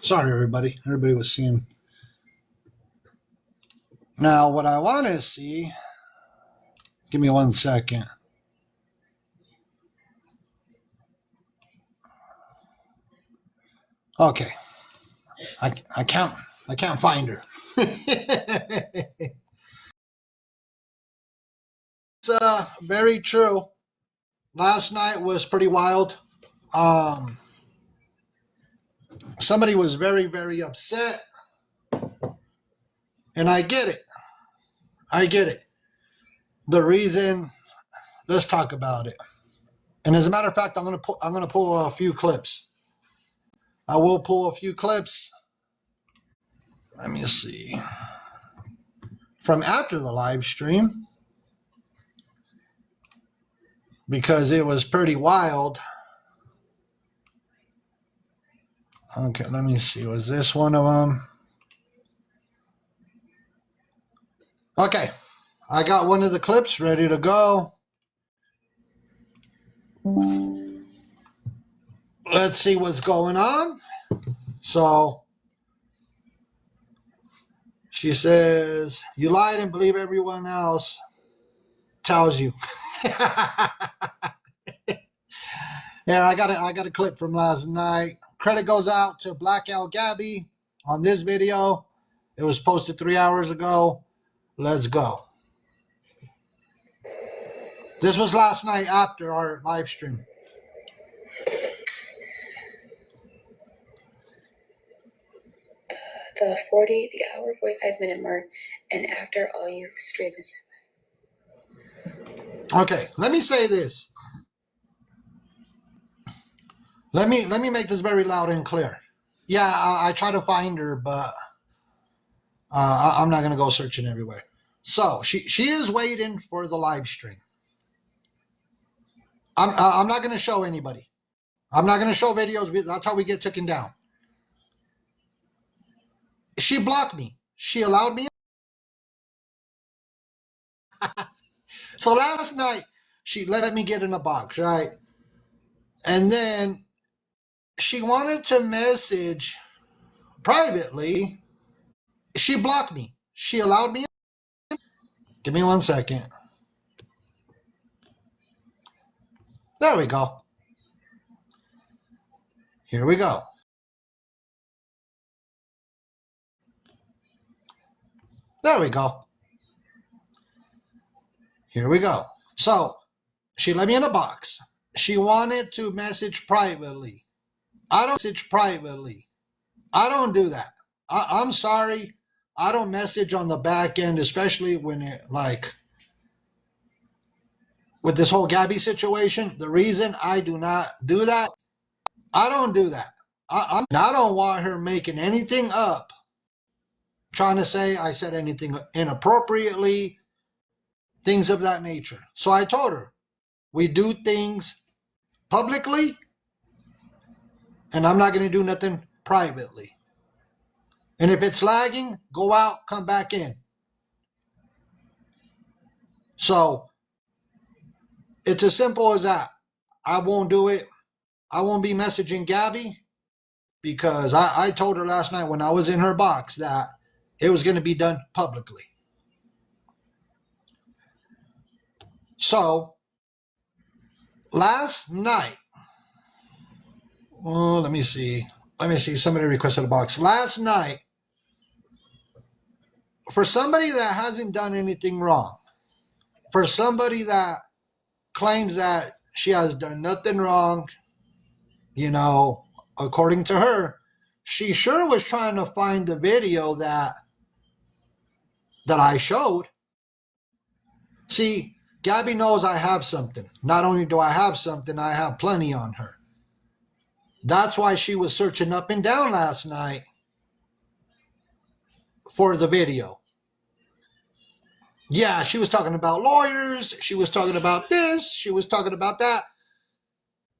Sorry, everybody. Everybody was seeing. Now, what I want to see, give me 1 second. Okay. I can't find her. It's very true. Last night was pretty wild. Somebody was very, very upset. And I get it. I get it. The reason, let's talk about it. And as a matter of fact, I'm gonna pull a few clips. I will pull a few clips. Let me see. From after the live stream. Because it was pretty wild. Okay, let me see. Was this one of them? Okay. I got one of the clips ready to go. Let's see what's going on. So, she says, you lied and believe everyone else tells you. Yeah, I got a clip from last night. Credit goes out to Blackout Gabby on this video. It was posted 3 hours ago. Let's go. This was last night after our live stream. The hour, 45-minute mark, and after all you streams. Okay, let me say this. Let me make this very loud and clear. Yeah, I try to find her, but I'm not gonna go searching everywhere. So she is waiting for the live stream. I'm not gonna show anybody. I'm not gonna show videos. That's how we get taken down. She blocked me. She allowed me. So last night she let me get in a box, right? And then she wanted to message privately. She blocked me. She allowed me. Give me 1 second. There we go. Here we go. There we go. Here we go. So she let me in a box. She wanted to message privately. I don't message privately. I don't do that. I'm sorry. I don't message on the back end, especially when it like with this whole Gabby situation. The reason I do not do that, I don't do that. I don't want her making anything up, trying to say I said anything inappropriately, things of that nature. So I told her, we do things publicly, and I'm not going to do nothing privately. And if it's lagging, go out, come back in. So it's as simple as that. I won't do it. I won't be messaging Gabby because I told her last night when I was in her box that it was going to be done publicly. So last night, well, let me see. Somebody requested a box. Last night, for somebody that hasn't done anything wrong, for somebody that claims that she has done nothing wrong, you know, according to her, she sure was trying to find the video that I showed. See, Gabby knows I have something. Not only do I have something, I have plenty on her. That's why she was searching up and down last night for the video. Yeah, she was talking about lawyers. She was talking about this. She was talking about that.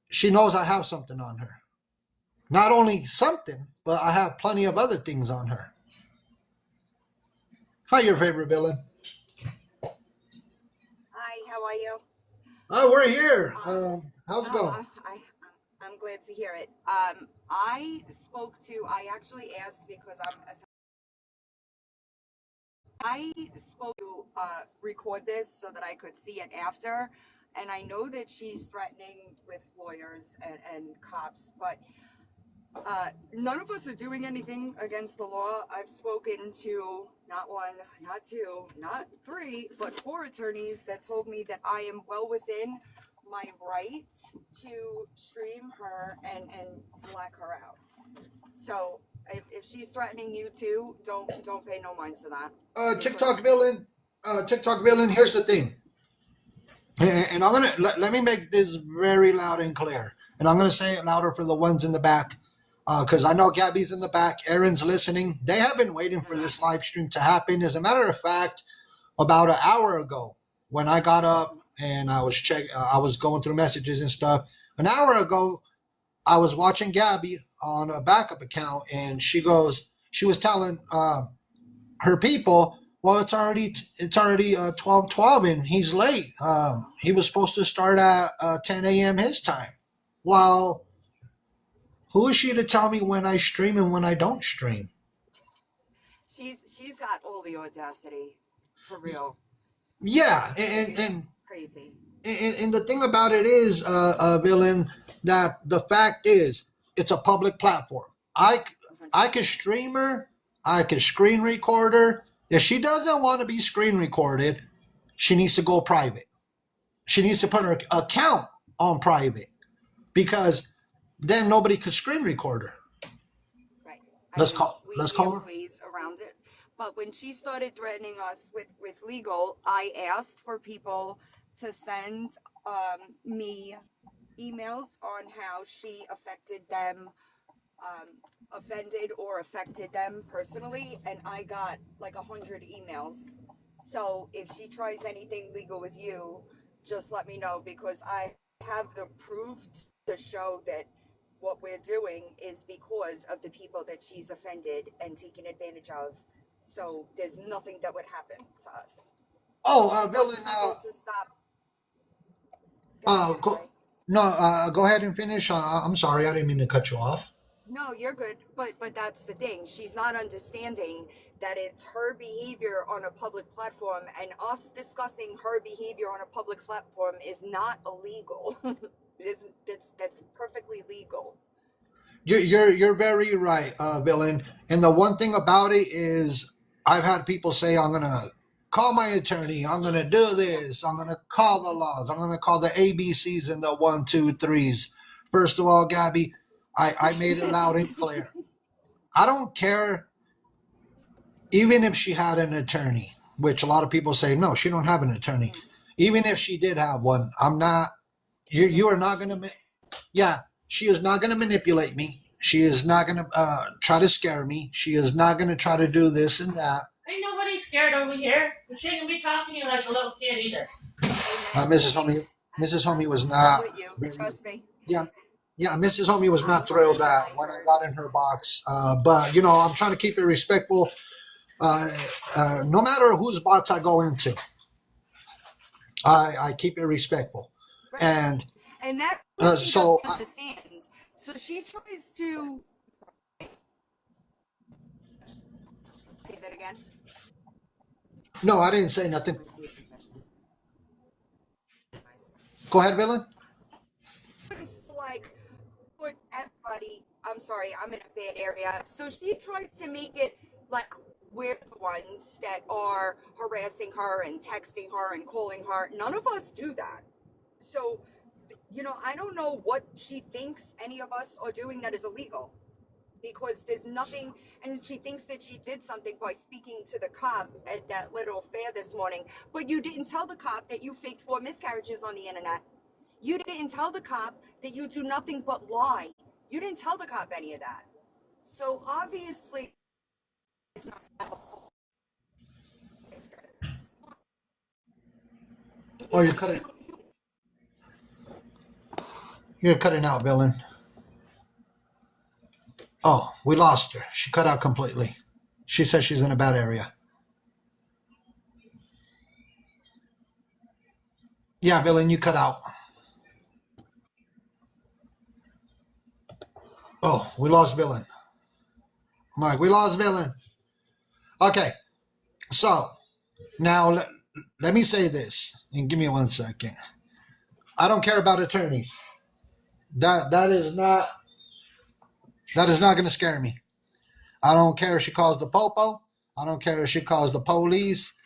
She knows I have something on her. Not only something, but I have plenty of other things on her. Hi, your favorite villain. Hi, how are you? Oh, we're here. How's it going? I'm I'm glad to hear it. I actually asked because I spoke to record this so that I could see it after. And I know that she's threatening with lawyers and cops, but none of us are doing anything against the law. I've spoken to not one, not two, not three, but four attorneys that told me that I am well within my right to stream her and black her out. So if she's threatening you too, don't pay no mind to that. TikTok villain. TikTok villain. Here's the thing, and I'm gonna let me make this very loud and clear, and I'm gonna say it louder for the ones in the back, because I know Gabby's in the back. Aaron's listening. They have been waiting for this live stream to happen. As a matter of fact, about an hour ago, when I got up and I was going through messages and stuff. An hour ago, I was watching Gabby on a backup account, and she was telling her people, well, it's already 12:12, and he's late. He was supposed to start at 10 a.m. his time. Well, who is she to tell me when I stream and when I don't stream? She's got all the audacity, for real. Yeah, It's crazy. and the thing about it is, villain, that the fact is, it's a public platform. I could 100%. stream her, I could screen record her. If she doesn't want to be screen recorded, she needs to go private. She needs to put her account on private, because then nobody could screen record her. Right. I Let's mean, call. Let's we have call her. ways around it. But when she started threatening us with legal, I asked for people to send me emails on how she affected them, um, offended or affected them personally, and I got like 100 emails. So if she tries anything legal with you, just let me know, because I have the proof to show that what we're doing is because of the people that she's offended and taken advantage of. So there's nothing that would happen to us. Oh, She wants villain. people to stop. Go ahead. Uh, I'm go, sorry. no. Go ahead and finish. I'm sorry. I didn't mean to cut you off. No, you're good. But that's the thing. She's not understanding that it's her behavior on a public platform, and us discussing her behavior on a public platform is not illegal. That's perfectly legal. You're very right, villain. And the one thing about it is, I've had people say, I'm gonna call my attorney. I'm gonna do this. I'm gonna call the laws. I'm gonna call the ABCs and the one, two, threes. First of all, Gabby, I made it loud and clear. I don't care, even if she had an attorney, which a lot of people say, no, she don't have an attorney. Even if she did have one, I'm not. She You doesn't are need not to. gonna. Yeah, she is not gonna manipulate me. She is not gonna try to scare me. She is not gonna try to do this and that. Ain't nobody scared over here. But she ain't gonna be talking to you like a little kid either. Amen. Mrs. Homie, Mrs. Homie was I'm not with you. very. Trust me. Yeah, yeah. Mrs. Homie was I'm not thrilled heard. that I when I heard. got in her box. But I'm trying to keep it respectful. Uh, no matter whose box I go into, I keep it respectful. Right. And And that's what she doesn't so, understand. So she tries to say that again. no, I didn't say nothing. Go ahead, villain. It's like put everybody. I'm sorry, I'm in a bad area. So she tries to make it like we're the ones that are harassing her and texting her and calling her. None of us do that. So, I don't know what she thinks any of us are doing that is illegal, because there's nothing. And she thinks that she did something by speaking to the cop at that little fair this morning, but you didn't tell the cop that you faked 4 miscarriages on the internet. You didn't tell the cop that you do nothing but lie. You didn't tell the cop any of that. So obviously it's not a full picture. Oh, Yeah, you're cutting out, villain. Oh, we lost her. She cut out completely. She says she's in a bad area. Yeah, villain, you cut out. Oh, we lost villain. Mike, we lost villain. Okay, so now let me say this, and give me 1 second. I don't care about attorneys. That is not going to scare me. I don't care if she calls the popo. I don't care if she calls the police,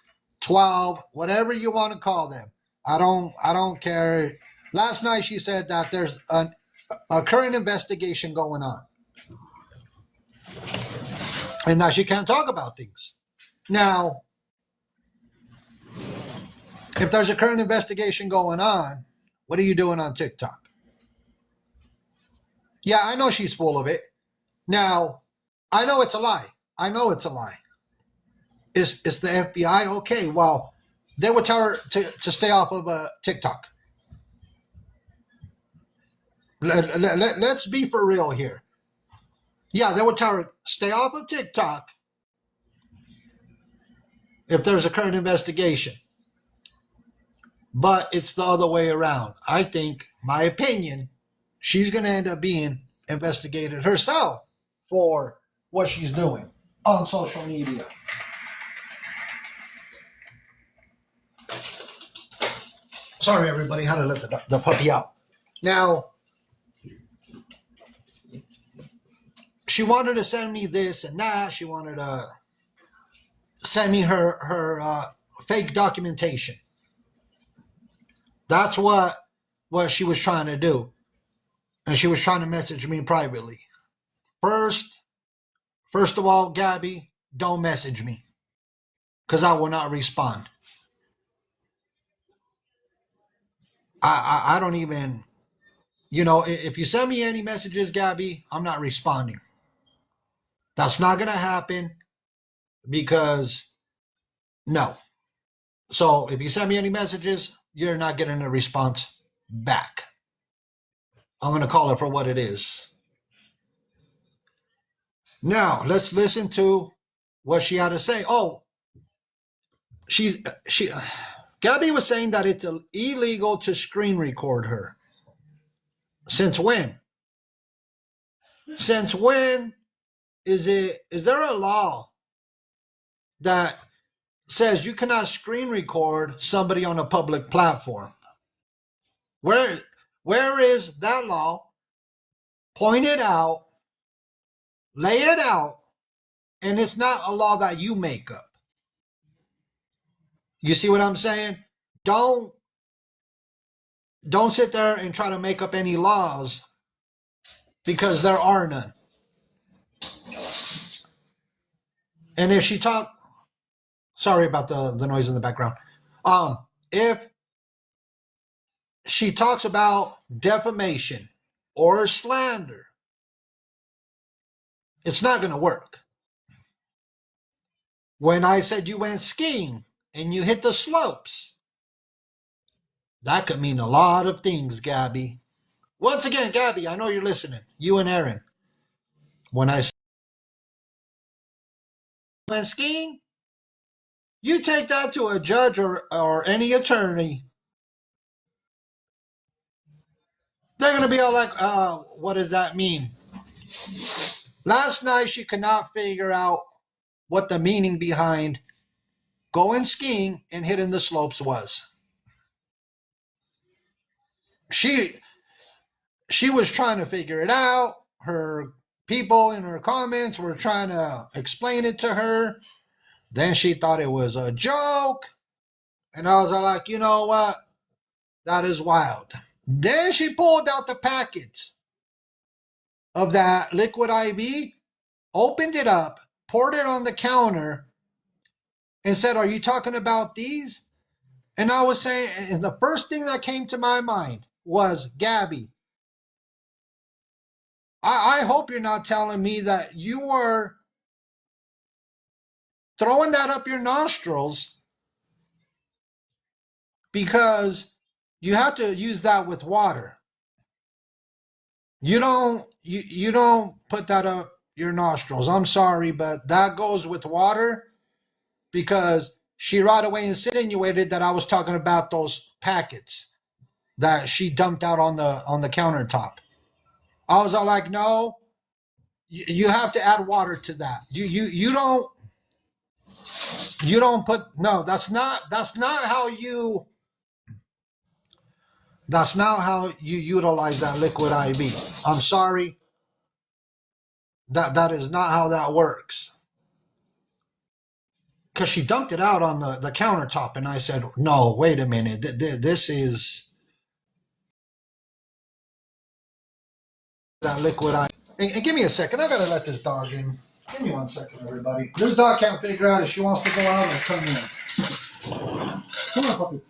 12, whatever you want to call them. I don't care. Last night she said that there's a current investigation going on and that she can't talk about things. Now, if there's a current investigation going on, what are you doing on TikTok? Yeah, I know she's full of it. Now, I know it's a lie. I know it's a lie. Is the FBI okay? Well, they would tell her to stay off of TikTok. Let's be for real here. Yeah, they would tell her stay off of TikTok if there's a current investigation. But it's the other way around. I think, my opinion, she's going to end up being investigated herself for what she's doing on social media. Sorry, everybody, had to let the puppy out. Now, she wanted to send me this and that. She wanted to send me her fake documentation. That's what she was trying to do. And she was trying to message me privately. First of all, Gabby, don't message me, because I will not respond. I don't even, if you send me any messages, Gabby, I'm not responding. That's not going to happen, because no. So if you send me any messages, you're not getting a response back. I'm going to call it for what it is. Now, let's listen to what she had to say. Oh, Gabby was saying that it's illegal to screen record her. Since when? Since when is there a law that says you cannot screen record somebody on a public platform? Where is that law? Point it out, lay it out, and it's not a law that you make up. You see what I'm saying? Don't sit there and try to make up any laws, because there are none. And if she sorry about the noise in the background. If she talks about defamation or slander, it's not going to work. When I said you went skiing and you hit the slopes, that could mean a lot of things, Gabby. Once again, Gabby, I know you're listening. You and Aaron. When I said you went skiing, you take that to a judge or any attorney. They're going to be all like, what does that mean? Last night, she could not figure out what the meaning behind going skiing and hitting the slopes was. She was trying to figure it out. Her people in her comments were trying to explain it to her. Then she thought it was a joke. And I was like, you know what? That is wild. Then she pulled out the packets of that liquid IV, opened it up, poured it on the counter, and said, are you talking about these? And I was saying, and the first thing that came to my mind was, Gabby, I hope you're not telling me that you were throwing that up your nostrils, because you have to use that with water. You don't put that up your nostrils. I'm sorry, but that goes with water, because she right away insinuated that I was talking about those packets that she dumped out on the countertop. I was all like, no, You have to add water to that. You don't put no. That's not how you utilize that liquid IV. I'm sorry. That is not how that works. Because she dumped it out on the countertop, and I said, "No, wait a minute. This is that liquid IV." And give me a second. I gotta let this dog in. Give me 1 second, everybody. This dog can't figure out if she wants to go out or come in. Come on, puppy.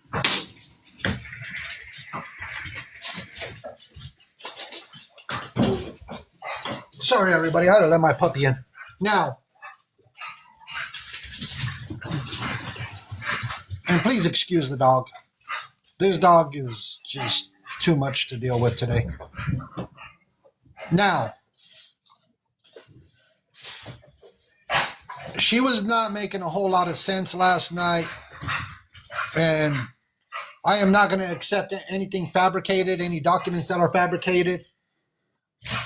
Sorry, everybody. I had to let my puppy in. Now, and please excuse the dog. This dog is just too much to deal with today. Now, she was not making a whole lot of sense last night, and I am not going to accept anything fabricated, any documents that are fabricated.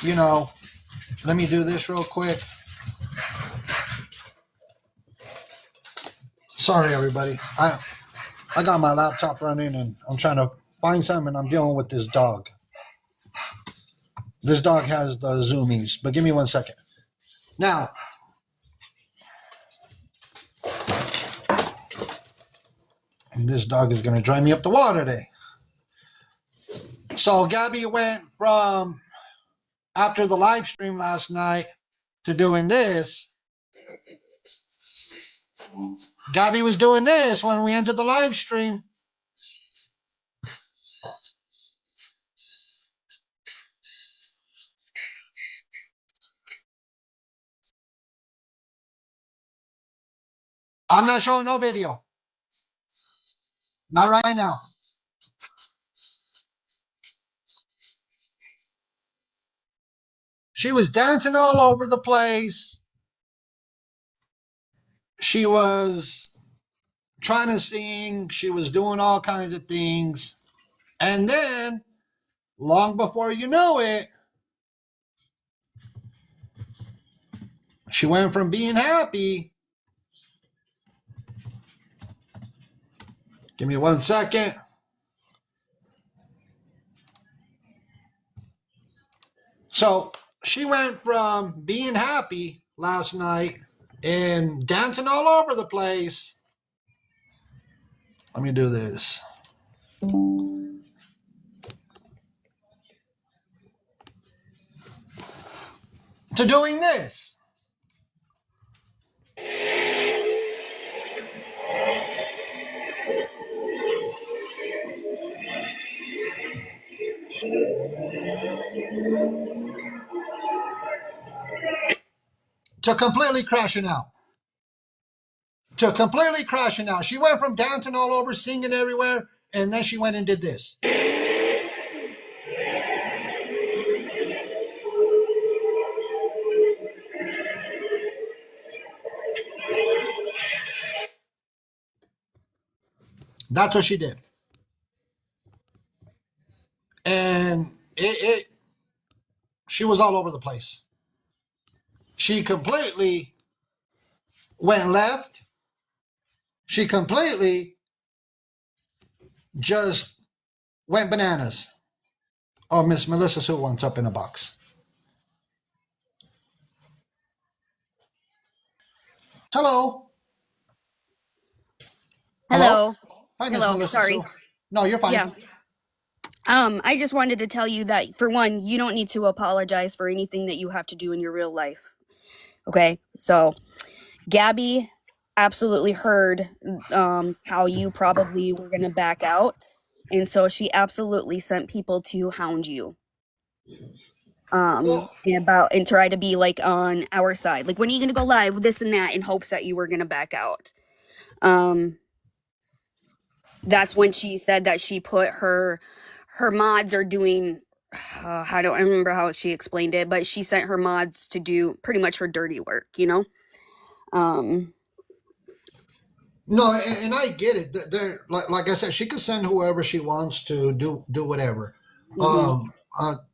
You know, let me do this real quick. Sorry, everybody. I got my laptop running, and I'm trying to find something, and I'm dealing with this dog. This dog has the zoomies, but give me 1 second. Now, this dog is going to drive me up the wall today. So Gabby went from after the live stream last night to doing this. Gabby was doing this when we ended the live stream. I'm not showing no video. Not right now. She was dancing all over the place. She was trying to sing. She was doing all kinds of things. And then, long before you know it, she went from being happy. Give me 1 second. So she went from being happy last night and dancing all over the place. Let me do this. To doing this. To completely crashing out. To completely crashing out. She went from dancing all over, singing everywhere, and then she went and did this. That's what she did. And she was all over the place. She completely went left. She completely just went bananas. Oh, Miss Melissa Sue wants up in a box. Hello. Hello. Hi, Miss Hello. Melissa Sorry. Sue. No, you're fine. Yeah. I just wanted to tell you that, for one, you don't need to apologize for anything that you have to do in your real life. Okay? So, Gabby absolutely heard how you probably were going to back out. And so she absolutely sent people to hound you. Well, And try to be like on our side. Like, when are you going to go live? This and that, in hopes that you were going to back out. That's when she said that she put her mods are doing I don't remember how she explained it, but she sent her mods to do pretty much her dirty work, you know. no, and I get it. They're like I said, she can send whoever she wants to do whatever. Mhm.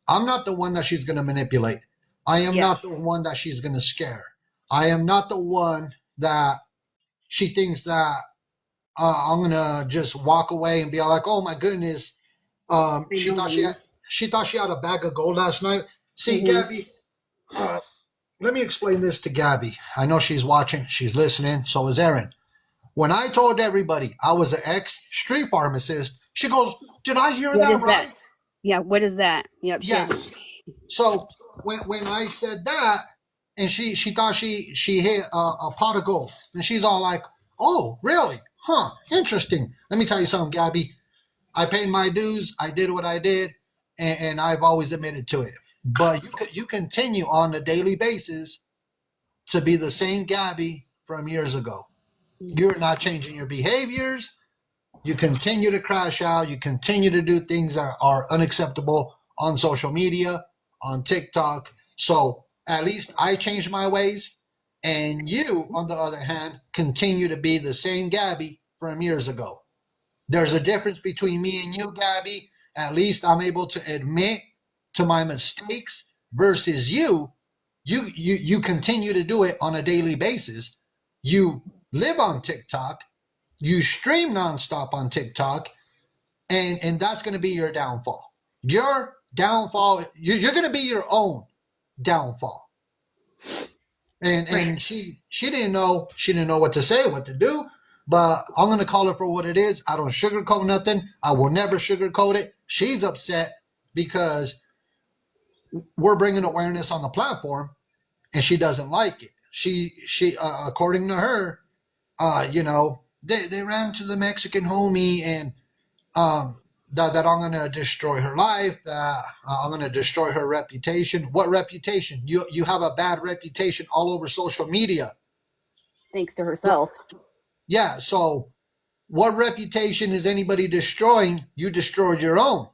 I'm not the one that she's going to manipulate. I am Yeah. not the one that she's going to scare. I am not the one that she thinks that I'm going to just walk away and be like, oh my goodness. I know what I mean. She thought she had a bag of gold last night. See, Mm-hmm. Gabby, uh, let me explain this to Gabby. I know she's watching, she's listening. So is Erin. When I told everybody I was an ex street pharmacist, she goes, "Did I hear What that is that? right?" Yeah, what is that? Yep, share. Yes. So when I said that, and she thought she hit a pot of gold, and she's all like, "Oh, really? Huh? Interesting." Let me tell you something, Gabby. I paid my dues. I did what I did, and I've always admitted to it. But you continue on a daily basis to be the same Gabby from years ago. You're not changing your behaviors. You continue to crash out. You continue to do things that are unacceptable on social media, on TikTok. So at least I changed my ways. And you, on the other hand, continue to be the same Gabby from years ago. There's a difference between me and you, Gabby. At least I'm able to admit to my mistakes versus you. You continue to do it on a daily basis. You live on TikTok. You stream nonstop on TikTok, and that's going to be your downfall. Your downfall. You're going to be your own downfall. And Right. and she didn't know what to say, what to do. But I'm gonna call it for what it is. I don't sugarcoat nothing. I will never sugarcoat it. She's upset because we're bringing awareness on the platform, and she doesn't like it. She according to her, they ran to the Mexican homie, and that I'm gonna destroy her life. That I'm gonna destroy her reputation. What reputation? You have a bad reputation all over social media. Thanks to herself. Yeah, so what reputation is anybody destroying? You destroyed your own.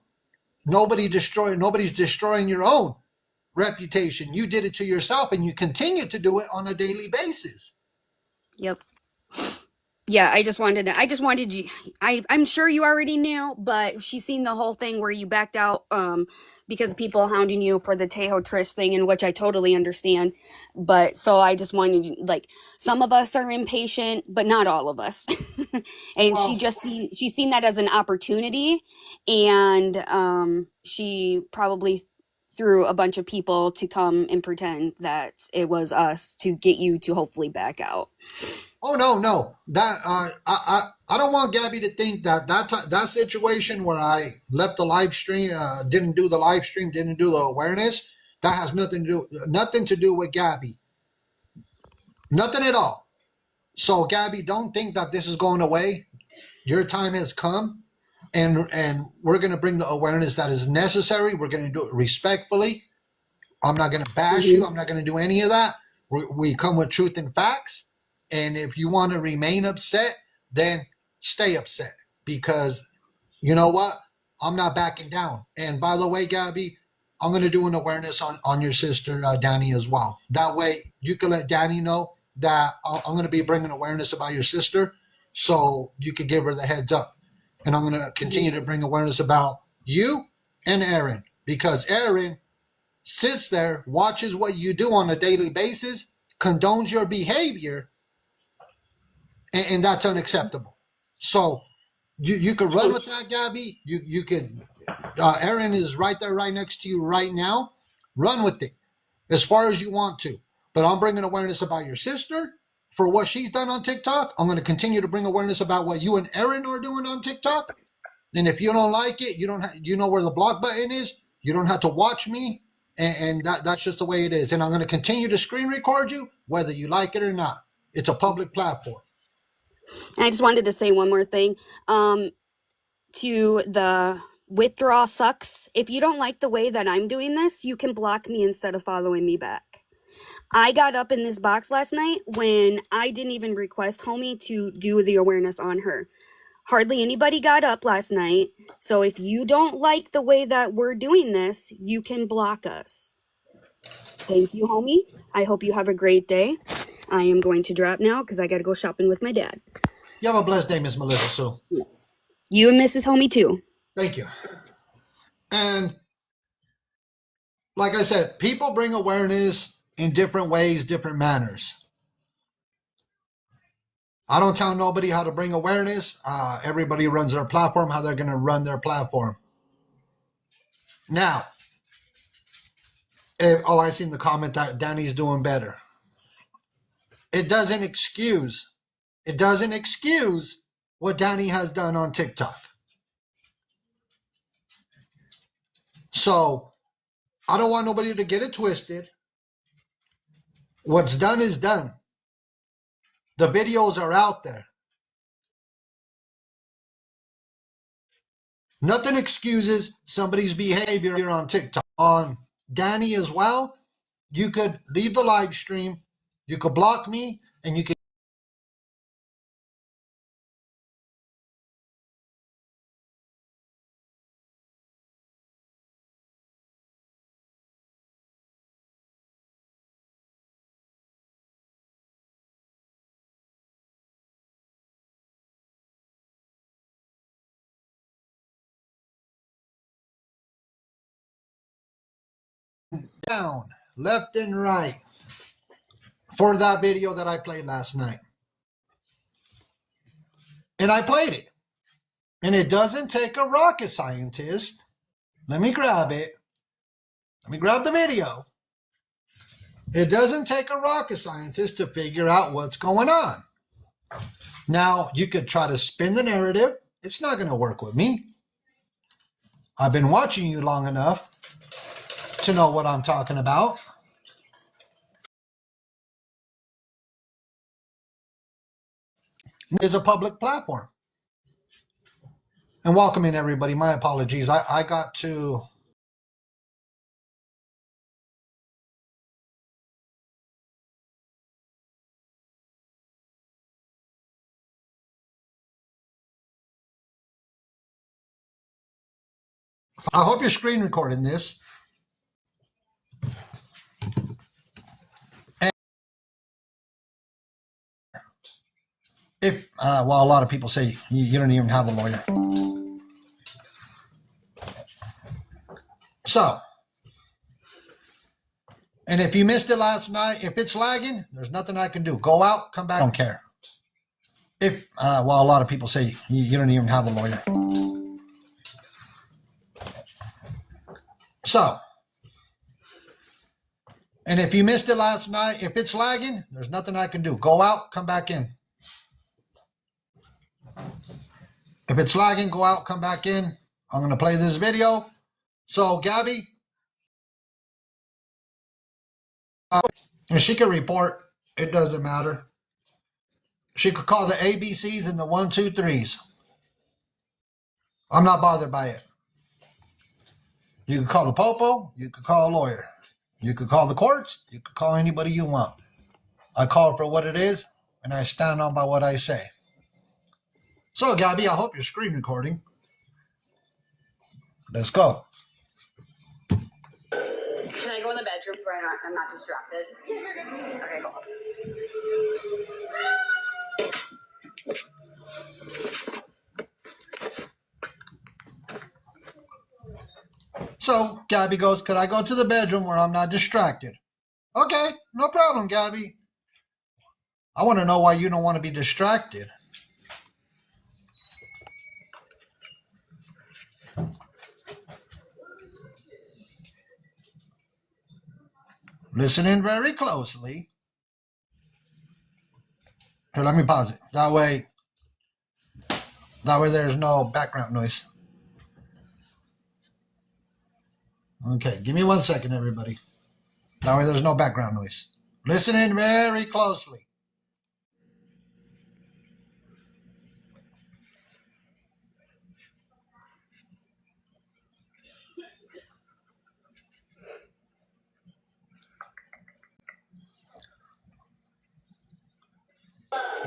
Nobody's destroying your own reputation. You did it to yourself, and you continue to do it on a daily basis. Yep. Yeah, I just wanted you, I'm sure you already knew, but she's seen the whole thing where you backed out because of people hounding you for the Tejo Trish thing, in which I totally understand. But so I just wanted you, like, some of us are impatient, but not all of us. And Well, she's seen that as an opportunity, and she probably threw a bunch of people to come and pretend that it was us to get you to hopefully back out. oh no. That I don't want Gabby to think that situation where I left the live stream, didn't do the live stream, didn't do the awareness. That has nothing to do with Gabby. Nothing at all. So Gabby, don't think that this is going away. Your time has come, and we're going to bring the awareness that is necessary. We're going to do it respectfully. I'm not going to bash you. Mm-hmm. I'm not going to do any of that. We come with truth and facts. And if you want to remain upset, then stay upset, because you know what? I'm not backing down. And by the way, Gabby, I'm going to do an awareness on your sister, Danny, as well. That way you can let Danny know that I'm going to be bringing awareness about your sister, so you can give her the heads up. And I'm going to continue to bring awareness about you and Erin, because Erin sits there, watches what you do on a daily basis, condones your behavior, and that's unacceptable. So you could run with that, Gabby. You could. Erin is right there, right next to you, right now. Run with it as far as you want to. But I'm bringing awareness about your sister for what she's done on TikTok. I'm going to continue to bring awareness about what you and Erin are doing on TikTok. And if you don't like it, you know where the block button is. You don't have to watch me, and that's just the way it is. And I'm going to continue to screen record you, whether you like it or not. It's a public platform. And I just wanted to say one more thing. To the withdraw sucks. If you don't like the way that I'm doing this, you can block me instead of following me back. I got up in this box last night when I didn't even request homie to do the awareness on her. Hardly anybody got up last night. So if you don't like the way that we're doing this, you can block us. Thank you, homie. I hope you have a great day. I am going to drop now because I got to go shopping with my dad. You have a blessed day, Miss Melissa Sue. Yes. You and Mrs. Homie too. Thank you. And Like I said, people bring awareness in different ways, different manners. I don't tell nobody how to bring awareness. Everybody runs their platform, how they're going to run their platform. Now, I seen the comment that Danny's doing better. It doesn't excuse what Danny has done on TikTok. So I don't want nobody to get it twisted. What's done is done. The videos are out there. Nothing excuses somebody's behavior on TikTok. On Danny as well, you could leave the live stream, you could block me, and you could down left and right for that video that I played last night. And I played it. And it doesn't take a rocket scientist. Let me grab it. Let me grab the video. It doesn't take a rocket scientist to figure out what's going on. Now, you could try to spin the narrative. It's not going to work with me. I've been watching you long enough to know what I'm talking about. It's a public platform. And welcome in, everybody. My apologies. I got to... I hope you're screen recording this. And if, a lot of people say you don't even have a lawyer. So, and if you missed it last night, if it's lagging, there's nothing I can do. Go out, come back, I don't care. If, a lot of people say you don't even have a lawyer. So, and if you missed it last night, if it's lagging, there's nothing I can do. Go out, come back in. If it's lagging, go out, come back in. I'm going to play this video. So, Gabby, and she can report. It doesn't matter. She could call the ABCs and the 1, 2, 3s. I'm not bothered by it. You could call the popo. You could call a lawyer. You could call the courts. You could call anybody you want. I call it for what it is, and I stand on by what I say. So, Gabby, I hope you're screen recording. Let's go. Can I go in the bedroom where I'm not distracted? Okay, go. So, Gabby goes, could I go to the bedroom where I'm not distracted? Okay, no problem, Gabby. I want to know why you don't want to be distracted. Listen in very closely. Here, let me pause it. That way there's no background noise. Okay, give me 1 second, everybody. That way there's no background noise. Listen in very closely.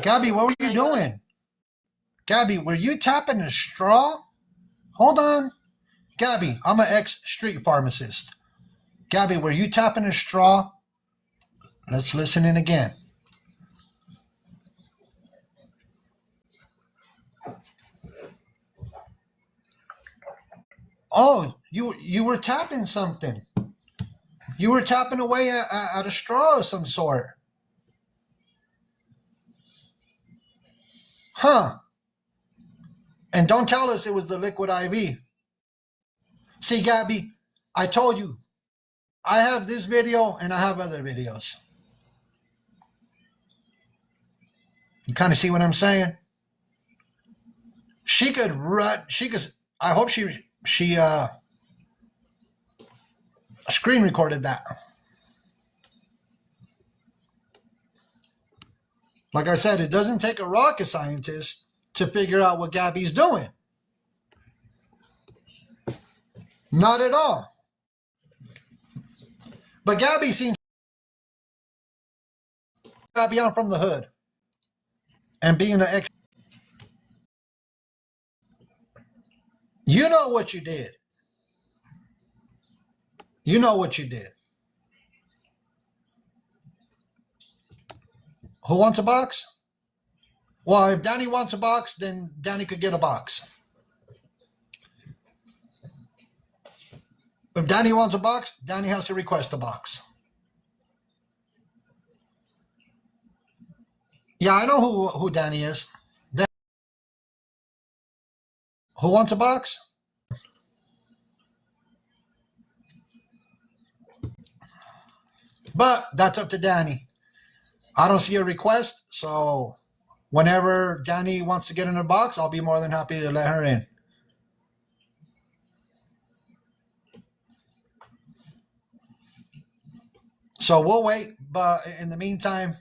Gabby, what were you doing? Gabby, were you tapping a straw? Hold on. Gabby, I'm an ex-street pharmacist. Gabby, were you tapping a straw? Let's listen in again. Oh, you were tapping something. You were tapping away at a straw of some sort. Huh. And don't tell us it was the liquid IV. See, Gabby, I told you, I have this video and I have other videos. You kind of see what I'm saying? She could run. I hope she screen recorded that. Like I said, it doesn't take a rocket scientist to figure out what Gabby's doing. Not at all. But Gabby seems Gabby on from the hood and being an extra. You know what you did. You know what you did. Who wants a box? Well, if Danny wants a box, then Danny could get a box. If Danny wants a box, Danny has to request a box. Yeah, I know who Danny is. Who wants a box? But that's up to Danny. I don't see a request, so whenever Danny wants to get in a box, I'll be more than happy to let her in. So we'll wait, but in the meantime,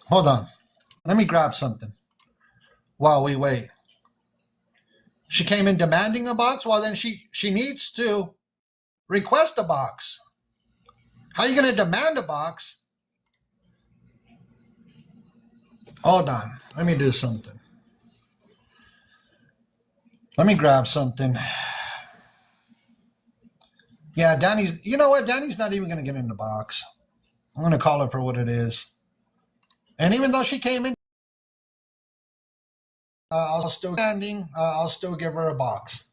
hold on. Let me grab something while we wait. She came in demanding a box? Well, then she needs to request a box. How are you going to demand a box? Hold on. Let me do something. Let me grab something. Yeah, Danny's, you know what? Danny's not even going to get in the box. I'm going to call her for what it is. And even though she came in, I'll still standing. I'll still give her a box.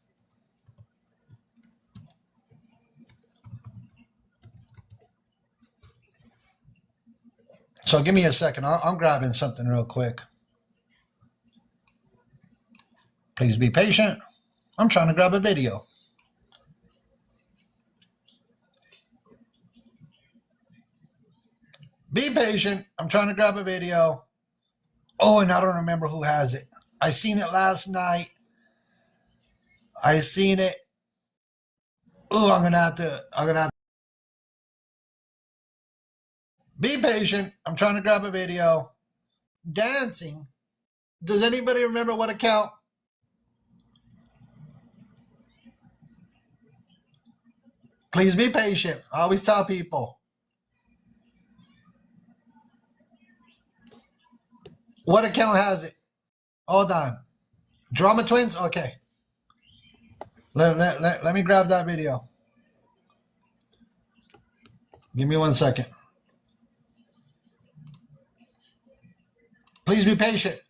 So give me a second. I'm grabbing something real quick. Please be patient. I'm trying to grab a video. Be patient. I'm trying to grab a video. Oh, and I don't remember who has it. I seen it last night. I seen it. Oh, I'm gonna have to be patient. I'm trying to grab a video. Dancing. Does anybody remember what account? Please be patient. I always tell people. What account has it? Hold on. Drama Twins? Okay. Let me grab that video. Give me 1 second. Please be patient.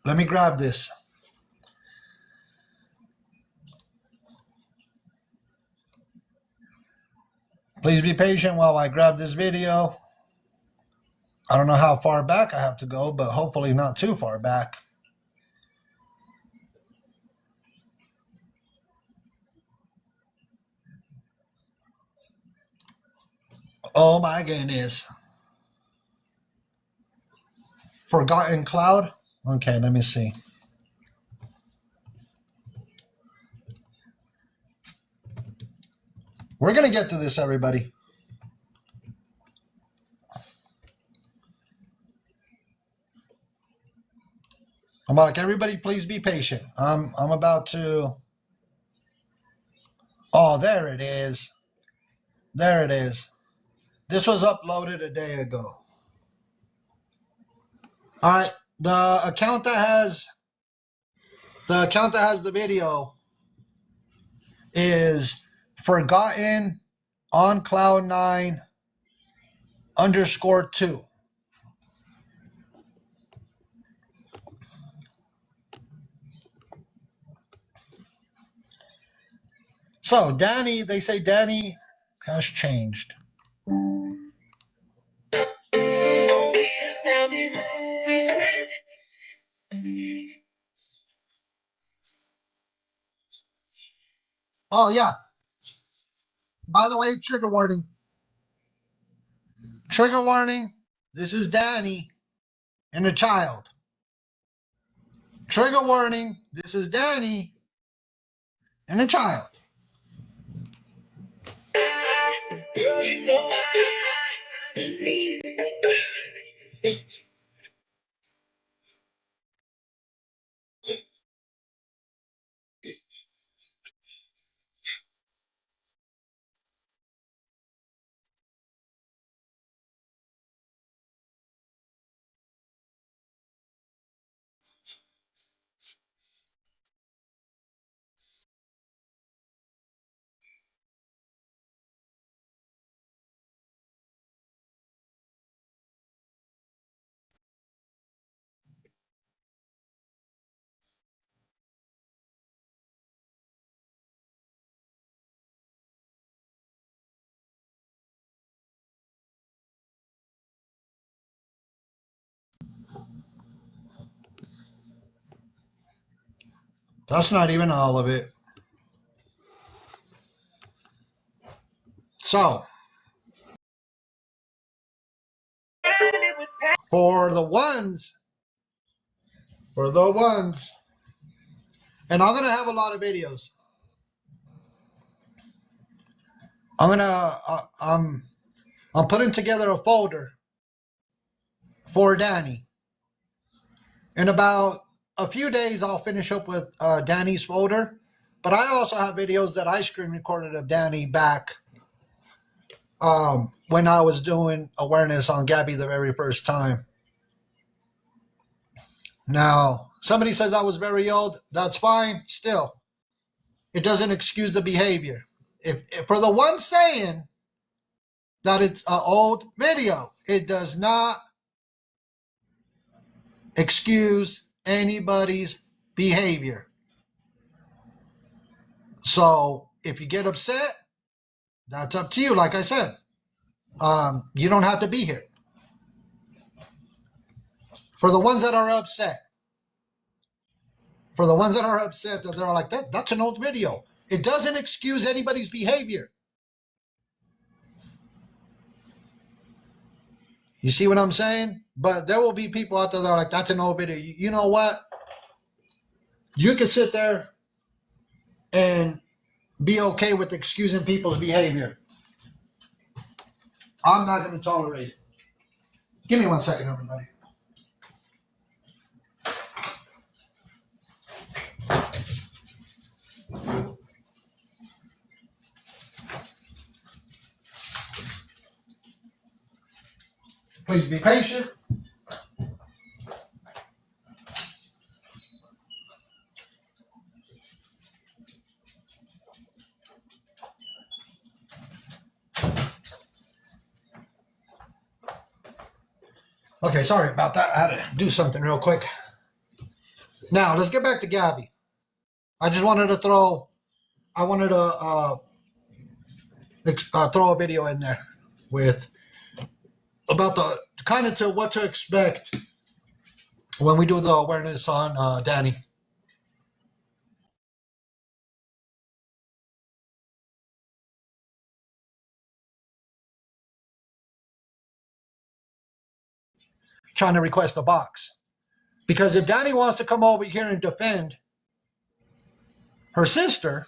Let me grab this. Please be patient while I grab this video. I don't know how far back I have to go, but hopefully not too far back. Oh my goodness. Forgotten Cloud? Okay, let me see. We're going to get to this, everybody. I'm like, everybody, please be patient. I'm about to. Oh, there it is. There it is. This was uploaded a day ago. All right, the account that has the video is Forgotten on Cloud 9 _2. So Danny, they say Danny has changed. Oh yeah. By the way, trigger warning. Trigger warning. This is Danny and a child. Trigger warning. This is Danny and a child. That's not even all of it. So, for the ones, and I'm gonna have a lot of videos. I'm putting together a folder for Danny. In about a few days, I'll finish up with Danny's folder. But I also have videos that I screen recorded of Danny back when I was doing awareness on Gabi the very first time. Now, somebody says I was very old. That's fine. Still, it doesn't excuse the behavior. If for the one saying that it's an old video, it does not excuse anybody's behavior. So if you get upset, that's up to you. Like I said, you don't have to be here. For the ones that are upset, that they're like, that's an old video. It doesn't excuse anybody's behavior. You see what I'm saying? But there will be people out there that are like, that's an old video. You know what? You can sit there and be okay with excusing people's behavior. I'm not going to tolerate it. Give me 1 second, everybody. Please be patient. Okay, sorry about that. I had to do something real quick. Now, let's get back to Gabi. I just wanted to throw throw a video in there with about the kind of to what to expect when we do the awareness on Danny. Trying to request a box. Because if Danny wants to come over here and defend her sister,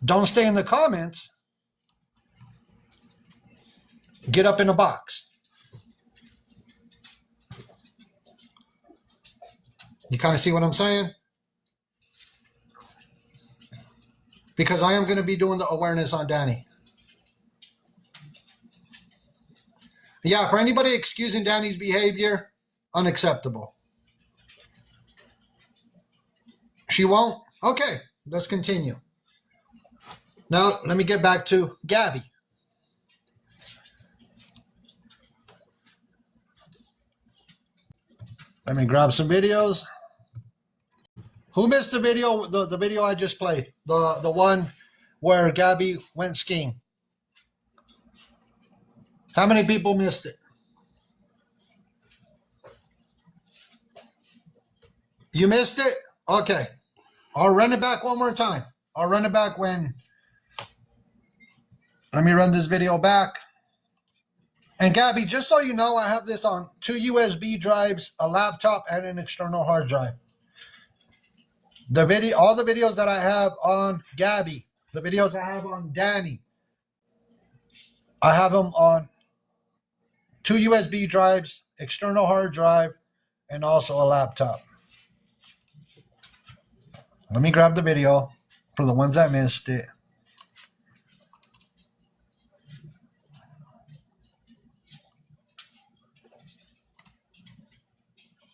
don't stay in the comments. Get up in a box. You kind of see what I'm saying? Because I am going to be doing the awareness on Danny. Yeah, for anybody excusing Danny's behavior, unacceptable. She won't? Okay, let's continue. Now, let me get back to Gabi. Let me grab some videos. Who missed the video? The video I just played. The one where Gabby went skiing. How many people missed it? You missed it? Okay. I'll run it back one more time. I'll run it back when... Let me run this video back. And Gabby, just so you know, I have this on 2 USB drives, a laptop, and an external hard drive. All the videos that I have on Gabby, the videos I have on Danny, I have them on 2 USB drives, external hard drive, and also a laptop. Let me grab the video for the ones that missed it.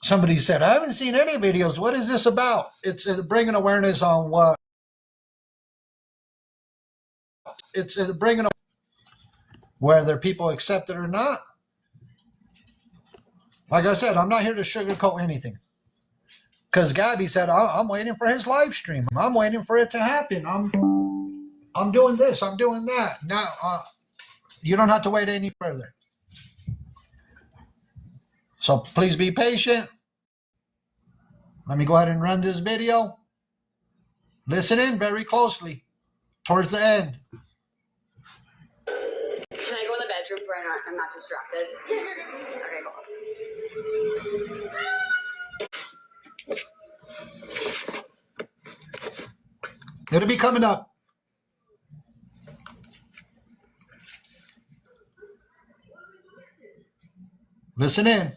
Somebody said, I haven't seen any videos. What is this about? It's bringing awareness on what? It's bringing whether people accept it or not. Like I said, I'm not here to sugarcoat anything. Because Gabby said, I'm waiting for his live stream. I'm waiting for it to happen. I'm doing this. I'm doing that. Now, you don't have to wait any further. So please be patient. Let me go ahead and run this video. Listen in very closely towards the end. Can I go in the bedroom where I'm not distracted? Okay, go. It'll be coming up. Listen in.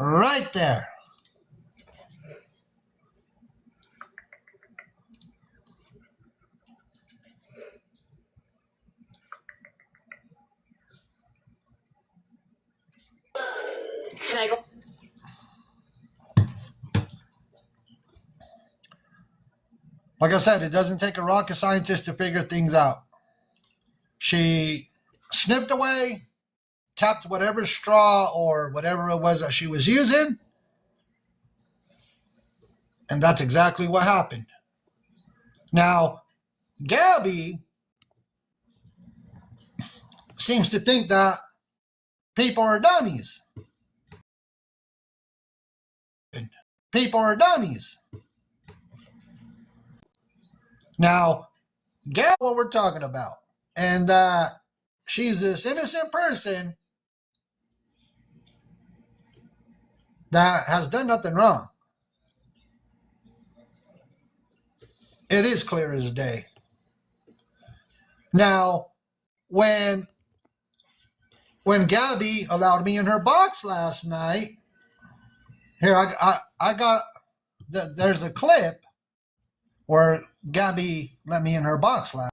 Right there. Can I go? Like I said, it doesn't take a rocket scientist to figure things out. She snipped away, tapped whatever straw or whatever it was that she was using, and that's exactly what happened. Now, Gabby seems to think that people are dummies. People are dummies. Now, Gabby, what we're talking about, and she's this innocent person that has done nothing wrong. It is clear as day. Now, when Gabby allowed me in her box last night, here I got there's a clip where Gabby let me in her box last.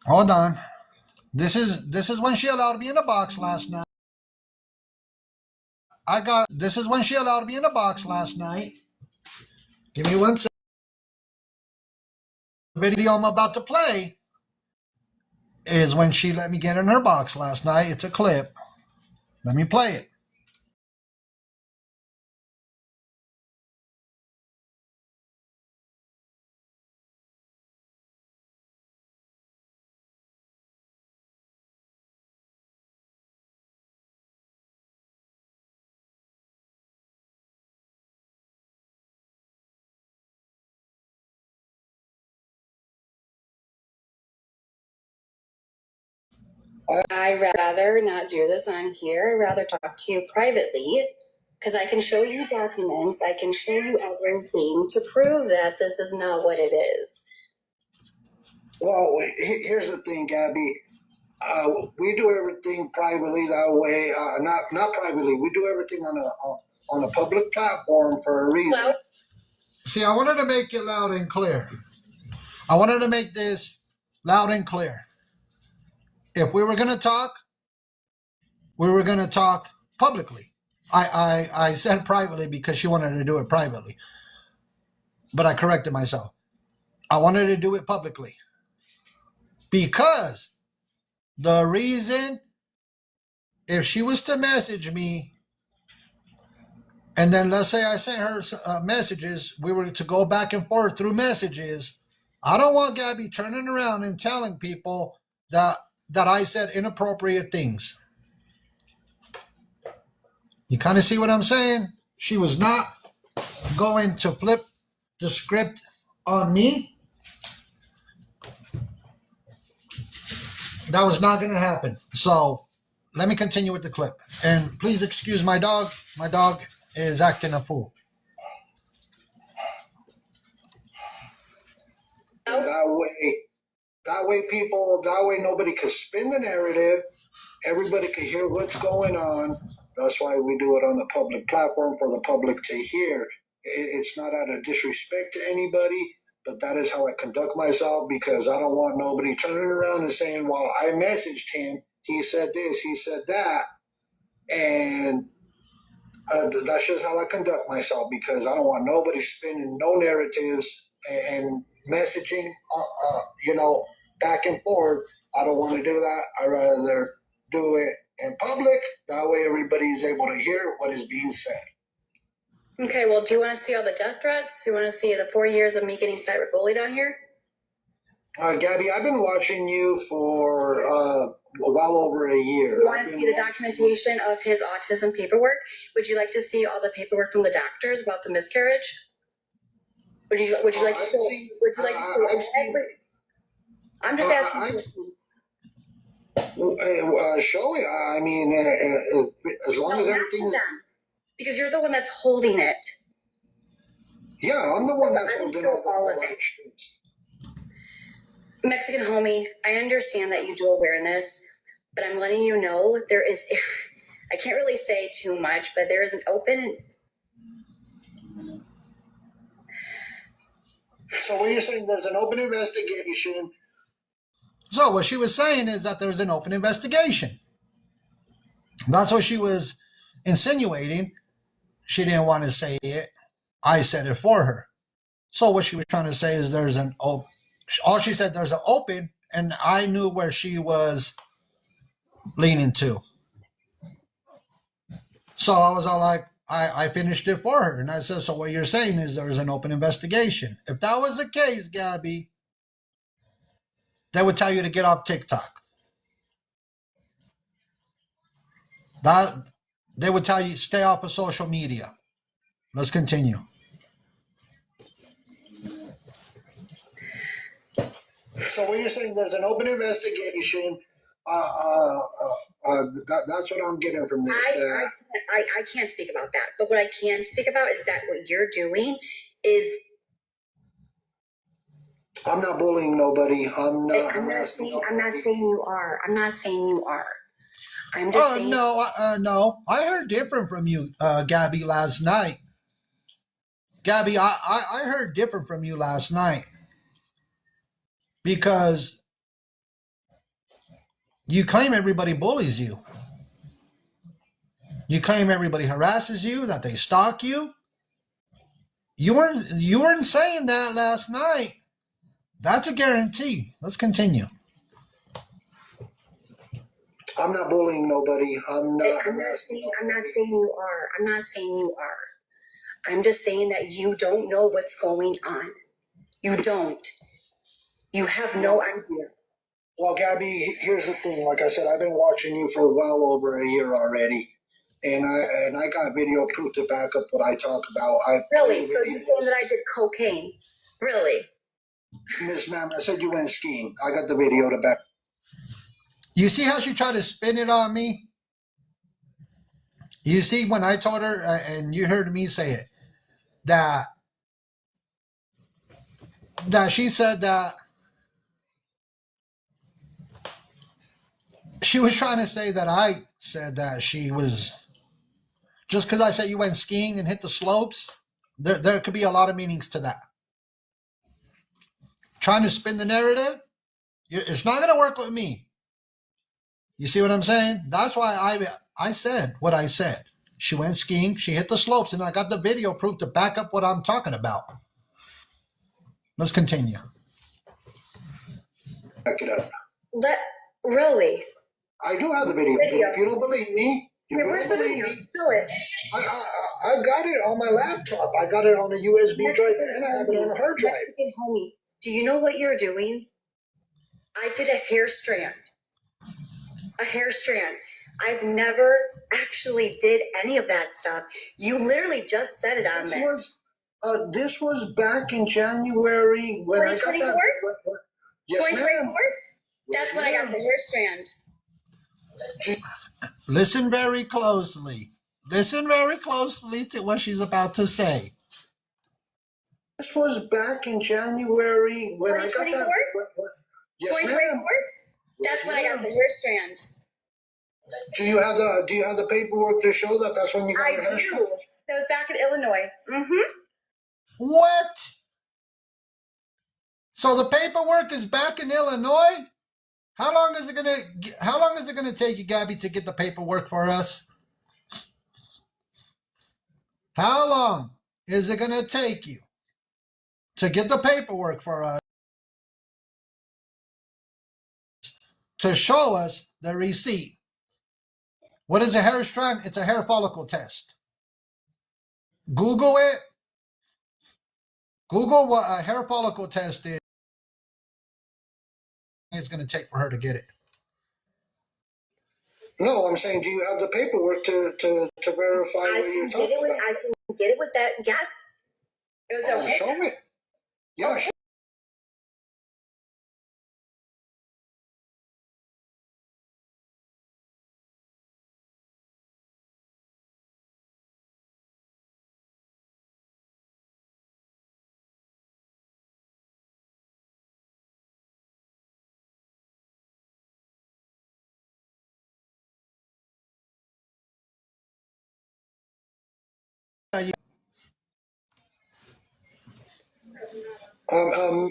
Hold on. This is when she allowed me in the box last night. This is when she allowed me in the box last night. Give me 1 second. The video I'm about to play is when she let me get in her box last night. It's a clip. Let me play it. I'd rather not do this on here. I'd rather talk to you privately because I can show you documents. I can show you everything to prove that this is not what it is. Well, here's the thing, Gabby. We do everything privately that way. Not privately. We do everything on a public platform for a reason. Hello? See, I wanted to make it loud and clear. I wanted to make this loud and clear. If we were going to talk, we were going to talk publicly. I said privately because she wanted to do it privately, but I corrected myself. I wanted to do it publicly because the reason, if she was to message me, and then let's say I sent her messages, we were to go back and forth through messages. I don't want Gabby turning around and telling people that I said inappropriate things. You kind of see what I'm saying? She was not going to flip the script on me. That was not going to happen. So let me continue with the clip. And please excuse my dog. My dog is acting a fool. That way nobody could spin the narrative. Everybody could hear what's going on. That's why we do it on a public platform for the public to hear. It's not out of disrespect to anybody, but that is how I conduct myself, because I don't want nobody turning around and saying, well, I messaged him, he said this, he said that. And that's just how I conduct myself, because I don't want nobody spinning no narratives and messaging, back and forth. I don't want to do that. I'd rather do it in public. That way everybody's able to hear what is being said. Okay, well, do you want to see all the death threats? Do you want to see the 4 years of me getting cyber bullied on here? Gabby, I've been watching you for well over a year. You want to see the documentation of his autism paperwork? Would you like to see all the paperwork from the doctors about the miscarriage? Would you like to see? Would you like to see? I'm just asking. Show it. I mean, as long as everything. Because you're the one that's holding it. Yeah, I'm the one that's holding all of it. Mexican homie, I understand that you do awareness, but I'm letting you know there is, I can't really say too much, but there is an open. So what you're saying, there's an open investigation. So what she was saying is that there's an open investigation. That's what she was insinuating. She didn't want to say it. I said it for her. So what she was trying to say is there's an open. All she said, there's an open, and I knew where she was leaning to. So I was all like, I finished it for her. And I said, so what you're saying is there's an open investigation. If that was the case, Gabby, they would tell you to get off TikTok. They would tell you stay off of social media. Let's continue. So what you're saying, there's an open investigation. That's what I'm getting from this. I can't speak about that. But what I can speak about is that what you're doing is. I'm not bullying nobody. I'm not saying you are. I'm not saying you are. I'm just saying. No. I heard different from you, Gabby, last night. Gabby, I heard different from you last night. Because you claim everybody bullies you. You claim everybody harasses you, that they stalk you. You weren't saying that last night. That's a guarantee. Let's continue. I'm not bullying nobody. I'm not saying you are. I'm not saying you are. I'm just saying that you don't know what's going on. You don't. You have no idea. Well, Gabby, here's the thing. Like I said, I've been watching you for well over a year already. And I got video proof to back up what I talk about. Really? So you're saying that I did cocaine? Really? Miss Ma'am, I said you went skiing. I got the video to back. You see how she tried to spin it on me? You see when I told her, and you heard me say it, that she said that she was trying to say that I said that she was, just because I said you went skiing and hit the slopes, there could be a lot of meanings to that. Trying to spin the narrative, it's not going to work with me. You see what I'm saying? That's why I said what I said. She went skiing, she hit the slopes, and I got the video proof to back up what I'm talking about. Let's continue. Back it up. Really? I do have the video. If you don't believe me, Where's the video? Show it. I got it on my laptop. I got it on a USB drive, and I have it on a hard drive. Mexican homie, do you know what you're doing? I did a hair strand. A hair strand. I've never actually did any of that stuff. You literally just said it on there. This was back in January when I got that. 2024? Yes, 2024? ma'am. That's when I got the hair strand. Listen very closely. Listen very closely to what she's about to say. This was back in January when I got that. 2024? Yes, 2024? ma'am. That's when I got the hair strand. Do you have the paperwork to show that that's when you got I your hair strand? do. That was back in Illinois. Mm-hmm. What? So the paperwork is back in Illinois? How long is it gonna take you, Gabby, to get the paperwork for us? How long is it gonna take you to get the paperwork for us to show us the receipt? What is a hair strand? It's a hair follicle test. Google it. Google what a hair follicle test is. It's going to take for her to get it. No, I'm saying, do you have the paperwork to verify what you're talking about? I can get it with that. Yes. It was a Show me. Yeah.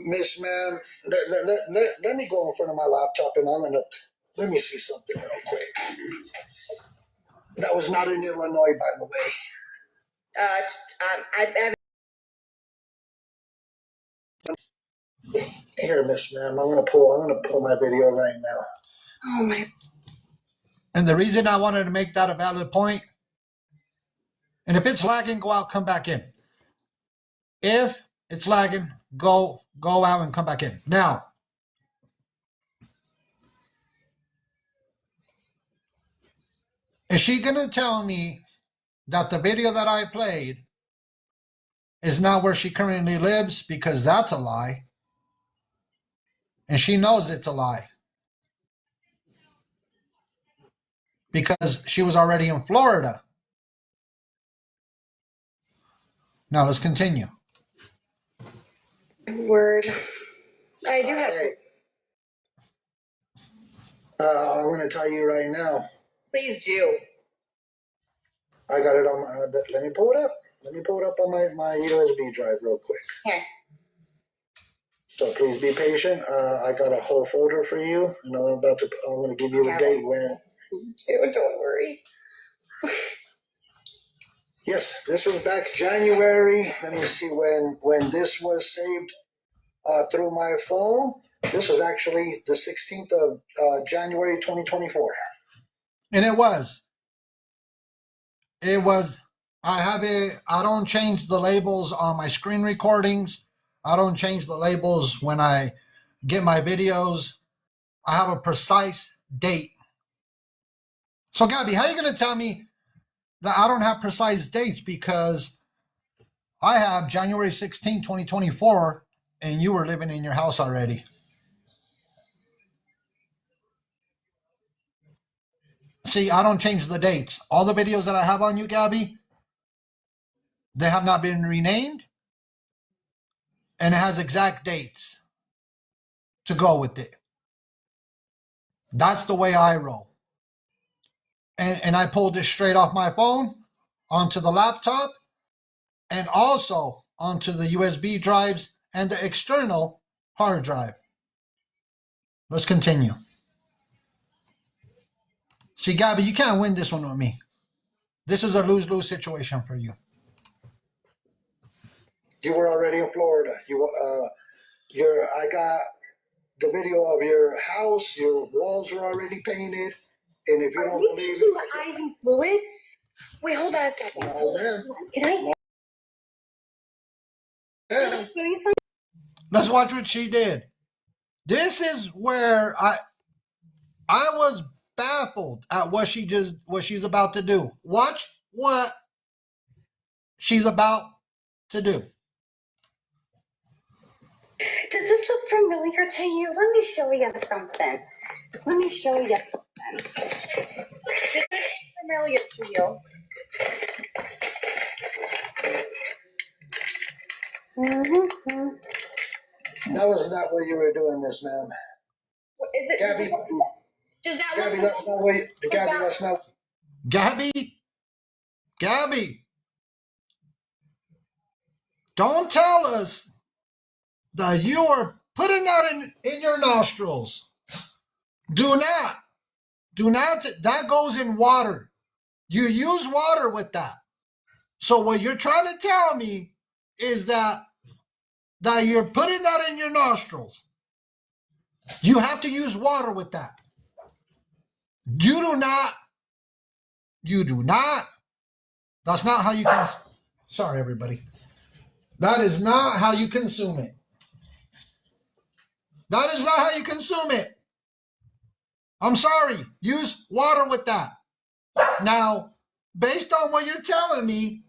Miss Ma'am, let me go in front of my laptop and let me see something real quick. That was not in Illinois, by the way. Here, Miss Ma'am, I'm gonna pull my video right now. Oh my. And the reason I wanted to make that a valid point, and if it's lagging, go out, come back in. If it's lagging, go out and come back in. Now, is she gonna tell me that the video that I played is not where she currently lives? Because that's a lie. And she knows it's a lie. Because she was already in Florida. Now let's continue. Word. I do have. I'm going to tell you right now. Please do. I got it on my. Let me pull it up. Let me pull it up on my USB drive real quick. Here. So please be patient. I got a whole folder for you, and I'm going to give you a date when. Too. Don't worry. Yes, this was back January. Let me see when this was saved through my phone. This was actually the 16th of January 2024. And it was. I don't change the labels on my screen recordings. I don't change the labels when I get my videos. I have a precise date. So Gabby, how are you going to tell me that I don't have precise dates? Because I have January 16, 2024, and you were living in your house already. See, I don't change the dates. All the videos that I have on you, Gabby, they have not been renamed, and it has exact dates to go with it. That's the way I roll. And I pulled this straight off my phone onto the laptop and also onto the USB drives and the external hard drive. Let's continue. See, Gabby, you can't win this one with me. This is a lose-lose situation for you. You were already in Florida. I got the video of your house. Your walls are already painted. And if you don't believe it, IV fluids? Wait, hold on a second. Can I? Yeah. Let's watch what she did. This is where I was baffled at what she's about to do. Watch what she's about to do. Does this look familiar to you? Let me show you something. Let me show you something. Does this look familiar to you? Mm-hmm. That was not what you were doing, Miss Ma'am. Is it? Gabby. Does that Gabby, look? that's not what. Gabby, that's not. Gabby. Don't tell us that you are putting that in your nostrils. Do not. That goes in water. You use water with that. So what you're trying to tell me is that you're putting that in your nostrils. You have to use water with that. You do not. That's not how you can. Sorry, everybody. That is not how you consume it. That is not how you consume it. I'm sorry. Use water with that. Now, based on what you're telling me,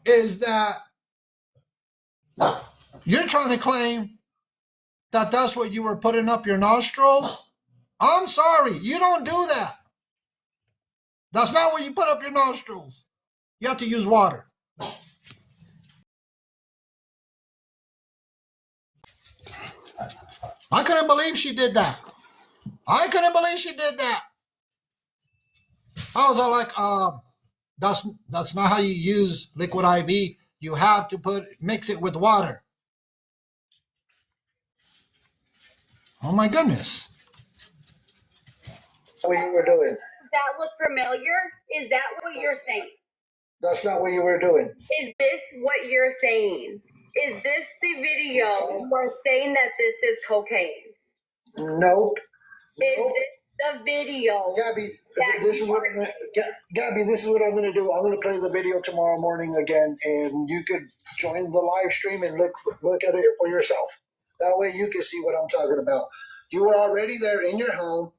is that you're trying to claim that that's what you were putting up your nostrils. I'm sorry. You don't do that. That's not what you put up your nostrils. You have to use water. I couldn't believe she did that. I couldn't believe she did that. I was all like, that's not how you use liquid IV. You have to mix it with water. Oh my goodness. What you were doing. Does that look familiar? Is that what you're saying? That's not what you were doing. Is this what you're saying? Is this the video you are saying that this is cocaine? Nope. Is this the video? Gabby, this is what I'm going to do. I'm going to play the video tomorrow morning again, and you could join the live stream and look at it for yourself. That way you can see what I'm talking about. You were already there in your home.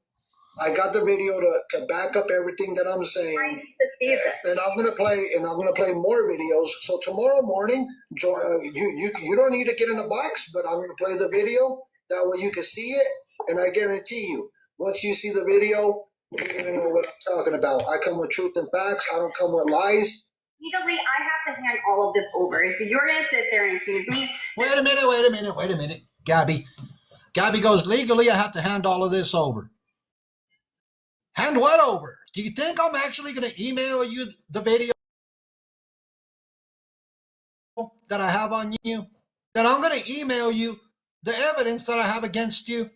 I got the video to back up everything that I'm saying. I need to see this. And I'm gonna play more videos. So tomorrow morning, you don't need to get in a box, but I'm gonna play the video. That way you can see it, and I guarantee you, once you see the video, you're gonna know what I'm talking about. I come with truth and facts. I don't come with lies. Legally, I have to hand all of this over. If you're gonna sit there and accuse me. Wait a minute, Gabby. Gabby goes, legally, I have to hand all of this over. Hand what over? Do you think I'm actually going to email you the video that I have on you? That I'm going to email you the evidence that I have against you?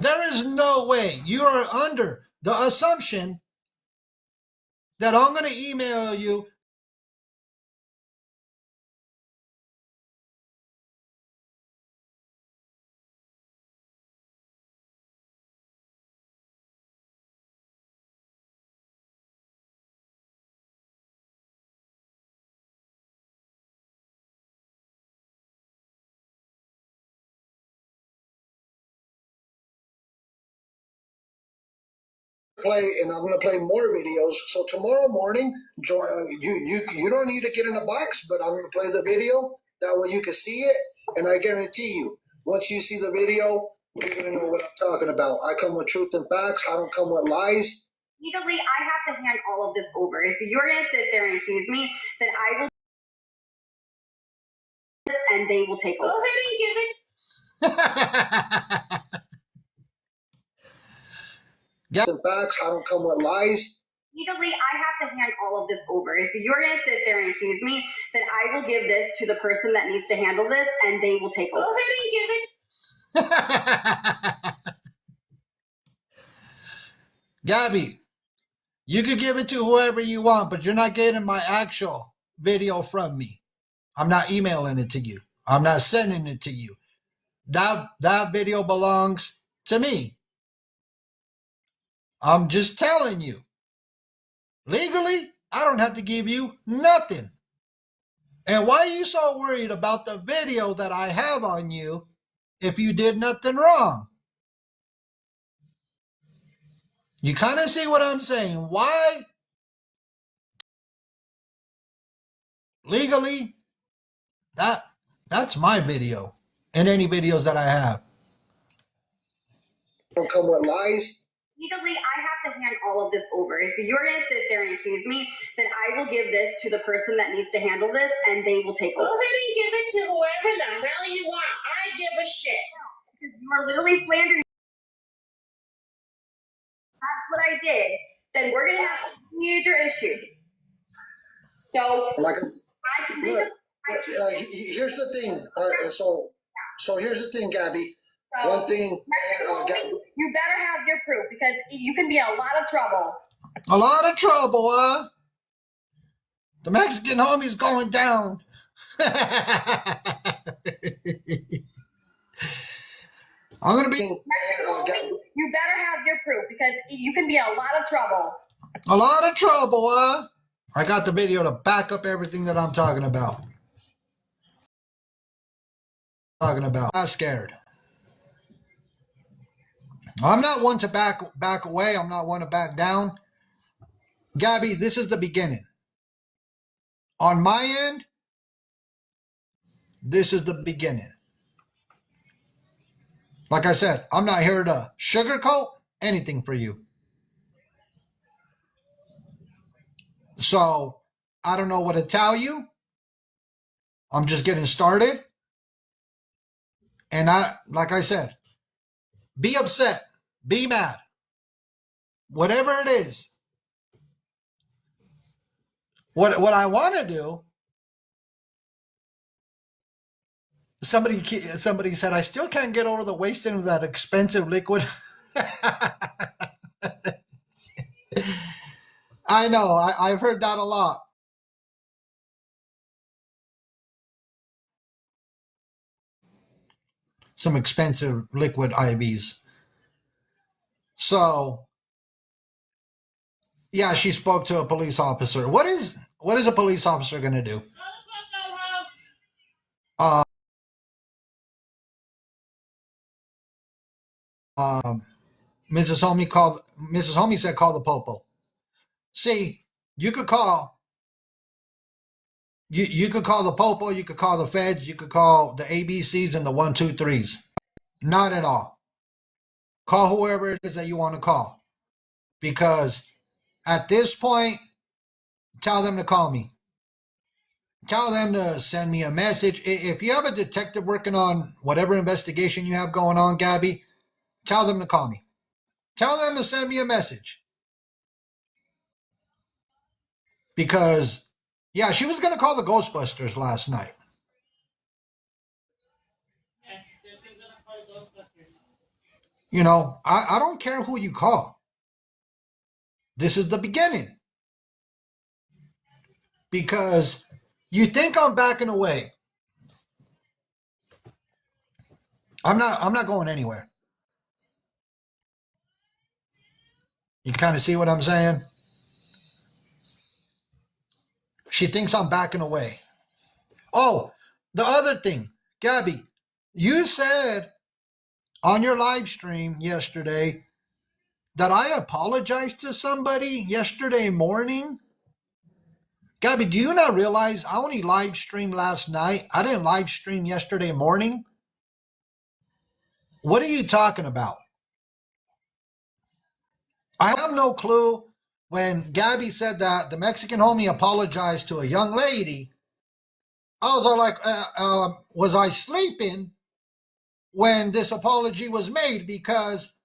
There is no way. You are under the assumption that I'm going to email you and I'm going to play more videos. So tomorrow morning, you don't need to get in a box, but I'm going to play the video. That way you can see it, and I guarantee you, once you see the video, you're going to know what I'm talking about. I come with truth and facts. I don't come with lies. Legally, I have to hand all of this over. If you're going to sit there and accuse me, then I will, and they will take over. Go ahead and give it. Truth and facts. I don't come with lies. Legally, I have to hand all of this over. If you're going to sit there and accuse me, then I will give this to the person that needs to handle this, and they will take over. Go ahead and give it. Gabby, you could give it to whoever you want, but you're not getting my actual video from me. I'm not emailing it to you. I'm not sending it to you. That video belongs to me. I'm just telling you. Legally, I don't have to give you nothing. And why are you so worried about the video that I have on you if you did nothing wrong? You kind of see what I'm saying. Why? Legally, that's my video and any videos that I have. Don't come with lies. Legally, I have to hand all of this over. If you're going to sit there and accuse me, then I will give this to the person that needs to handle this, and they will take over. Go ahead and give it to whoever the hell you want. I give a shit. You are literally slandering. That's what I did. Then we're going to have major issues. So, Like, I can look, here's the thing. So here's the thing, Gabby. One thing, you better have your proof because you can be in a lot of trouble. A lot of trouble, huh? The Mexican homie's going down. I'm gonna be. You better have your proof because you can be in a lot of trouble. A lot of trouble, huh? I got the video to back up everything that I'm talking about. I'm not scared. I'm not one to back away. I'm not one to back down. Gabby, this is the beginning. On my end, this is the beginning. Like I said, I'm not here to sugarcoat anything for you. So I don't know what to tell you. I'm just getting started. And like I said, be upset, be mad, whatever it is. What I want to do, somebody said, I still can't get over the wasting of that expensive liquid. I know, I've heard that a lot. Some expensive liquid IVs. So, yeah, she spoke to a police officer. What is a police officer going to do? Mrs. Homie said, call the popo. See, you could call the popo, you could call the feds, you could call the ABCs and the 123s. Not at all. Call whoever it is that you want to call. Because at this point, tell them to call me. Tell them to send me a message. If you have a detective working on whatever investigation you have going on, Gabby, tell them to call me. Tell them to send me a message. Because, yeah, she was going to call the Ghostbusters last night. You know, I don't care who you call. This is the beginning. Because you think I'm backing away. I'm not going anywhere. You kind of see what I'm saying? She thinks I'm backing away. Oh, the other thing, Gabby, you said on your live stream yesterday that I apologized to somebody yesterday morning. Gabby, do you not realize I only live streamed last night? I didn't live stream yesterday morning. What are you talking about? I have no clue. When Gabby said that the Mexican homie apologized to a young lady, I was all like, was I sleeping when this apology was made? Because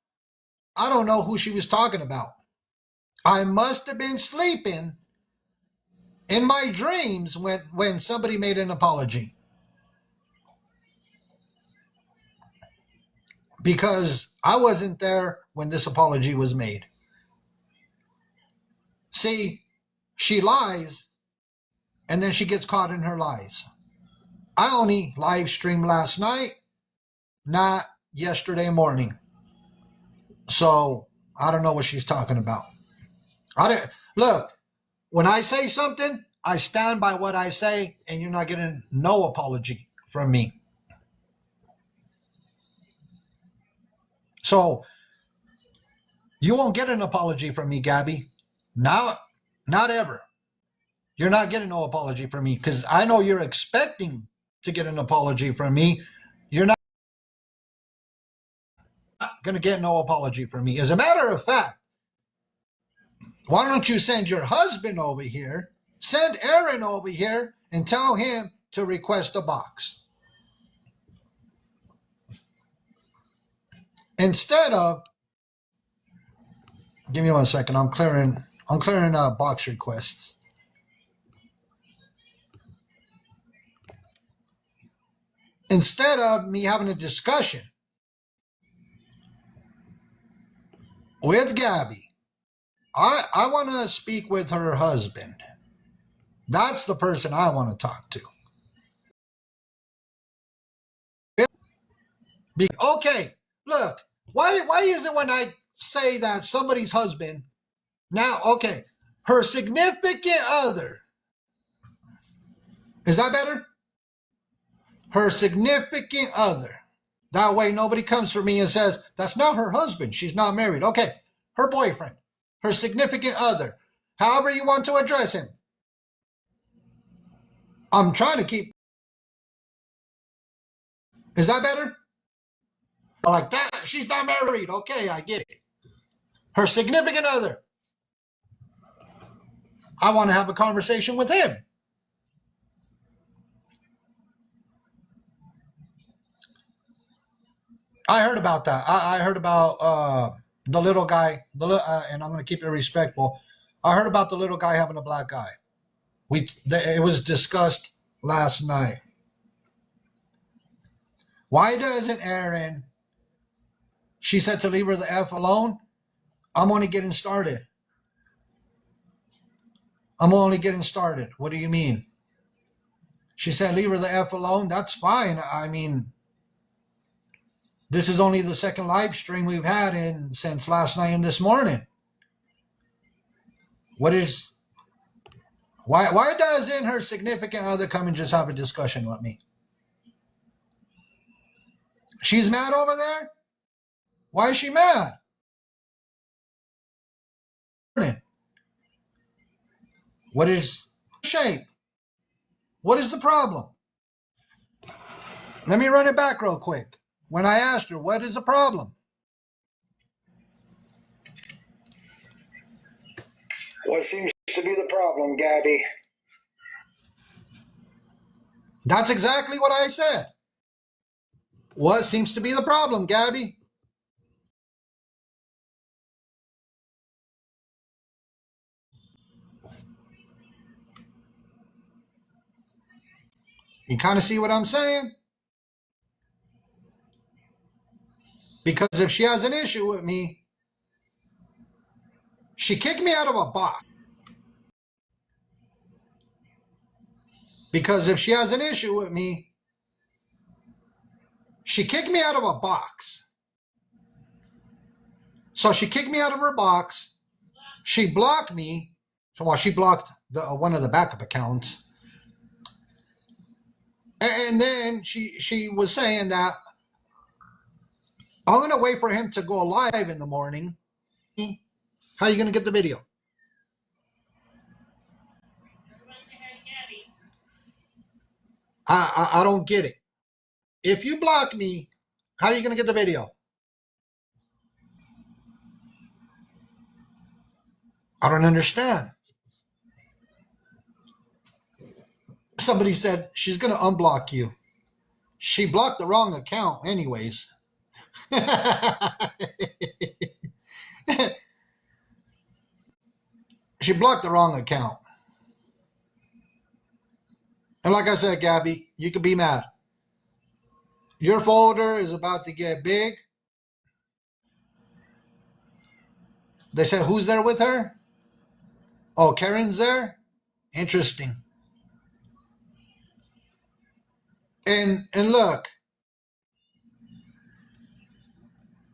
I don't know who she was talking about. I must have been sleeping in my dreams when somebody made an apology. Because I wasn't there when this apology was made. See, she lies and then she gets caught in her lies. I only live streamed last night, not yesterday morning. So I don't know what she's talking about. Look, when I say something, I stand by what I say, and you're not getting no apology from me. So you won't get an apology from me, Gabby. Not ever. You're not getting no apology from me because I know you're expecting to get an apology from me. You're not going to get no apology from me. As a matter of fact, why don't you send your husband over here, send Aaron over here, and tell him to request a box. Instead of, give me 1 second, I'm clearing box requests. Instead of me having a discussion with Gabby, I want to speak with her husband. That's the person I want to talk to. Okay, look, why is it when I say that somebody's husband, now, okay, her significant other, is that better? Her significant other. That way nobody comes for me and says, that's not her husband, she's not married. Okay, her boyfriend, her significant other, however you want to address him. I'm trying to keep, is that better? Like that, she's not married. Okay, I get it. Her significant other. I want to have a conversation with him. I heard about that. I heard about the little guy, and I'm going to keep it respectful. I heard about the little guy having a black eye. It was discussed last night. Why doesn't Aaron? She said to leave her the F alone. I'm only getting started. What do you mean? She said leave her the F alone. That's fine. I mean, this is only the second live stream we've had since last night and this morning. Why doesn't her significant other come and just have a discussion with me? She's mad over there? Why is she mad? What is shape? What is the problem? Let me run it back real quick. When I asked her, what is the problem? What seems to be the problem, Gabby? That's exactly what I said. What seems to be the problem, Gabby? You kind of see what I'm saying? Because if she has an issue with me, she kicked me out of a box. Because if she has an issue with me, she kicked me out of a box. So she kicked me out of her box. She blocked me. So she blocked one of the backup accounts. And then she was saying that I'm going to wait for him to go live in the morning. How are you going to get the video? I don't get it. If you block me, how are you going to get the video? I don't understand. Somebody said she's going to unblock you. She blocked the wrong account anyways. She blocked the wrong account. And like I said, Gabby, you can be mad. Your folder is about to get big. They said, who's there with her? Oh, Karen's there? Interesting. And look,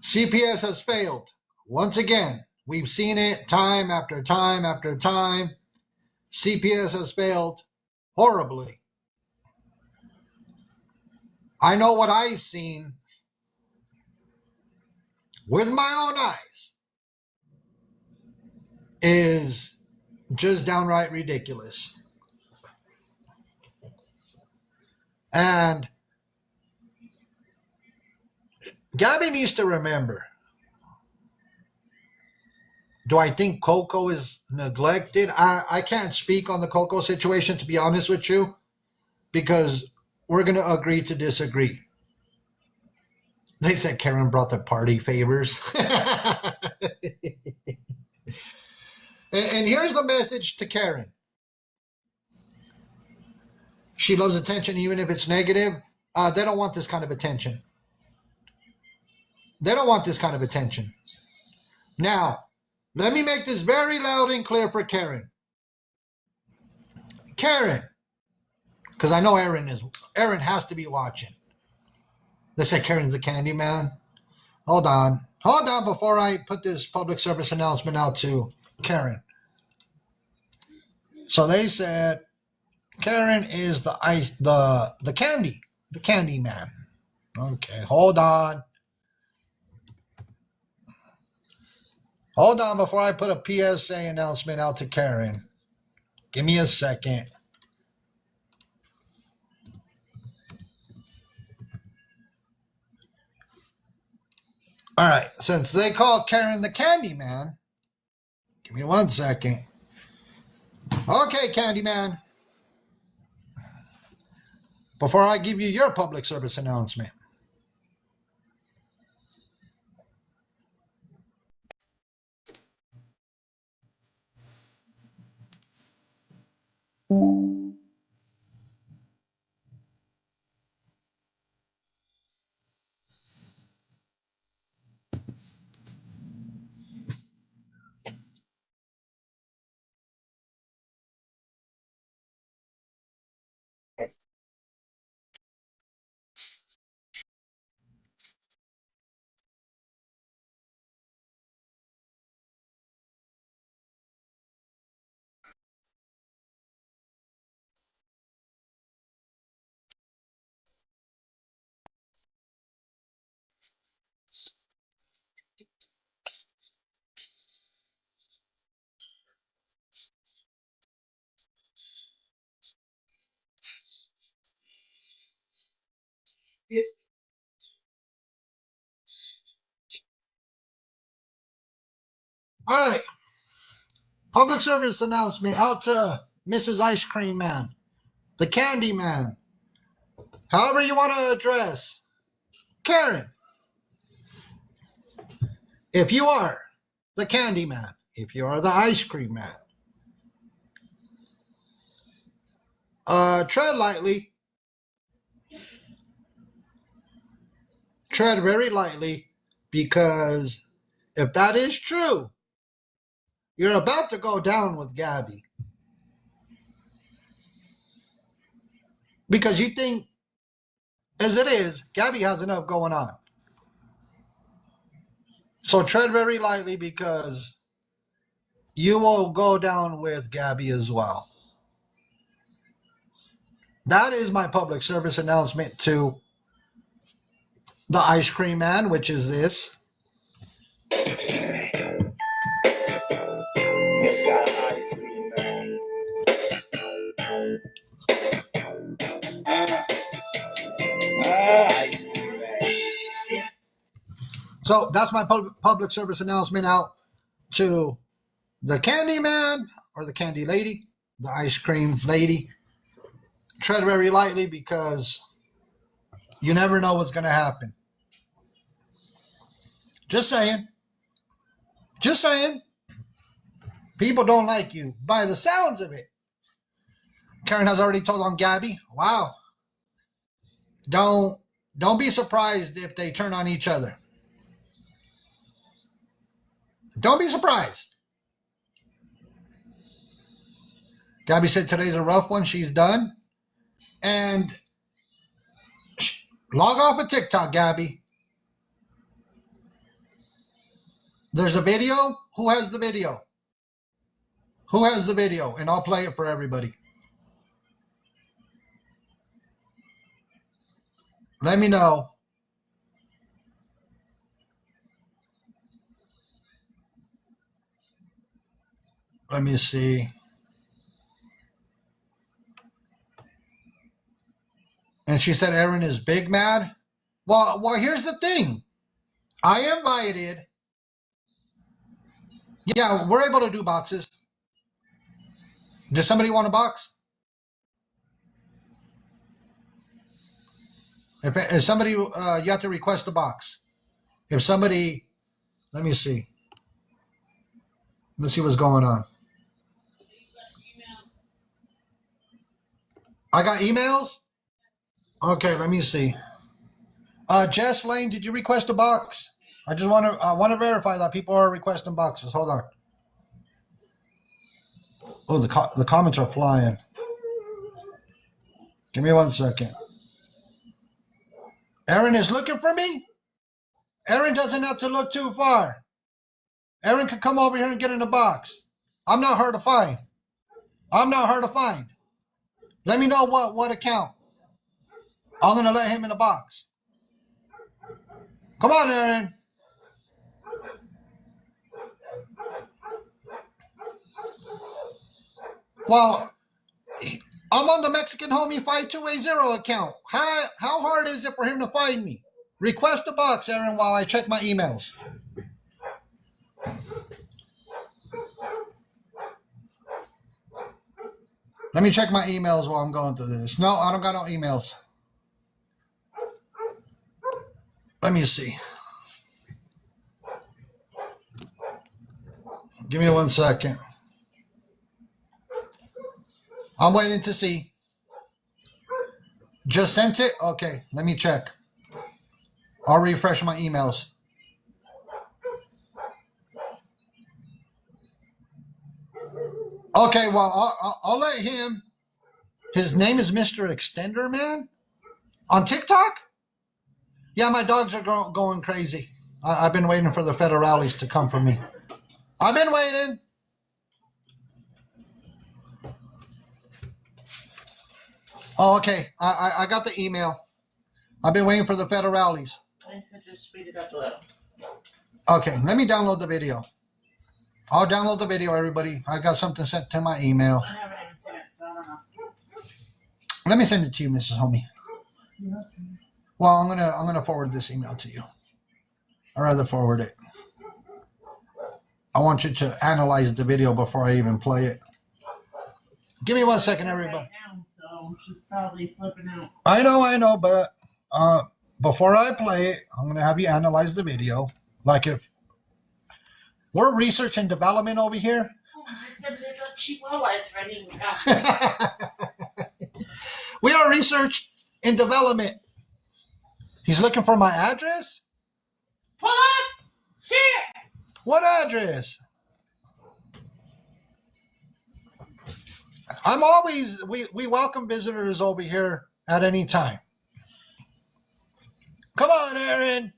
CPS has failed. Once again, we've seen it time after time after time. CPS has failed horribly. I know what I've seen with my own eyes is just downright ridiculous. And Gabby needs to remember, do I think Coco is neglected? I can't speak on the Coco situation, to be honest with you, because we're going to agree to disagree. They said Karen brought the party favors. And here's the message to Karen. She loves attention even if it's negative. They don't want this kind of attention. They don't want this kind of attention. Now, let me make this very loud and clear for Karen. Karen, because I know Aaron has to be watching. They said Karen's the candy man. Hold on before I put this public service announcement out to Karen. So they said Karen is the candy man. Okay, hold on before I put a PSA announcement out to Karen. Give me a second. All right, since they call Karen the candy man, give me 1 second. Okay, candy man. Before I give you your public service announcement. All right, public service announcement out to Mrs. Ice Cream Man, the candy man, however you want to address Karen. If you are the candy man, if you are the ice cream man, tread lightly, tread very lightly, because if that is true, you're about to go down with Gabby. Because you think, as it is, Gabby has enough going on. So tread very lightly, because you will go down with Gabby as well. That is my public service announcement to the ice cream man, which is this. This guy, ice cream man. Ice cream man. So that's my public service announcement out to the candy man or the candy lady, the ice cream lady. Tread very lightly, because you never know what's going to happen. Just saying. Just saying. People don't like you by the sounds of it. Karen has already told on Gabby. Wow. Don't be surprised if they turn on each other. Don't be surprised. Gabby said today's a rough one. She's done. And log off of TikTok, Gabby. There's a video. Who has the video? Who has the video? And I'll play it for everybody. Let me know. Let me see. And she said Aaron is big mad. Well, here's the thing. I invited. Yeah, we're able to do boxes. Does somebody want a box? If somebody, you have to request a box. If somebody, let me see. Let's see what's going on. I got emails? Okay, let me see. Jess Lane, did you request a box? I just want to verify that people are requesting boxes. Hold on. Oh, the comments are flying. Give me 1 second. Aaron is looking for me? Aaron doesn't have to look too far. Aaron can come over here and get in the box. I'm not hard to find. I'm not hard to find. Let me know what account. I'm going to let him in the box. Come on, Aaron. Well, I'm on the Mexican Homie 5280 account. How hard is it for him to find me? Request a box, Aaron, while I check my emails. Let me check my emails while I'm going through this. No, I don't got no emails. Let me see. Give me 1 second. I'm waiting to see. Just sent it? Okay, let me check. I'll refresh my emails. Okay, well, I'll let him. His name is Mr. Extender Man? On TikTok? Yeah, my dogs are going crazy. I've been waiting for the federales to come for me. I've been waiting. Oh, okay. I got the email. I've been waiting for the federales. I said just speed it up a little. Okay, let me download the video. I'll download the video, everybody. I got something sent to my email. I haven't even seen it, so I don't know. Let me send it to you, Mrs. Homie. Well, I'm gonna forward this email to you. I'd rather forward it. I want you to analyze the video before I even play it. Give me 1 second, everybody. Right now, so she's probably flipping out. I know, but before I play it, I'm gonna have you analyze the video. Like if we're research and development over here. Oh, I said they got chihuahuas ready. We are research and development. He's looking for my address? Pull up! See it! What address? I'm always, we welcome visitors over here at any time. Come on, Aaron.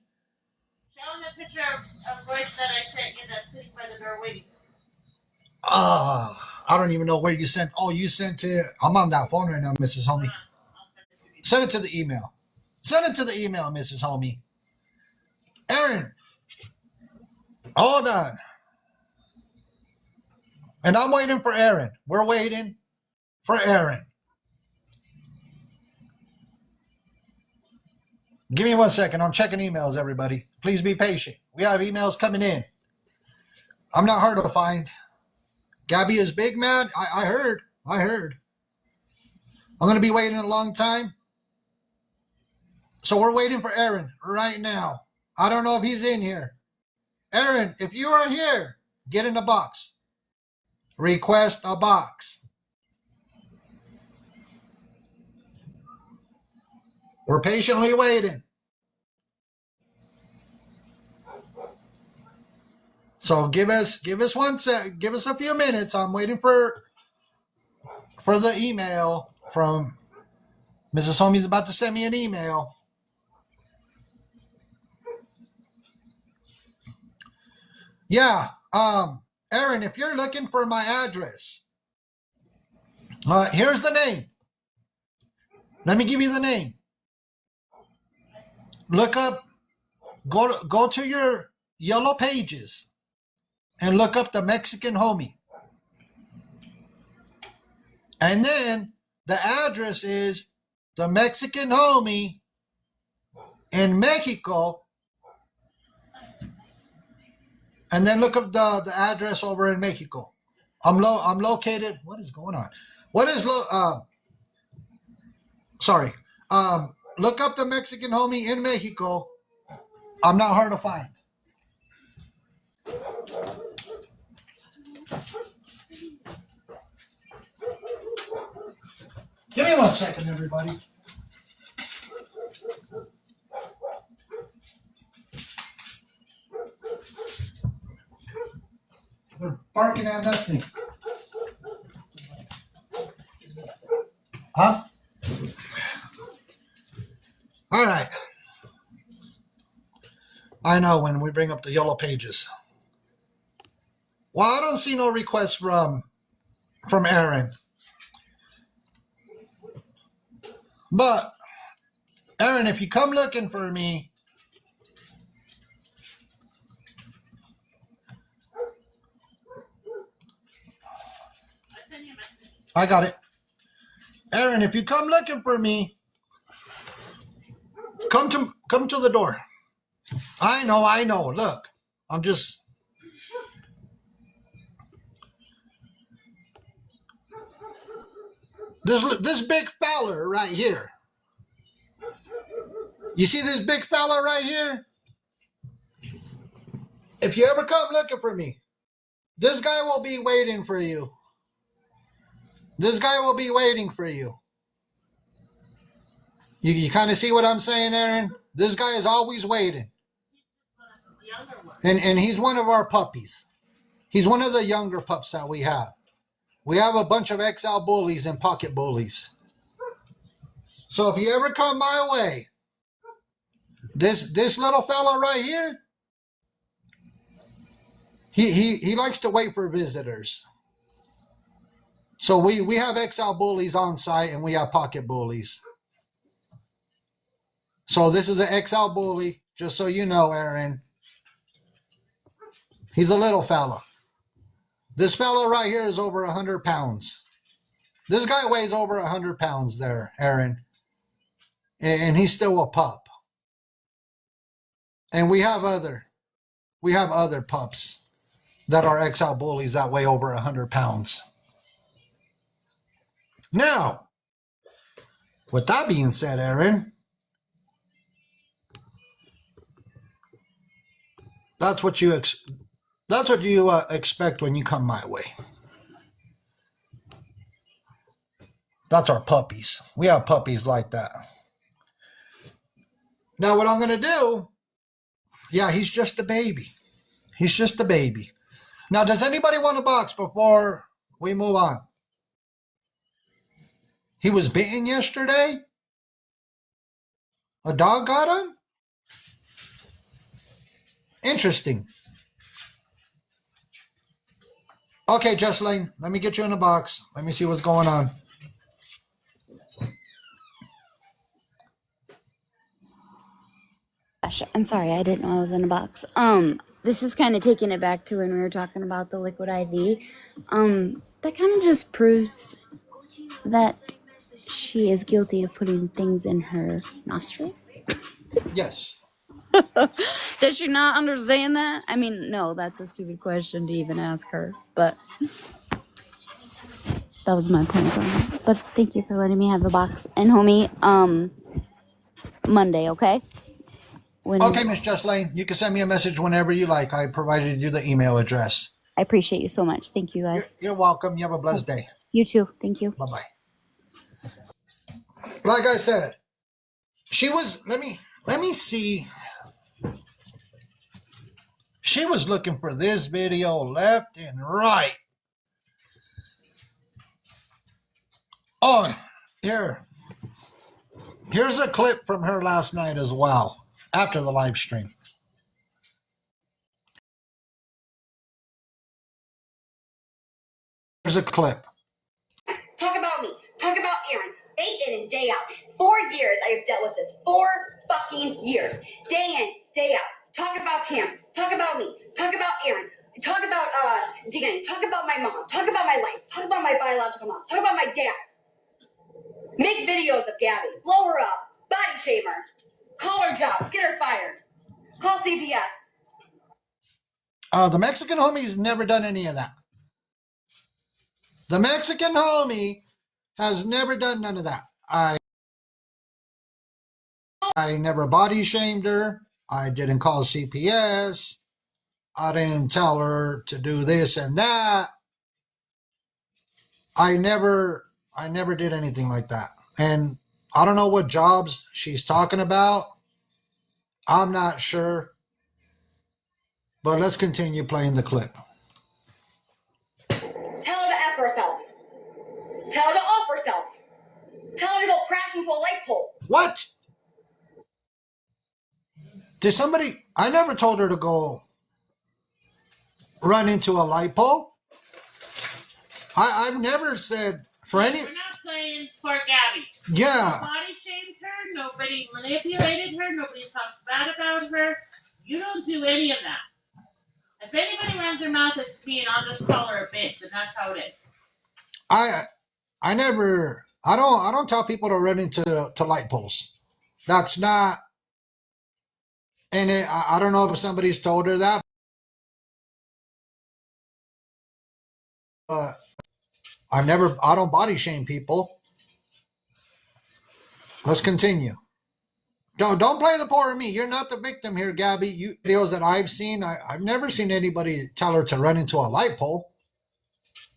Show him the picture of Royce that I sent you that's sitting by the door waiting. I don't even know where you sent. Oh, you sent it. I'm on that phone right now, Mrs. Homie. Send it to the email. Send it to the email, Mrs. Homie. Aaron, hold on. And I'm waiting for Aaron. We're waiting for Aaron. Give me 1 second. I'm checking emails, everybody. Please be patient. We have emails coming in. I'm not hard to find. Gabby is big mad. I heard. I'm going to be waiting a long time. So we're waiting for Aaron right now. I don't know if he's in here. Aaron, if you are here, get in the box. Request a box. We're patiently waiting. So give us 1 sec. Give us a few minutes. I'm waiting for for the email from Mrs. Homie's about to send me an email. Yeah, Aaron, if you're looking for my address, here's the name. Let me give you the name. Look up, go to your yellow pages and look up the Mexican Homie. And then the address is the Mexican Homie in Mexico. And then look up the address over in Mexico. I'm located. What is going on? What is sorry. Look up the Mexican Homie in Mexico. I'm not hard to find. Give me 1 second, everybody. They're barking at nothing. Huh? All right. I know when we bring up the yellow pages. Well, I don't see no requests from Aaron. But Aaron, if you come looking for me, I got it. Aaron, if you come looking for me, come to the door. I know. Look, I'm just. This big fella right here. You see this big fella right here? If you ever come looking for me, this guy will be waiting for you. This guy will be waiting for you. You kind of see what I'm saying, Aaron? This guy is always waiting. And he's one of our puppies. He's one of the younger pups that we have. We have a bunch of XL bullies and pocket bullies. So if you ever come my way, this little fella right here, he likes to wait for visitors. So we have XL bullies on site and we have pocket bullies. So this is an XL bully, just so you know, Aaron. He's a little fella. This fella right here is over 100 pounds. This guy weighs over 100 pounds there, Aaron. And he's still a pup. And we have other pups that are XL bullies that weigh over 100 pounds. Now, with that being said, Aaron, that's what you expect when you come my way. That's our puppies. We have puppies like that. Now, what I'm going to do, yeah, he's just a baby. He's just a baby. Now, does anybody want a box before we move on? He was bitten yesterday? A dog got him? Interesting. Okay, Jesseline, let me get you in the box. Let me see what's going on. Gosh, I'm sorry, I didn't know I was in a box. This is kind of taking it back to when we were talking about the liquid IV. That kind of just proves that she is guilty of putting things in her nostrils. Yes. Does she not understand that? I mean, no, that's a stupid question to even ask her, but that was my point on it. But thank you for letting me have the box. And homie, Monday, okay? Okay, Miss Jesseline, you can send me a message whenever you like. I provided you the email address. I appreciate you so much. Thank you, guys. You're welcome. You have a blessed day. You too. Thank you. Bye-bye. Like I said, she was, let me see. She was looking for this video left and right. Oh, here's a clip from her last night as well, after the live stream. Here's a clip. Talk about me. Talk about Aaron. Day in and day out. 4 years I have dealt with this. 4 fucking years. Day in, day out. Talk about Cam. Talk about me. Talk about Aaron. Talk about Danny. Talk about my mom. Talk about my life. Talk about my biological mom. Talk about my dad. Make videos of Gabby. Blow her up. Body shame her. Call her jobs. Get her fired. Call CBS. The Mexican homie's never done any of that. The Mexican homie has never done none of that. I never body shamed her. I didn't call CPS. I didn't tell her to do this and that. I never did anything like that. And I don't know what jobs she's talking about. I'm not sure. But let's continue playing the clip. Tell her to F herself. Tell her to off herself. Tell her to go crash into a light pole. What? Did somebody... I never told her to go run into a light pole. I've never said for any... We're not playing for Gabby. Yeah. Nobody shamed her. Nobody manipulated her. Nobody talks bad about her. You don't do any of that. If anybody runs their mouth, it's me, and I'll just call her a bitch, and that's how it is. I don't tell people to run into light poles. That's not... And I don't know if somebody's told her that. But I don't body shame people. Let's continue. Don't play the poor me. You're not the victim here, Gabby. Videos that I've seen, I've never seen anybody tell her to run into a light pole.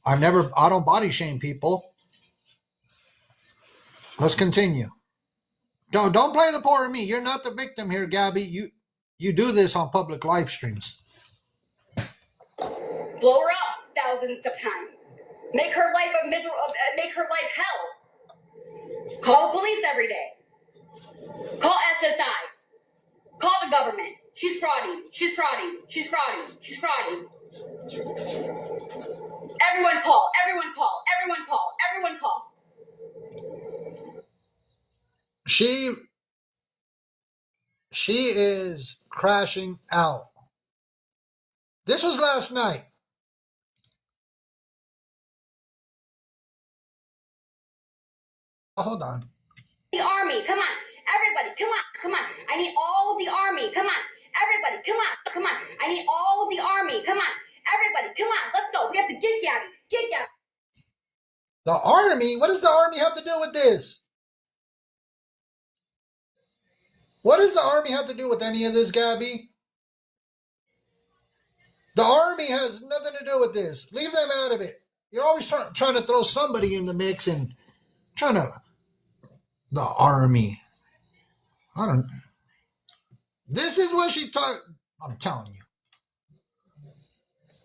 I don't body shame people. Let's continue. Don't play the poor me. You're not the victim here, Gabby. You do this on public live streams. Blow her up thousands of times. Make her life a miserable. Make her life hell. Call the police every day. Call SSI. Call the government. She's frauding. She's frauding. She's frauding. She's frauding. Everyone call. Everyone call. Everyone call. Everyone call. She is crashing out. This was last night. Hold on. The army, come on. Everybody, come on. Come on. I need all of the army. Come on. Everybody, come on. Come on. I need all of the army. Come on. Everybody, come on. Let's go. We have to get Gabby. Get Gabby. The army? What does the army have to do with this? What does the army have to do with any of this, Gabby? The army has nothing to do with this. Leave them out of it. You're always trying to throw somebody in the mix and trying to... The army. I don't... This is what she talked... I'm telling you.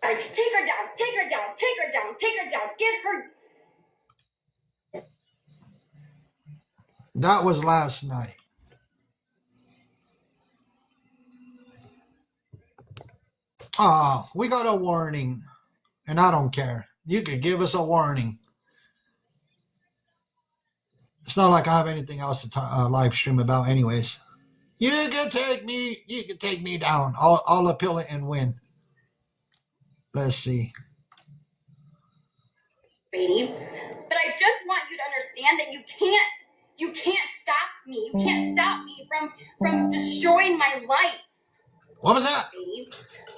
Take her down. Take her down. Take her down. Take her down. Get her... That was last night. We got a warning, and I don't care. You could give us a warning. It's not like I have anything else to live stream about anyways. You can take me down. I'll appeal it and win. Let's see. Brady, but I just want you to understand that you can't stop me. You can't stop me from destroying my life. What was that? Brady.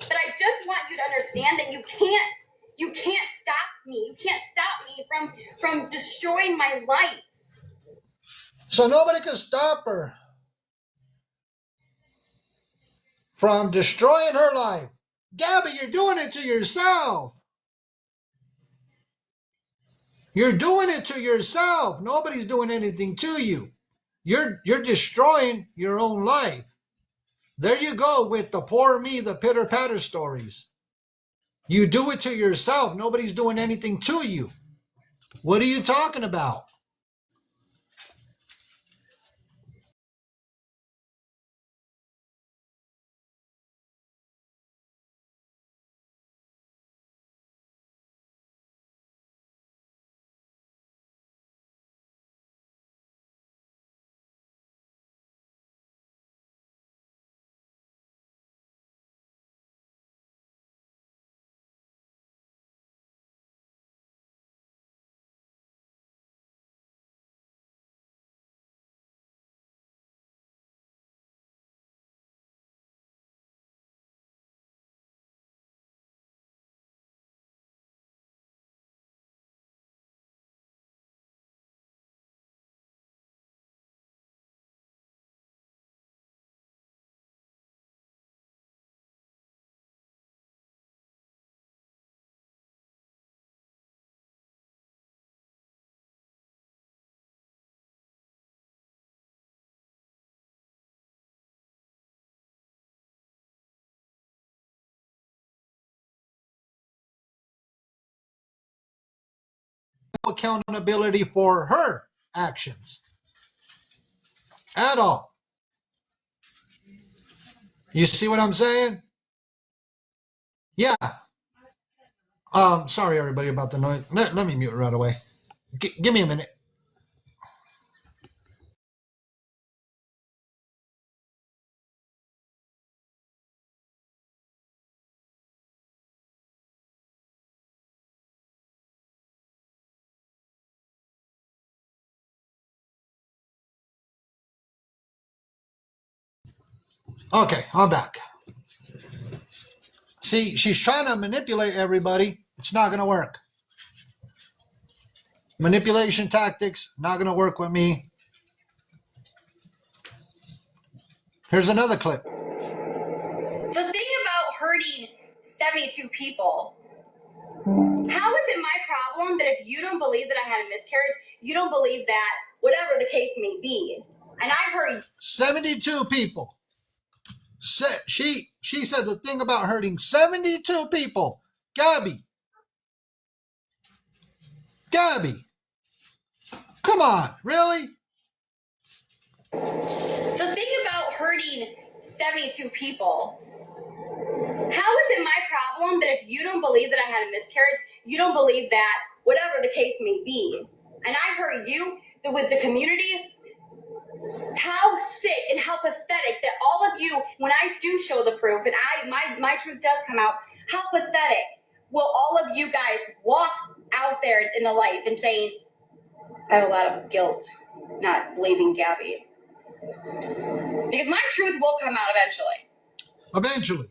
But I just want you to understand that you can't stop me. You can't stop me from destroying my life. So nobody can stop her from destroying her life. Gabby, you're doing it to yourself. You're doing it to yourself. Nobody's doing anything to you. You're destroying your own life. There you go with the poor me, the pitter-patter stories. You do it to yourself. Nobody's doing anything to you. What are you talking about? accountability for her actions at all. You see what I'm saying? Yeah. Sorry everybody about the noise. Let me mute it right away. Give me a minute. Okay, I'm back. See, she's trying to manipulate everybody. It's not going to work. Manipulation tactics, not going to work with me. Here's another clip. The thing about hurting 72 people, how is it my problem that if you don't believe that I had a miscarriage, you don't believe that, whatever the case may be, and I hurt 72 people. She said the thing about hurting 72 people. Gabi, come on, really? the thing about hurting 72 people, how is it my problem that if you don't believe that I had a miscarriage, you don't believe that, whatever the case may be, and I hurt you with the community? How sick and how pathetic that all of you, when I do show the proof and my truth does come out, how pathetic will all of you guys walk out there in the light and saying, I have a lot of guilt not believing Gabi. Because my truth will come out eventually. Eventually.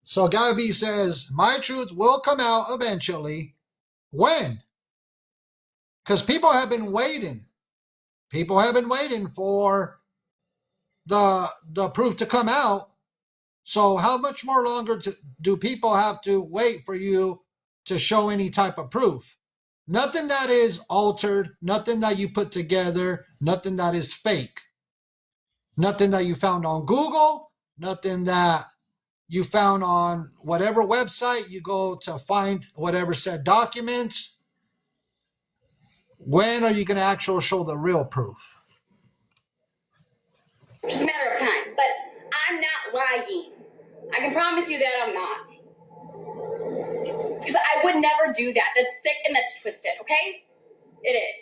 So Gabi says, my truth will come out eventually. When? Because people have been waiting. People have been waiting for the proof to come out. So how much more longer do people have to wait for you to show any type of proof? Nothing that is altered, nothing that you put together, nothing that is fake. Nothing that you found on Google, nothing that you found on whatever website you go to find whatever said documents. When are you going to actually show the real proof? It's a matter of time, but I'm not lying. I can promise you that I'm not. Because I would never do that. That's sick and that's twisted, okay? It is.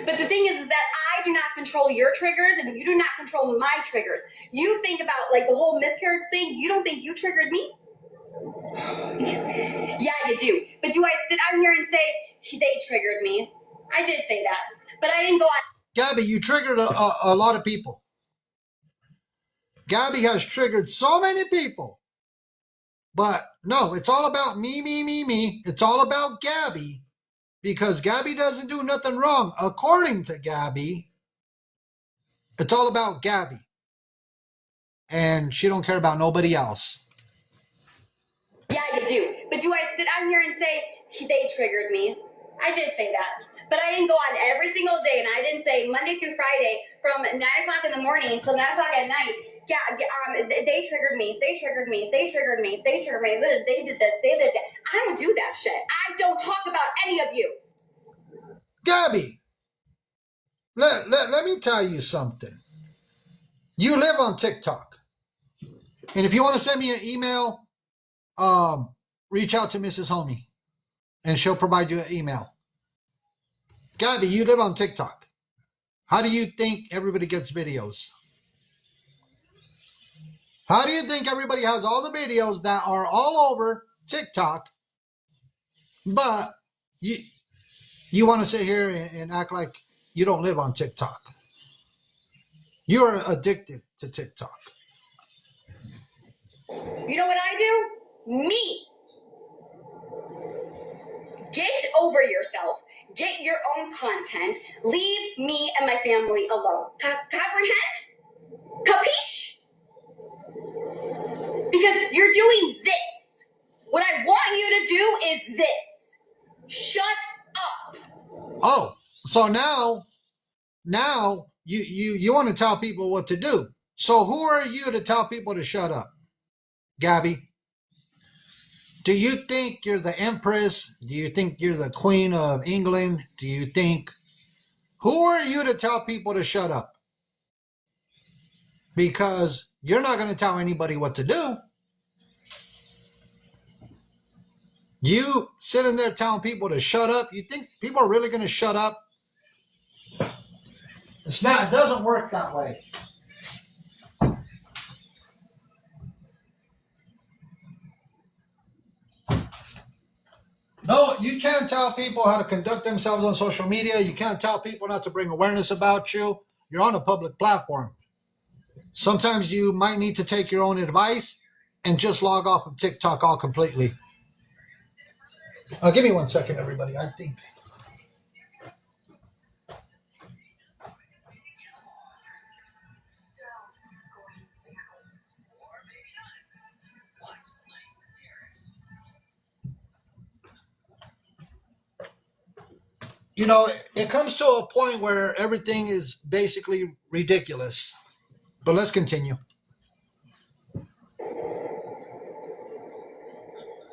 But the thing is that I do not control your triggers and you do not control my triggers. You think about like the whole miscarriage thing, you don't think you triggered me? Yeah, you do. But do I sit out here and say, they triggered me? I did say that. But I didn't go on. Gabi, you triggered a lot of people. Gabi has triggered so many people. But no, it's all about me. It's all about Gabi. Because Gabi doesn't do nothing wrong. According to Gabi, it's all about Gabi. And she don't care about nobody else. Yeah, you do. But do I sit out here and say, they triggered me? I did say that. But I didn't go on every single day, and I didn't say Monday through Friday from 9 o'clock in the morning until 9 o'clock at night, they triggered me, they triggered me, they triggered me, they triggered me, they did this, they did that. I don't do that shit. I don't talk about any of you. Gabi, let me tell you something. You live on TikTok. And if you want to send me an email, reach out to Mrs. Homie. And she'll provide you an email. Gabi, you live on TikTok. How do you think everybody gets videos? How do you think everybody has all the videos that are all over TikTok, but you want to sit here and act like you don't live on TikTok? You are addicted to TikTok. You know what I do? Me. Get over yourself. Get your own content. Leave me and my family alone. Comprehend? Capiche? Because you're doing this. What I want you to do is this. Shut up. Oh, so now you want to tell people what to do. So who are you to tell people to shut up, Gabi? Do you think you're the Empress? Do you think you're the Queen of England? Do you think, who are you to tell people to shut up? Because you're not going to tell anybody what to do. You sitting there telling people to shut up. You think people are really going to shut up? It's not. It doesn't work that way. No, you can't tell people how to conduct themselves on social media. You can't tell people not to bring awareness about you. You're on a public platform. Sometimes you might need to take your own advice and just log off of TikTok all completely. Give me 1 second, everybody. I think. You know, it comes to a point where everything is basically ridiculous. But let's continue.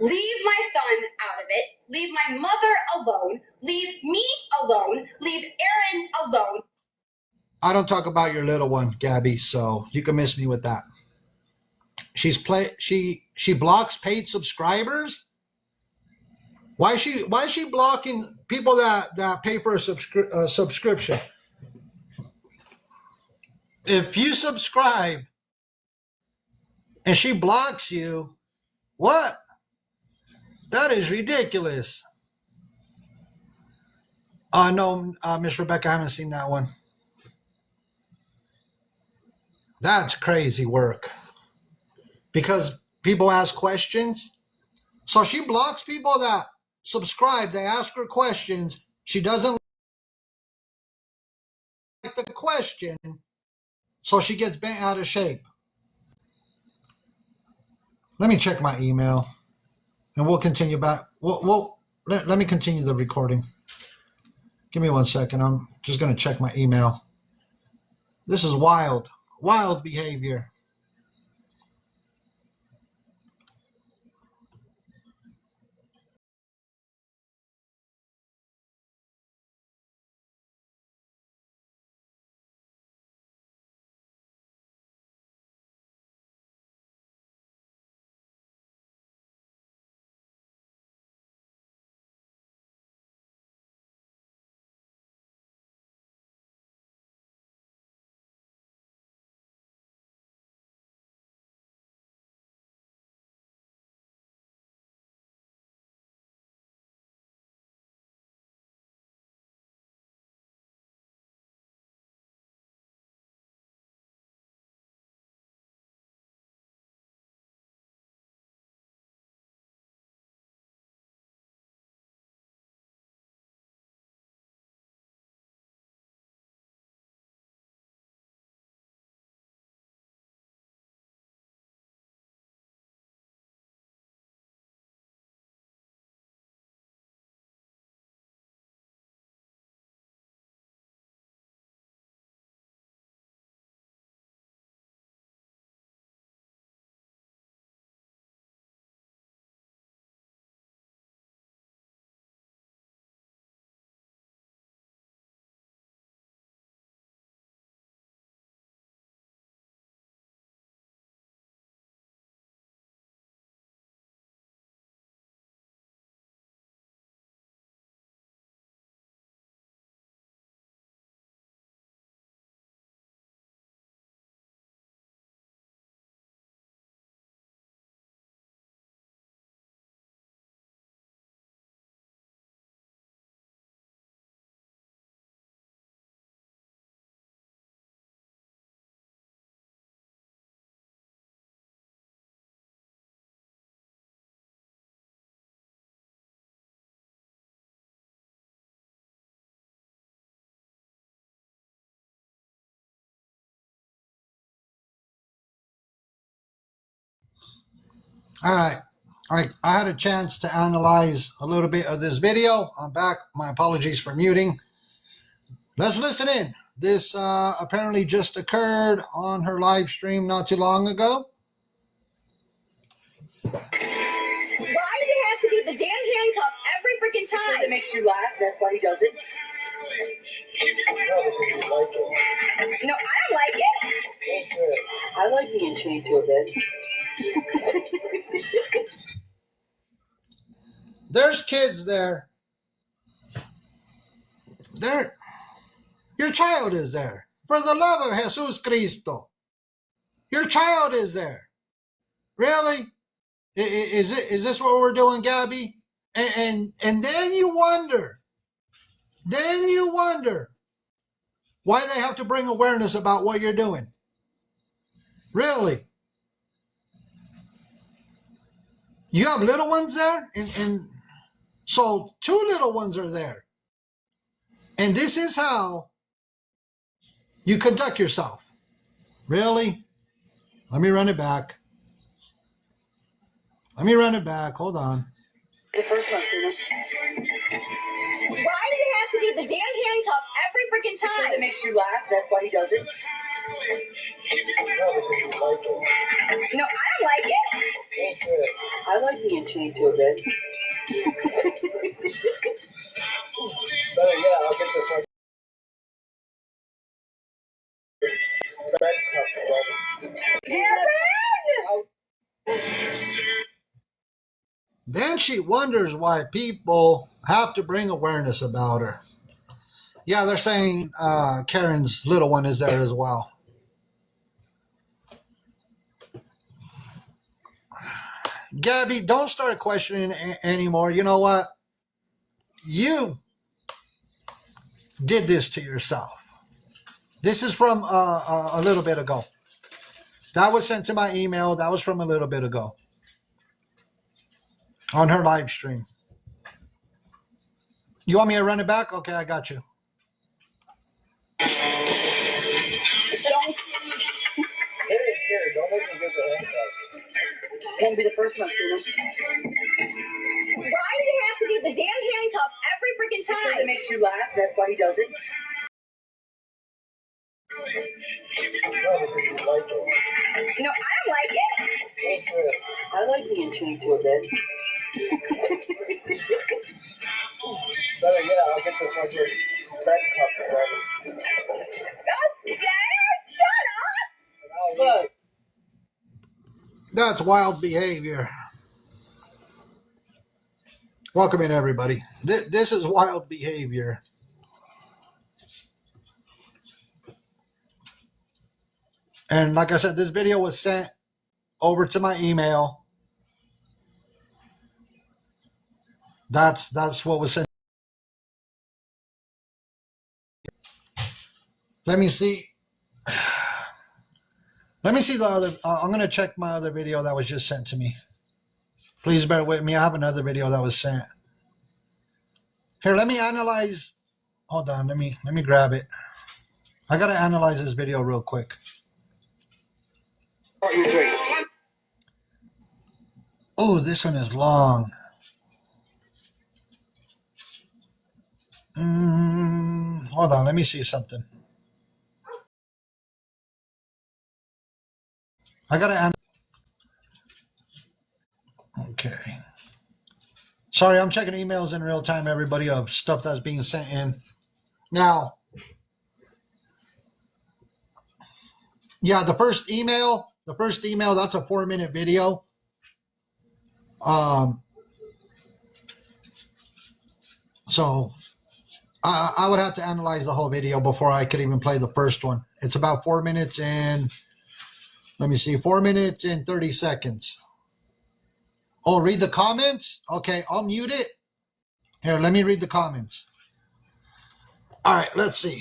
Leave my son out of it. Leave my mother alone. Leave me alone. Leave Aaron alone. I don't talk about your little one, Gabby, so you can miss me with that. She blocks paid subscribers. Why is she blocking people that pay for a subscription? If you subscribe and she blocks you, what? That is ridiculous. No, Miss Rebecca, I haven't seen that one. That's crazy work. Because people ask questions. So she blocks people that subscribe. They ask her questions. She doesn't like the question. So she gets bent out of shape. Let me check my email. And we'll continue back. Let me continue the recording. Give me 1 second. I'm just going to check my email. This is wild. Wild behavior. All right. I had a chance to analyze a little bit of this video. I'm back. My apologies for muting. Let's listen in. This apparently just occurred on her live stream not too long ago. Why do you have to be the damn handcuffs every freaking time? Because it makes you laugh. That's why he does it. No, I don't like it. I like being chained to a bed. There's kids there. There, your child is there. For the love of Jesus Cristo, your child is there. Really? Is this what we're doing, Gabby? And then you wonder. Then you wonder why they have to bring awareness about what you're doing. Really? You have little ones there? And so 2 little ones are there. And this is how you conduct yourself. Really? Let me run it back. Hold on. The first one, why do you have to be the damn handcuffs every freaking time? Because it makes you laugh. That's why he does it. No, I don't like it. I like being chained to a bed. I'll get the Then she wonders why people have to bring awareness about her. Yeah, they're saying Karen's little one is there as well. Gabby, don't start questioning anymore. You know what? You did this to yourself. This is from a little bit ago. That was sent to my email. That was from a little bit ago on her live stream. You want me to run it back? Okay, I got you. Don't make me get the handcuffs. Won't be the first one, Tina. Why do you have to be the damn handcuffs every freaking time? Because it makes you laugh. That's why he does it. No, I don't like it. I like being chained to a bed. I'll get the fucking bed cups. God damn it! Shut up! Look. That's wild behavior. Welcome in, everybody. This is wild behavior. And like I said, this video was sent over to my email. That's what was sent. Let me see. Let me see the other. I'm going to check my other video that was just sent to me. Please bear with me. I have another video that was sent. Here, let me analyze. Hold on. Let me grab it. I got to analyze this video real quick. Oh, this one is long. Hold on. Let me see something. I got to Okay. Sorry, I'm checking emails in real time, everybody, of stuff that's being sent in. Now, yeah, the first email, that's a 4-minute video. So I would have to analyze the whole video before I could even play the first one. It's about 4 minutes and, let me see, 4 minutes and 30 seconds. Oh, read the comments? Okay, I'll mute it. Here, let me read the comments. All right, let's see.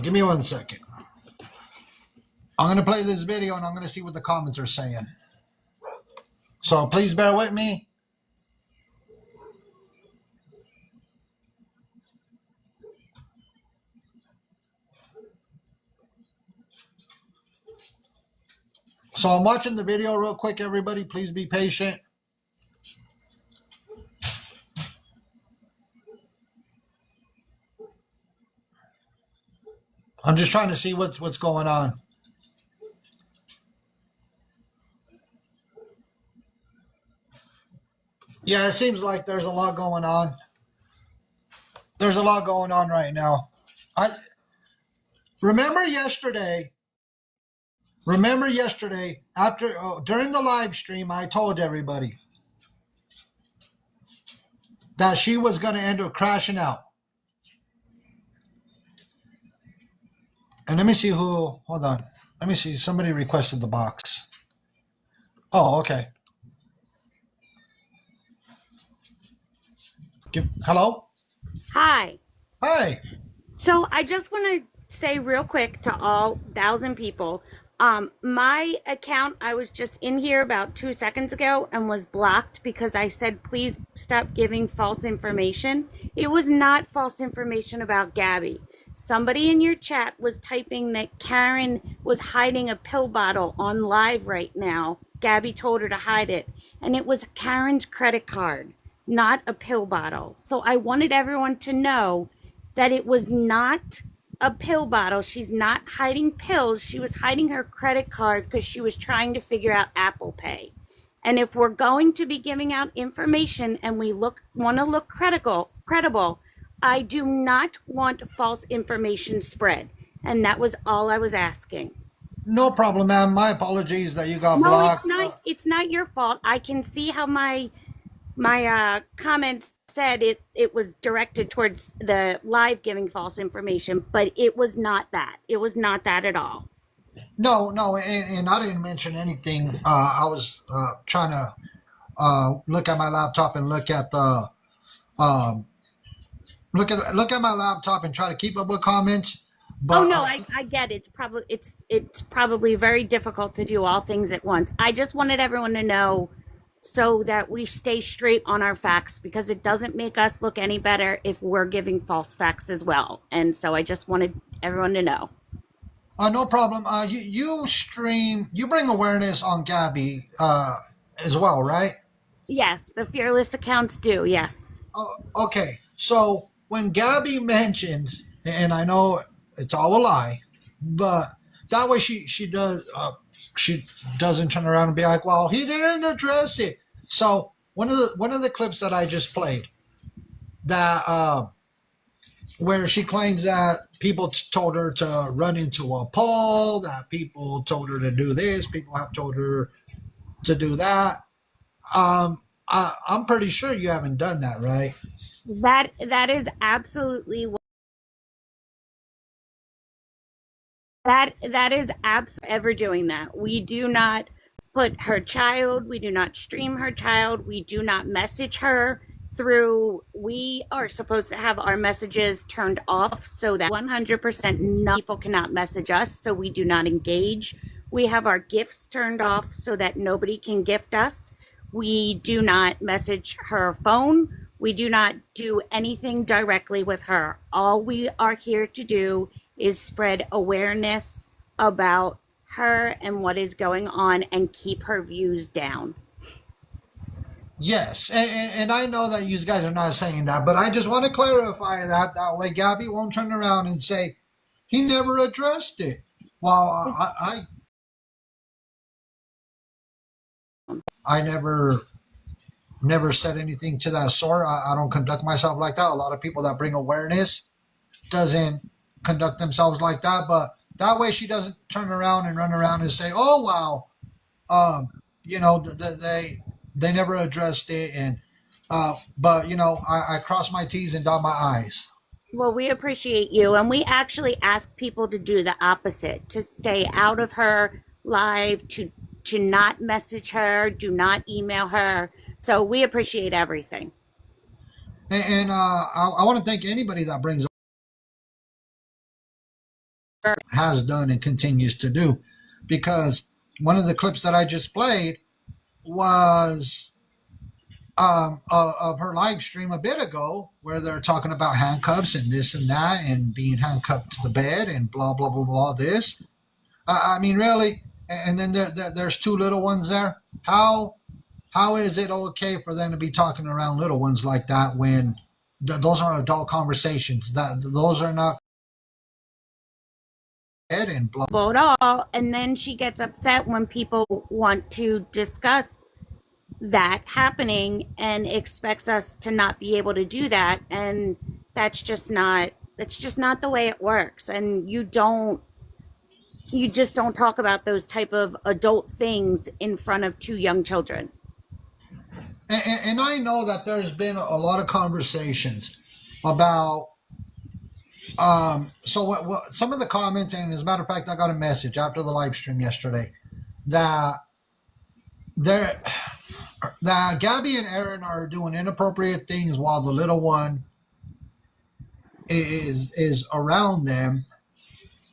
Give me 1 second. I'm going to play this video and I'm going to see what the comments are saying. So please bear with me. So I'm watching the video real quick, everybody. Please be patient. I'm just trying to see what's going on. Yeah, it seems like there's a lot going on. There's a lot going on right now. I remember yesterday. Remember yesterday after during the live stream, I told everybody that she was going to end up crashing out. And let me see who. Hold on. Let me see. Somebody requested the box. Oh, okay. Hello. Hi. Hi. So I just want to say real quick to all 1,000 people, my account, I was just in here about 2 seconds ago and was blocked because I said, please stop giving false information. It was not false information about Gabby. Somebody in your chat was typing that Karen was hiding a pill bottle on live right now. Gabby told her to hide it. And it was Karen's credit card, not a pill bottle. So I wanted everyone to know that it was not a pill bottle. She's not hiding pills. She was hiding her credit card because she was trying to figure out Apple Pay. And if we're going to be giving out information and we want to look credible, I do not want false information spread. And that was all I was asking. No problem, ma'am. My apologies that you got No, blocked. it's not your fault. I can see how my comments said it was directed towards the live giving false information, but it was not that. It was not that at all. No, no, and I didn't mention anything. I was trying to look at my laptop and um, look at my laptop and try to keep up with comments. But Oh no, I get it. It's probably very difficult to do all things at once. I just wanted everyone to know so that we stay straight on our facts, because it doesn't make us look any better if we're giving false facts as well. And so I just wanted everyone to know. no problem. You bring awareness on Gabby as well, right? Yes, the fearless accounts do. Yes. Okay, so when Gabby mentions, and I know it's all a lie, but that way she doesn't turn around and be like, well, he didn't address it. So one of the clips that I just played, that where she claims that people told her to run into a pole, that people told her to do this, people have told her to do that. I'm pretty sure you haven't done that, right? That is absolutely that is absolutely ever doing that. We do not put her child, we do not stream her child, we do not message her through. We are supposed to have our messages turned off so that 100% no people cannot message us, so we do not engage. We have our gifts turned off so that nobody can gift us. We do not message her phone. We do not do anything directly with her. All we are here to do is spread awareness about her and what is going on and keep her views down. Yes, and I know that you guys are not saying that, but I just want to clarify that. That way Gabby won't turn around and say, he never addressed it. Well, I never said anything to that sort. I don't conduct myself like that. A lot of people that bring awareness doesn't conduct themselves like that, but that way she doesn't turn around and run around and say, oh, wow, you know, they never addressed it, and but you know, I cross my T's and dot my I's. Well, we appreciate you, and we actually ask people to do the opposite, to stay out of her live, to not message her, do not email her. So we appreciate everything. And I want to thank anybody that brings has done and continues to do, because one of the clips that I just played was of her live stream a bit ago, where they're talking about handcuffs and this and that and being handcuffed to the bed and blah blah blah blah this. I mean, really. And then there's two little ones there. How is it okay for them to be talking around little ones like that when those are adult conversations? That those are not ed and blah. At all. And then she gets upset when people want to discuss that happening and expects us to not be able to do that, and that's just not the way it works. And you just don't talk about those type of adult things in front of two young children. And I know that there's been a lot of conversations about so what some of the comments, and as a matter of fact, I got a message after the live stream yesterday that there that Gabby and Aaron are doing inappropriate things while the little one is around them.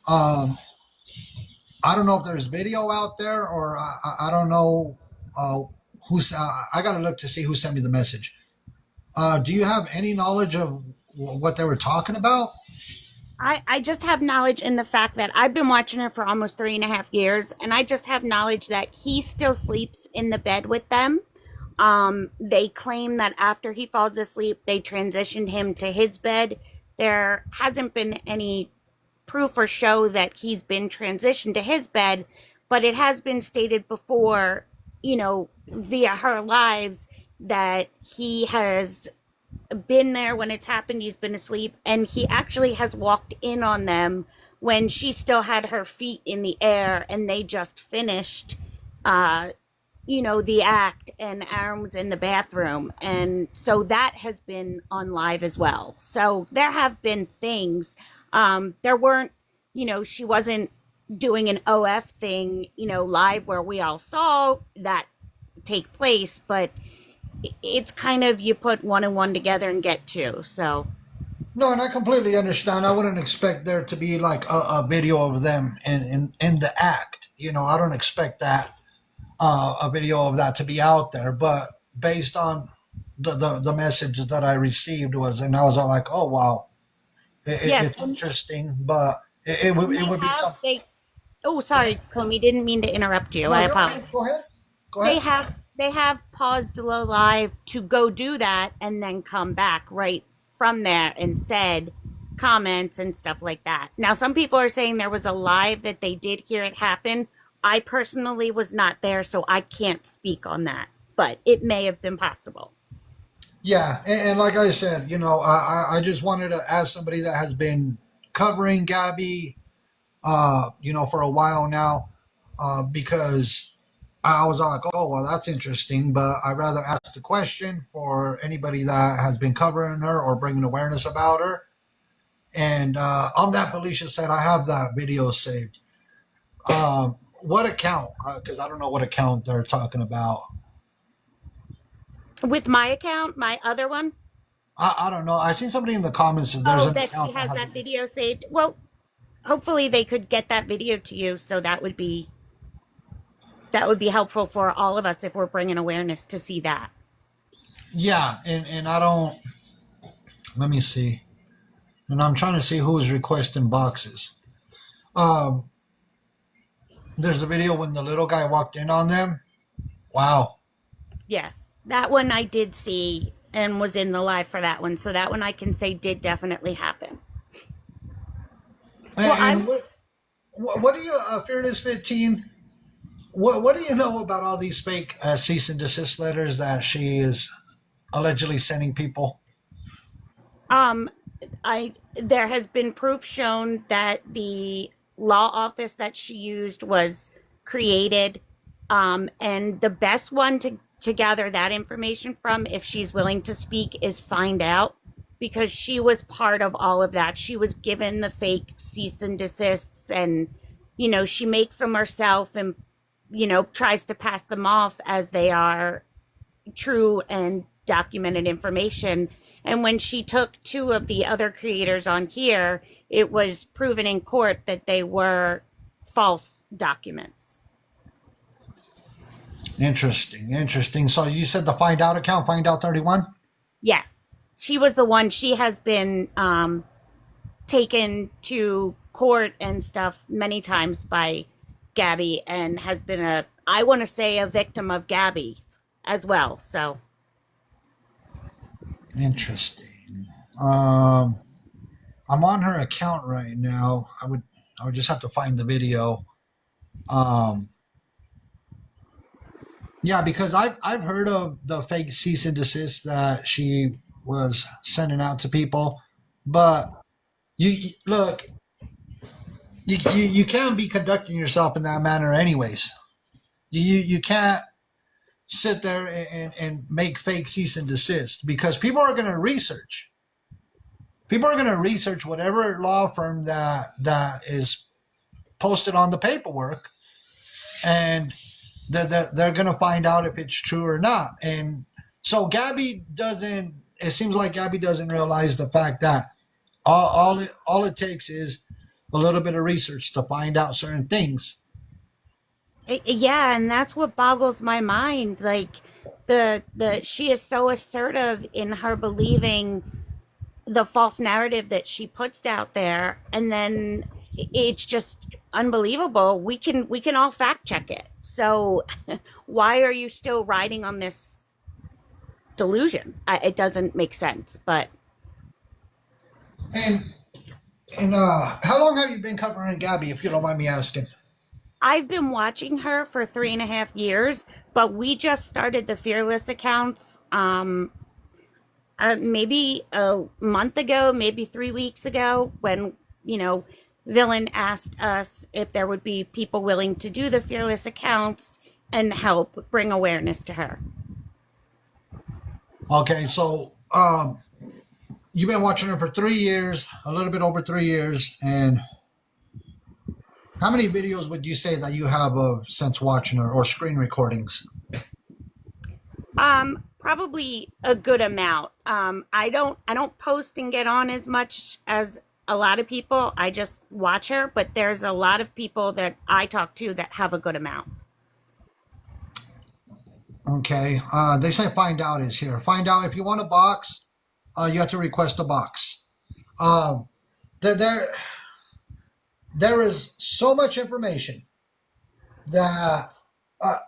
Um, I don't know if there's video out there, or I don't know uh, who's. I got to look to see who sent me the message. Do you have any knowledge of what they were talking about? I just have knowledge in the fact that I've been watching her for almost 3.5 years, and I just have knowledge that he still sleeps in the bed with them. They claim that after he falls asleep, they transitioned him to his bed. There hasn't been any proof or show that he's been transitioned to his bed, but it has been stated before, via her lives, that he has been there when it's happened. He's been asleep, and he actually has walked in on them when she still had her feet in the air and they just finished the act, and Aaron was in the bathroom. And so that has been on live as well. So there have been things. There weren't, she wasn't doing an OF thing, live where we all saw that take place, but it's kind of, you put one and one together and get two. So No, and I completely understand. I wouldn't expect there to be like a video of them in the act. I don't expect that a video of that to be out there. But based on the message that I received was, and I was all like, oh wow, yes, it's interesting, but it would be something. oh, sorry, Comey, didn't mean to interrupt you. No, I you're apologize. okay. Go ahead. Go They ahead. have paused the live to go do that and then come back right from there and said comments and stuff like that. Now, some people are saying there was a live that they did hear it happen. I personally was not there, so I can't speak on that, but it may have been possible. Yeah, and like I said, I just wanted to ask somebody that has been covering Gabby, for a while now, because I was like, oh, well, that's interesting, but I'd rather ask the question for anybody that has been covering her or bringing awareness about her. And on that, Felicia said, I have that video saved. What account? Because I don't know what account they're talking about. With my account, my other one, I don't know. I seen somebody in the comments that there's an that she account that has has that it. video saved. Well, hopefully they could get that video to you, so that would be helpful for all of us if we're bringing awareness to see that. Yeah, and I don't. Let me see. And I'm trying to see who's requesting boxes. Um, there's a video when the little guy walked in on them. Wow. Yes, that one I did see and was in the live for that one. So that one I can say did definitely happen. Well, And what do you, Fearless 15? What do you know about all these fake cease and desist letters that she is allegedly sending people? um there has been proof shown that the law office that she used was created, and the best one to gather that information from, if she's willing to speak, is Find Out, because she was part of all of that. She was given the fake cease and desists, and she makes them herself and tries to pass them off as they are true and documented information. And when she took two of the other creators on here, it was proven in court that they were false documents. Interesting. So you said the Find Out account, Find Out 31? Yes, she was the one. She has been taken to court and stuff many times by Gabby, and has been I want to say, a victim of Gabby as well. So Interesting. I'm on her account right now. I would just have to find the video. Um, Yeah, because I've heard of the fake cease and desist that she was sending out to people, but look, you can't be conducting yourself in that manner, anyways. You can't sit there and make fake cease and desist because people are going to research. People are going to research whatever law firm that is posted on the paperwork, and they're going to find out if it's true or not. And so Gabby doesn't. It seems like Gabby doesn't realize the fact that all it takes is a little bit of research to find out certain things. Yeah, and that's what boggles my mind. Like the she is so assertive in her believing the false narrative that she puts out there, and then it's just unbelievable. We can all fact check it. So why are you still riding on this delusion? It doesn't make sense. But And how long have you been covering Gabby, if you don't mind me asking? I've been watching her for 3.5 years, but we just started the Fearless accounts maybe a month ago, maybe 3 weeks ago, when, you know, Villain asked us if there would be people willing to do the Fearless accounts and help bring awareness to her. Okay, so you've been watching her for 3 years, a little bit over 3 years, and how many videos would you say that you have of since watching her, or screen recordings? Probably a good amount. I don't post and get on as much as a lot of people. I just watch her, but there's a lot of people that I talk to that have a good amount. Okay, they say find out is here. Find out if you want a box, you have to request a box. Um, there there is so much information that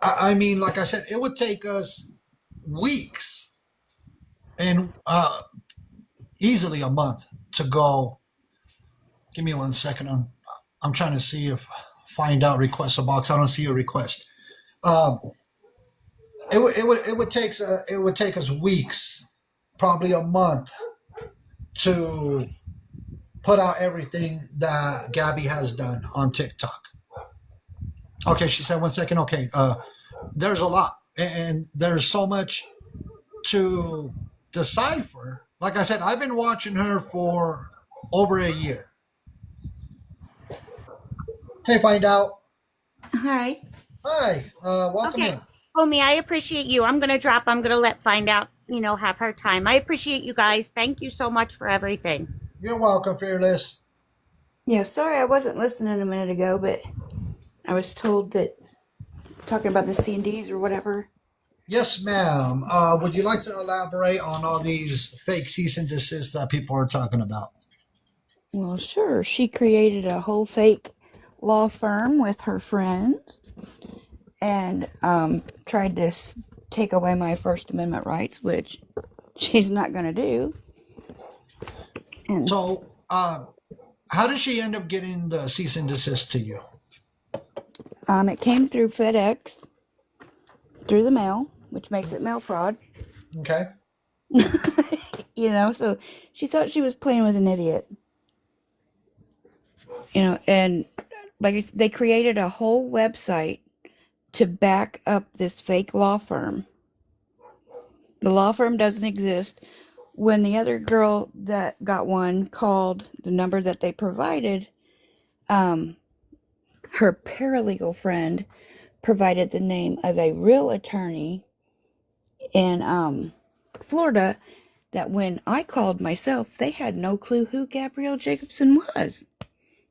I mean, like I said, it would take us weeks and easily a month to go. Give me 1 second. I'm trying to see if find out request a box. I don't see a request. Um, it would take us weeks, probably a month, to put out everything that Gabby has done on TikTok. Okay, she said 1 second. Okay, there's a lot, and there's so much to decipher. Like I said, I've been watching her for over a year. Hey, find out. Hi. Hi, welcome Okay. in. Homie, I appreciate you. I'm going to drop. I'm going to let Find Out, have her time. I appreciate you guys. Thank you so much for everything. You're welcome, Fearless. Yeah, sorry I wasn't listening a minute ago, but I was told that talking about the C&Ds or whatever. Yes, ma'am. Would you like to elaborate on all these fake cease and desists that people are talking about? Well, sure. She created a whole fake law firm with her friends and tried to take away my First Amendment rights, which she's not going to do. And So, how did she end up getting the cease and desist to you? it came through FedEx, through the mail, which makes it mail fraud. Okay. So she thought she was playing with an idiot. And like they created a whole website to back up this fake law firm. The law firm doesn't exist. When the other girl that got one called the number that they provided, her paralegal friend provided the name of a real attorney in Florida that when I called myself, they had no clue who Gabrielle Jacobson was.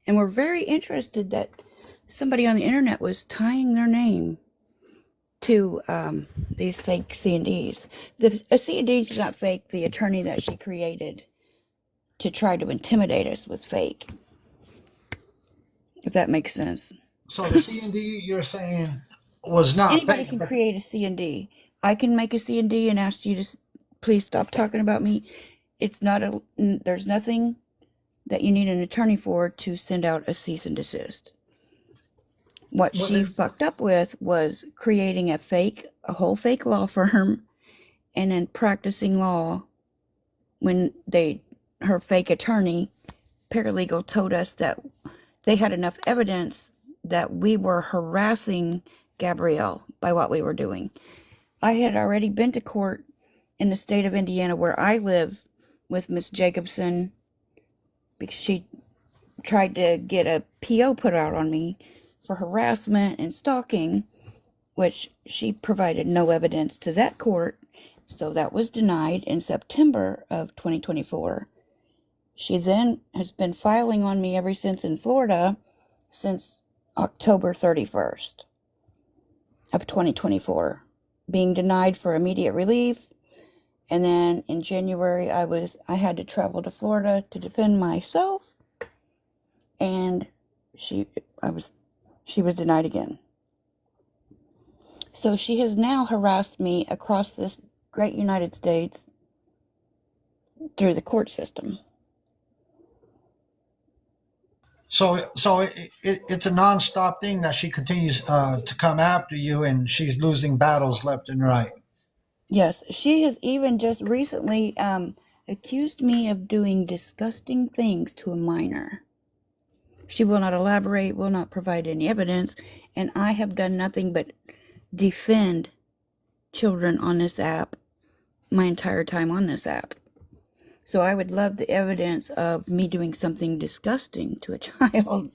And were very interested that somebody on the internet was tying their name to these fake C&Ds. A C&D is not fake. The attorney that she created to try to intimidate us was fake. If that makes sense. So the C and D you're saying was not Anybody fake, can but create a C&D. I can make a C&D and ask you to please stop talking about me. It's not there's nothing that you need an attorney for to send out a cease and desist. What Was she it? fucked up with was creating a whole fake law firm and then practicing law when her fake attorney, paralegal, told us that they had enough evidence that we were harassing Gabrielle by what we were doing. I had already been to court in the state of Indiana where I live with Miss Jacobson because she tried to get a PO put out on me for harassment and stalking, which she provided no evidence to that court, so that was denied in September of 2024. She then has been filing on me ever since in Florida since October 31st of 2024, being denied for immediate relief. And then in January, I had to travel to Florida to defend myself, and she was denied again. So she has now harassed me across this great United States through the court system. So it's a nonstop thing that she continues to come after you, and she's losing battles left and right. Yes, she has even just recently accused me of doing disgusting things to a minor. She will not elaborate, will not provide any evidence, and I have done nothing but defend children on this app my entire time on this app. So I would love the evidence of me doing something disgusting to a child.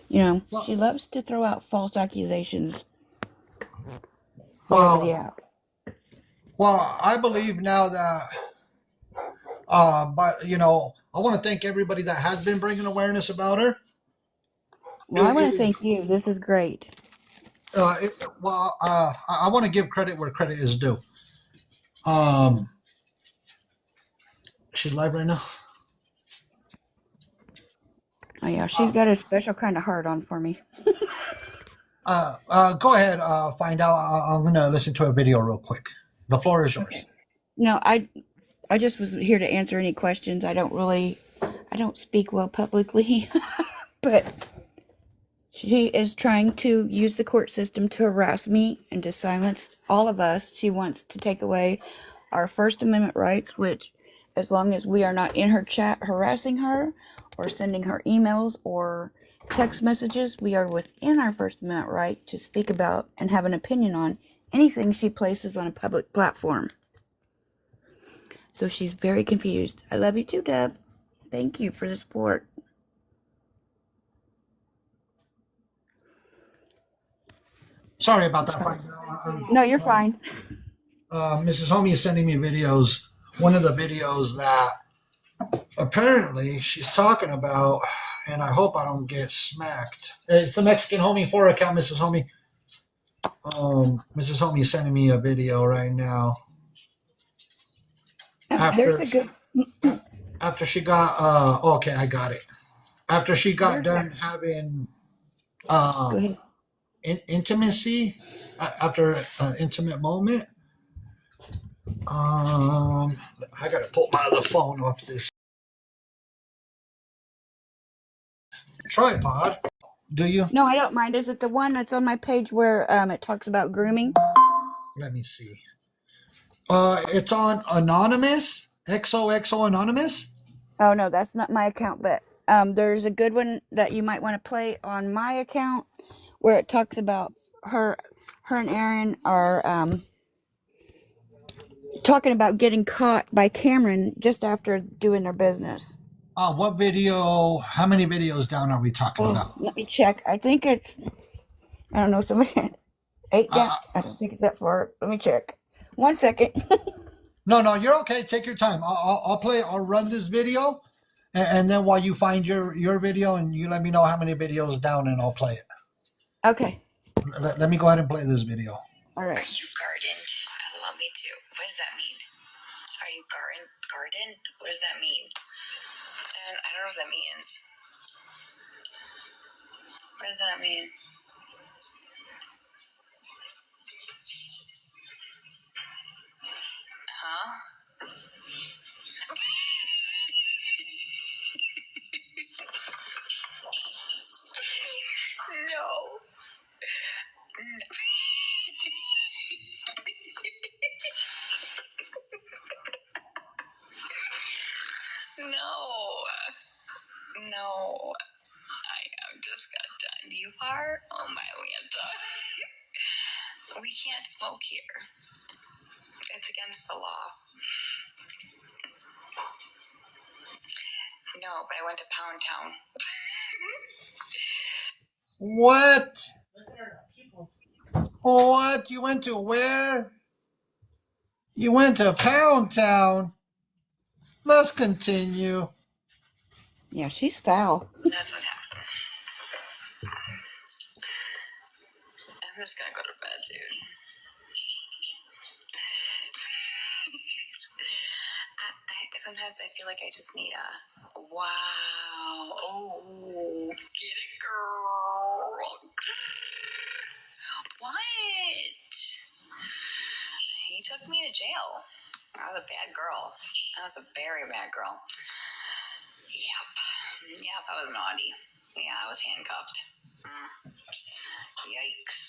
You know, she Well, loves to throw out false accusations all over the well, app. well, I believe now that, but I want to thank everybody that has been bringing awareness about her. Well, I want to It, thank you. This is great. I want to give credit where credit is due. Um, she's live right now. Oh, yeah, she's Uh, got a special kind of heart on for me. go ahead. Find out. I'm gonna listen to a video real quick. The floor is yours. Okay. No, I just was here to answer any questions. I don't speak well publicly, but she is trying to use the court system to harass me and to silence all of us. She wants to take away our First Amendment rights, which, as long as we are not in her chat harassing her or sending her emails or text messages, we are within our First Amendment right to speak about and have an opinion on anything she places on a public platform. So she's very confused. I love you too, Deb. Thank you for the support. Sorry about that. No, you're fine. Mrs. Homie is sending me videos. One of the videos that apparently she's talking about, and I hope I don't get smacked. It's the Mexican Homie 4 account, Mrs. Homie. Mrs. Homie is sending me a video right now. There's After a good. after she got okay, I got it. After she got There's a. done having Go um ahead. intimacy, after an intimate moment, I gotta pull my other phone off this tripod. Do you? No, I don't mind. Is it the one that's on my page where it talks about grooming? Let me see. It's on Anonymous, XOXO Anonymous. Oh no, that's not my account. But there's a good one that you might want to play on my account where it talks about her and Aaron are talking about getting caught by Cameron just after doing their business. What video? How many videos down are we talking Oh, about? let me check. I think it's, I don't know, somebody 8 down. Uh, I don't think it's that far. Let me check. 1 second. no, you're okay. Take your time. I'll play. I'll run this video, and then while you find your video, and you let me know how many videos down, and I'll play it. Okay. Let me go ahead and play this video. All right. Are you gardened? I love me too. What does that mean? Are you garden? What does that mean? I don't know what that means. What does that mean? Huh? No, I just got done. You are? Oh my Lanta. We can't smoke here. It's against the law. No, but I went to Pound Town. What? What? You went to where? You went to Pound Town. Let's continue. Yeah, she's foul. That's what happened. I'm just gonna go to bed, dude. Sometimes I feel like I just need a wow. Oh, get it, girl. What? He took me to jail. I was a bad girl. I was a very bad girl. Yep, I was naughty. Yeah, I was handcuffed. Yikes.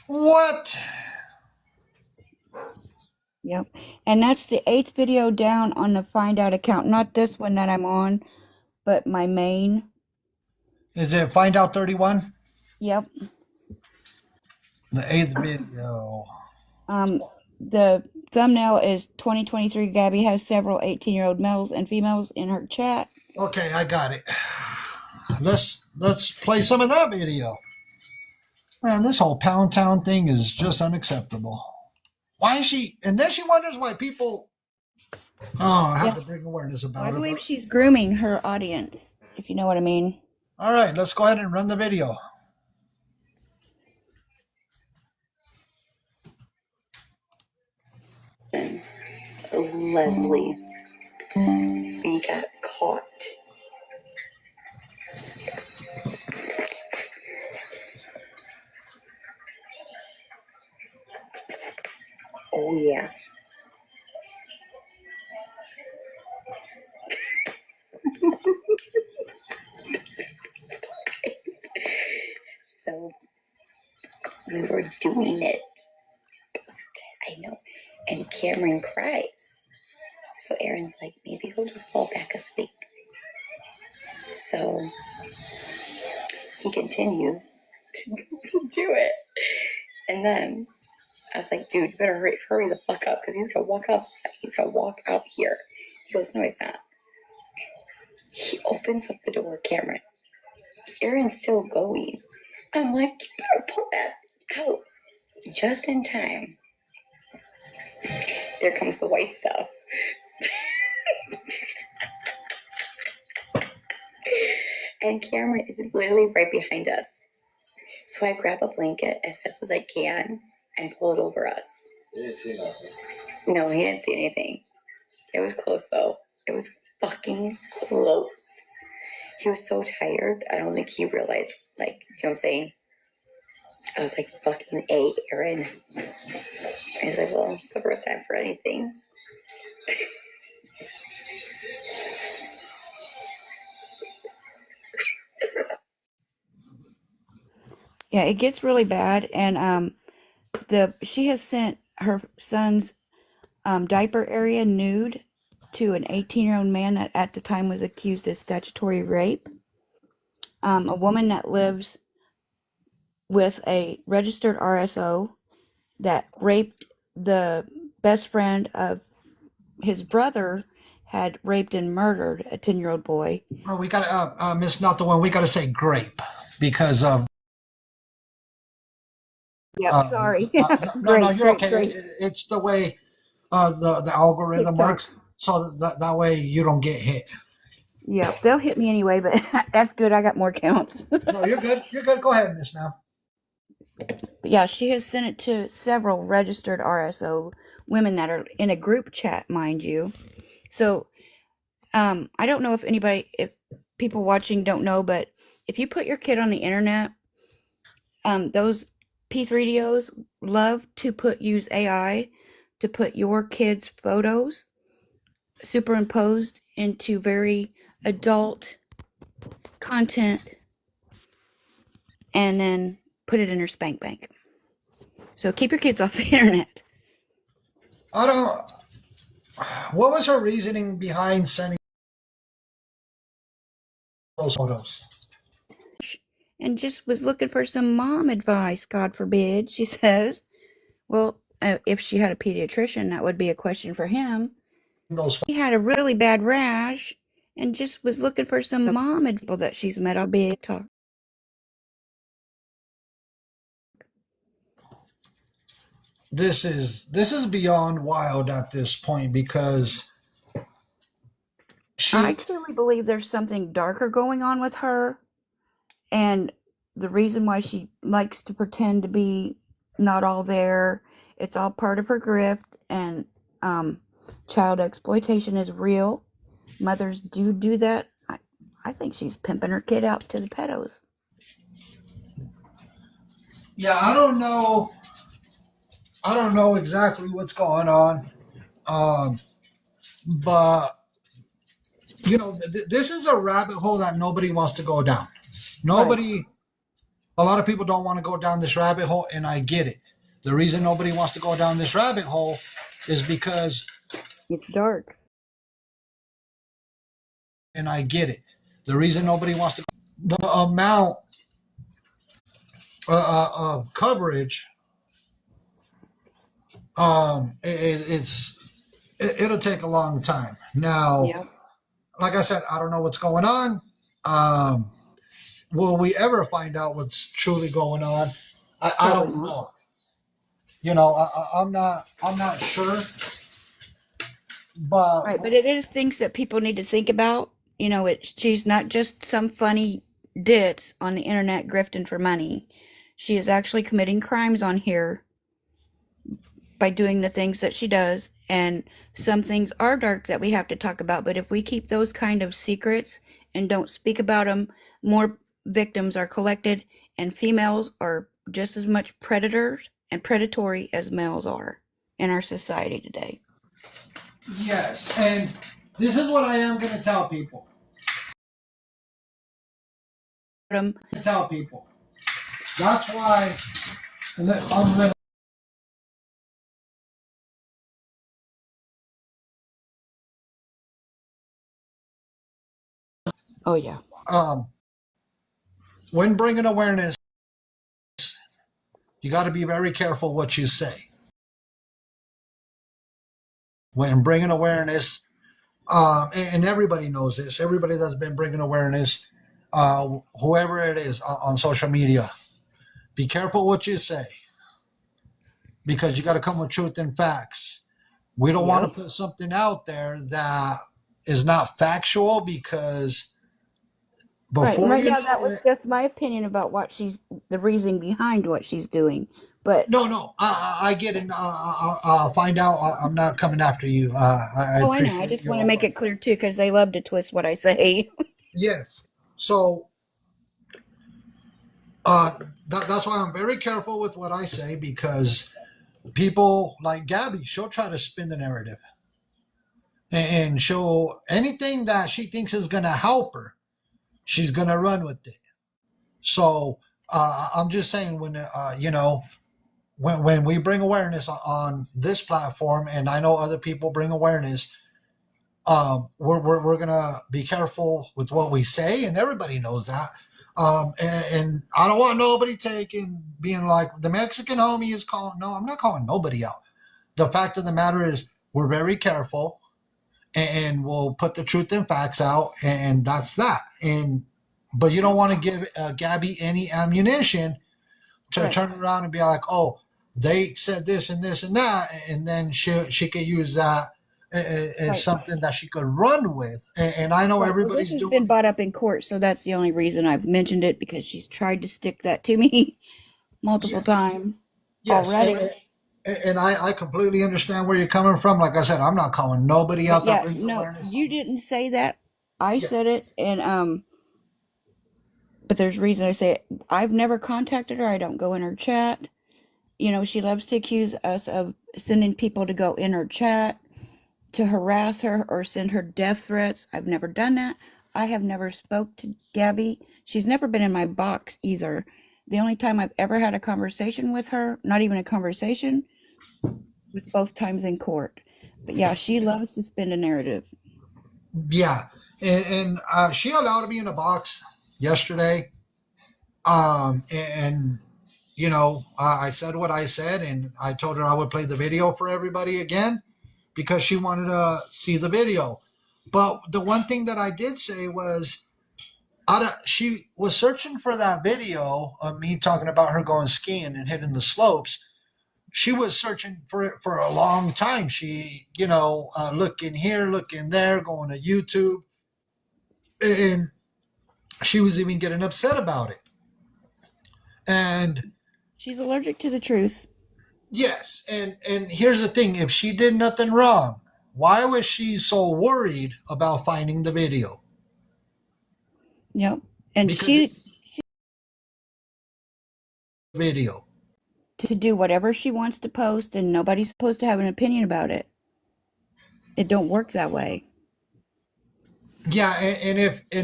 What? Yep. And that's the 8th video down on the Find Out account. Not this one that I'm on, but my main. Is it Find Out 31? Yep. The 8th video. The thumbnail is 2023 Gabby has several 18-year-old males and females in her chat. Okay, I got it. Let's play some of that video. Man, this whole Pound Town thing is just unacceptable. Why is she? And then she wonders why people. Oh, I have to bring awareness I about it. believe she's grooming her audience, if you know what I mean. All right, let's go ahead and run the video. Leslie, we got caught. Oh, yeah. So we were doing it. I know. And Cameron cries. So Aaron's like, maybe he'll just fall back asleep. So he continues to do it. And then I was like, dude, you better hurry the fuck up because he's going to walk outside. He's going to walk out here. He goes, no, he's not. He opens up the door, Cameron. Aaron's still going. I'm like, you better pull that out. Just in time. There comes the white stuff. And Cameron is literally right behind us. So I grab a blanket as fast as I can and pull it over us. He didn't see nothing. No, he didn't see anything. It was close though. It was fucking close. He was so tired. I don't think he realized, like, you know what I'm saying? I was like, fucking A, Aaron. He's like, well, it's the first time for anything. Yeah, it gets really bad, and she has sent her son's diaper area nude to an 18-year-old man that at the time was accused of statutory rape. A woman that lives with a registered RSO that raped the best friend of his brother, had raped and murdered a 10-year-old boy. Well, we got to, Miss Not the One, we got to say grape because of. Yep, sorry. No, Great, you're great, okay. great. It's the way the algorithm TikTok. works, so that way you don't get hit. Yep, they'll hit me anyway, but that's good. I got more counts. No, you're good. You're good. Go ahead, Miss Now. But yeah, she has sent it to several registered RSO women that are in a group chat, mind you. So, I don't know if people watching don't know, but if you put your kid on the internet, those P3DOs love to use AI to put your kids' photos superimposed into very adult content and then put it in her spank bank. So keep your kids off the internet. I don't. What was her reasoning behind sending those photos. And just was looking for some mom advice, God forbid, she says. Well, if she had a pediatrician, that would be a question for him. Those He had a really bad rash and just was looking for some mom advice that she's met. I'll be talk. this is beyond wild at this point because I she truly believe there's something darker going on with her, and the reason why she likes to pretend to be not all there, it's all part of her grift, and child exploitation is real. Mothers do that. I think she's pimping her kid out to the pedos. yeah, I don't know exactly what's going on. But this is a rabbit hole that nobody wants to go down. Nobody, a lot of people don't want to go down this rabbit hole, and I get it. The reason nobody wants to go down this rabbit hole is because, It's dark. and I get it. The reason nobody wants to, the amount of coverage, it'll take a long time. Now, Yep. like I said, I don't know what's going on. Will we ever find out what's truly going on? I Probably don't not. know. I'm not sure. But Right, but it is things that people need to think about. She's not just some funny ditz on the internet grifting for money. She is actually committing crimes on here by doing the things that she does, and some things are dark that we have to talk about, but if we keep those kind of secrets and don't speak about them, more victims are collected, and females are just as much predators and predatory as males are in our society today. yes, and this is what I am going to tell people. Tell people. That's why I'm going to. Oh yeah. When bringing awareness, you got to be very careful what you say. When bringing awareness, and everybody knows this, everybody that's been bringing awareness, whoever it is on social media, be careful what you say because you got to come with truth and facts. We don't want to put something out there that is not factual because before Right you now, that know was it, just my opinion about the reasoning behind what she's doing. But no, I get it. I'll find out. I'm not coming after you. I oh, I know. I appreciate just your want to make offer. it clear too, because they love to twist what I say. Yes. So that's why I'm very careful with what I say because people like Gabby, she'll try to spin the narrative and she'll anything that she thinks is going to help her, she's going to run with it. So I'm just saying when we bring awareness on this platform, and I know other people bring awareness, we're gonna be careful with what we say, and everybody knows that. And I don't want nobody taking being like the Mexican homie is calling. No, I'm not calling nobody out. The fact of the matter is, we're very careful, and we'll put the truth and facts out, and that's that. But you don't want to give Gabby any ammunition to turn around and be like, oh, they said this and this and that, and then she could use that as something that she could run with. And I know Right. Well, this everybody's has been doing. brought up in court, so that's the only reason I've mentioned it, because she's tried to stick that to me multiple Yes, times yes, already. and I completely understand where you're coming from. Like I said, I'm not calling nobody But out that yeah, brings no, awareness. you didn't say that. I Yeah, said it, and but there's reason I say it. I've never contacted her. I don't go in her chat. She loves to accuse us of sending people to go in her chat to harass her or send her death threats. I've never done that. I have never spoke to Gabby. She's never been in my box either. The only time I've ever had a conversation with her, not even a conversation, was both times in court. But yeah, she loves to spin a narrative. yeah. And she allowed me in the box yesterday. And you know, I said what I said, and I told her I would play the video for everybody again because she wanted to see the video. But the one thing that I did say was, she was searching for that video of me talking about her going skiing and hitting the slopes. She was searching for it for a long time. She, looking here, looking there, going to YouTube, and she was even getting upset about it. And She's allergic to the truth. yes, and here's the thing: if she did nothing wrong, why was she so worried about finding the video? Yep. And Because she video. to do whatever she wants to post, and nobody's supposed to have an opinion about it. It don't work that way. Yeah, and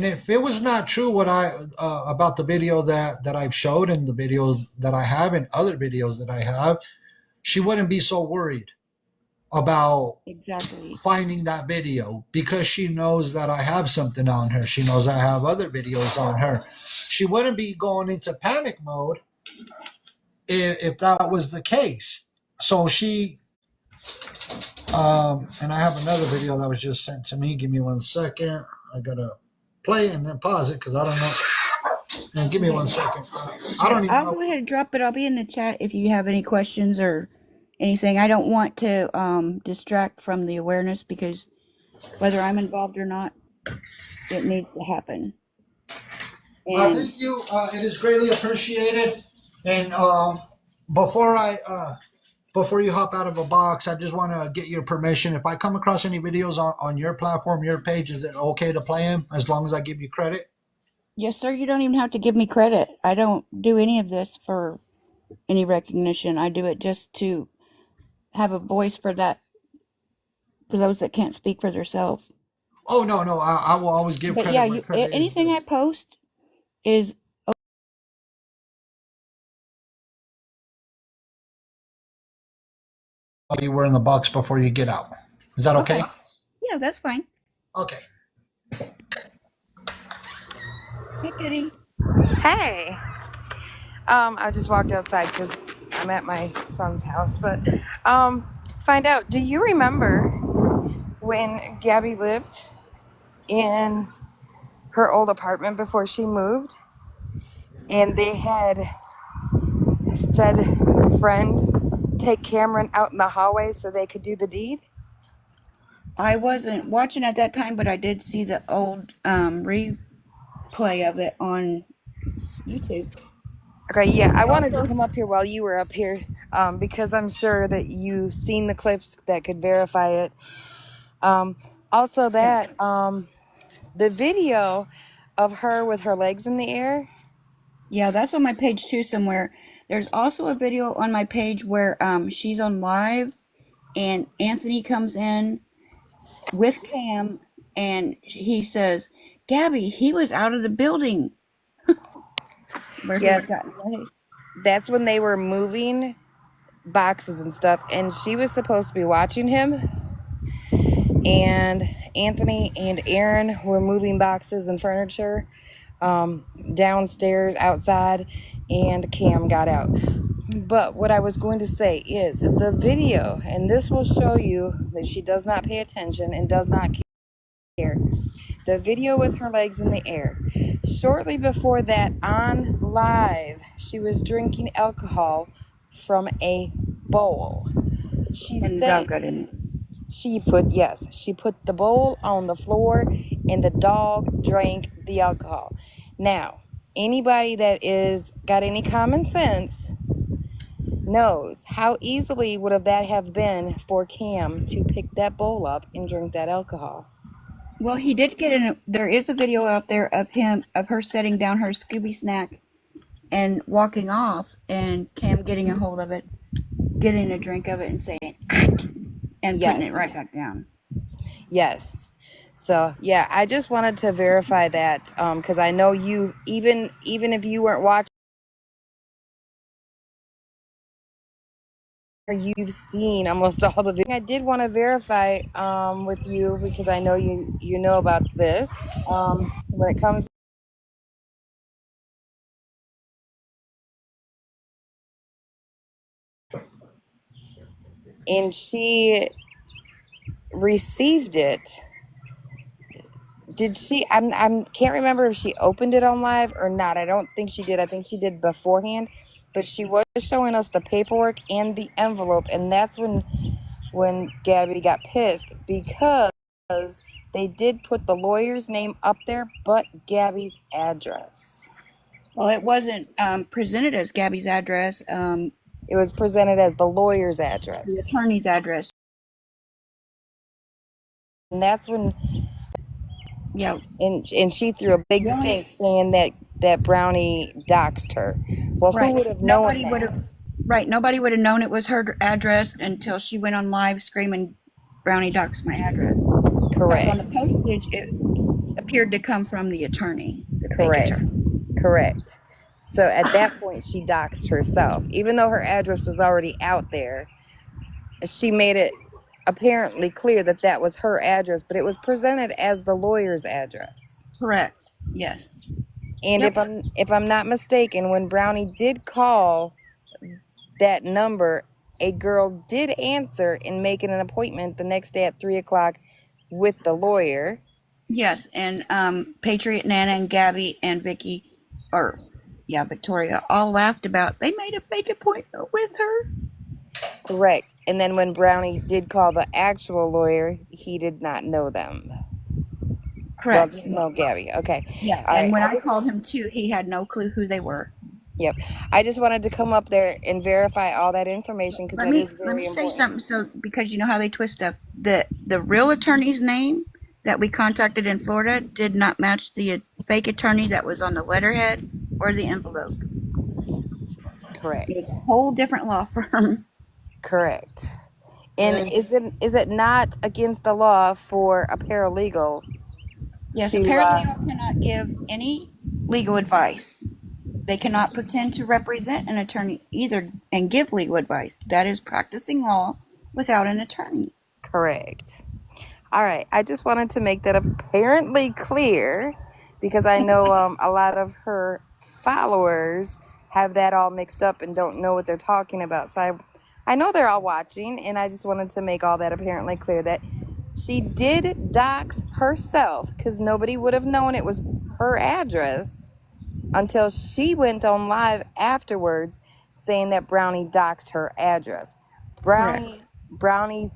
if it was not true what I about the video that I've showed and the videos that I have and other videos that I have, she wouldn't be so worried about Exactly. finding that video because she knows that I have something on her. She knows I have other videos on her. She wouldn't be going into panic mode if that was the case. So and I have another video that was just sent to me. Give me 1 second. I gotta play it and then pause it because I don't know. And give me 1 second. I don't even I'll know. go ahead and drop it. I'll be in the chat if you have any questions or anything. I don't want to distract from the awareness because whether I'm involved or not, it needs to happen. And Thank you. It is greatly appreciated. And before I before you hop out of a box, I just want to get your permission. If I come across any videos on your platform, your page, is it okay to play them as long as I give you credit? yes, sir, you don't even have to give me credit. I don't do any of this for any recognition. I do it just to have a voice for those that can't speak for themselves. Oh no, no, I will always give But yeah, credit where credit is anything due. I post is Oh, you were in the box before you get out. Is that okay? okay. Yeah, that's fine. Okay. Hey, Kitty. Hey, I just walked outside because I'm at my son's house. But find out. Do you remember when Gabby lived in her old apartment before she moved, and they had said, "Friend, take Cameron out in the hallway so they could do the deed"? I wasn't watching at that time, but I did see the old replay of it on YouTube. Okay, yeah, I It wanted to also, come up here while you were up here because I'm sure that you've seen the clips that could verify it. Also, yeah, that the video of her with her legs in the air. yeah, that's on my page too somewhere. There's also a video on my page where she's on live and Anthony comes in with Cam and he says, "Gabby, he was out of the building," where he Yes, had gotten away. that's when they were moving boxes and stuff, and she was supposed to be watching him. And Anthony and Aaron were moving boxes and furniture downstairs outside, and Cam got out. But what I was going to say is the video, and this will show you that she does not pay attention and does not care. The video with her legs in the air. Shortly before that, on live, she was drinking alcohol from a bowl. She And the said dog got in it. she put the bowl on the floor and the dog drank the alcohol. Now, anybody that is got any common sense knows how easily would have that have been for Cam to pick that bowl up and drink that alcohol. Well, he did get in. There is a video out there of her setting down her Scooby snack and walking off, and Cam getting a hold of it, getting a drink of it, and saying, and putting it Yes. right back down. Yes. So yeah, I just wanted to verify that because I know you even if you weren't watching you've seen almost all the videos. I did want to verify with you because I know you know about this. When it comes, and she received it. Did she? I'm can't remember if she opened it on live or not. I don't think she did. I think she did beforehand, but she was showing us the paperwork and the envelope, and that's when Gabby got pissed because they did put the lawyer's name up there, but Gabby's address. Well, it wasn't presented as Gabby's address, It was presented as the lawyer's address, the attorney's address. and that's when Yeah, and she threw a big the stink only saying that Brownie doxed her. Well, who right. would have known Nobody would have that? right. Nobody would have known it was her address until she went on live screaming, "Brownie ducks my address." Because on Correct. the postage, it appeared to come from the attorney, the fake Correct. attorney. Correct. So at that point, she doxed herself. Even though her address was already out there, she made it apparently clear that that was her address, but it was presented as the lawyer's address. Correct. Yes. And Yep. if I'm not mistaken, when Brownie did call that number, a girl did answer and make an appointment the next day at 3 o'clock with the lawyer. Yes, and Patriot, Nana, and Gabby, and Vicky, or yeah, Victoria, all laughed about they made a fake appointment with her. Correct. And then when Brownie did call the actual lawyer, he did not know them. Well, Correct. didn't know Gabby. Okay. Yeah, All and right. when I called him too, he had no clue who they were. Yep. I just wanted to come up there and verify all that information because Let that is me very say important. something. So because you know how they twist stuff, the real attorney's name that we contacted in Florida did not match the fake attorney that was on the letterhead or the envelope. Correct. It was a whole different law firm. Correct. And is it not against the law for a paralegal Yes, a to paralegal cannot give any legal advice. They cannot pretend to represent an attorney either and give legal advice. That is practicing law without an attorney. correct? All right. I just wanted to make that apparently clear because I know a lot of her followers have that all mixed up and don't know what they're talking about. So I know they're all watching, and I just wanted to make all that apparently clear that she did dox herself because nobody would have known it was her address until she went on live afterwards saying that Brownie doxed her address. Correct. Brownie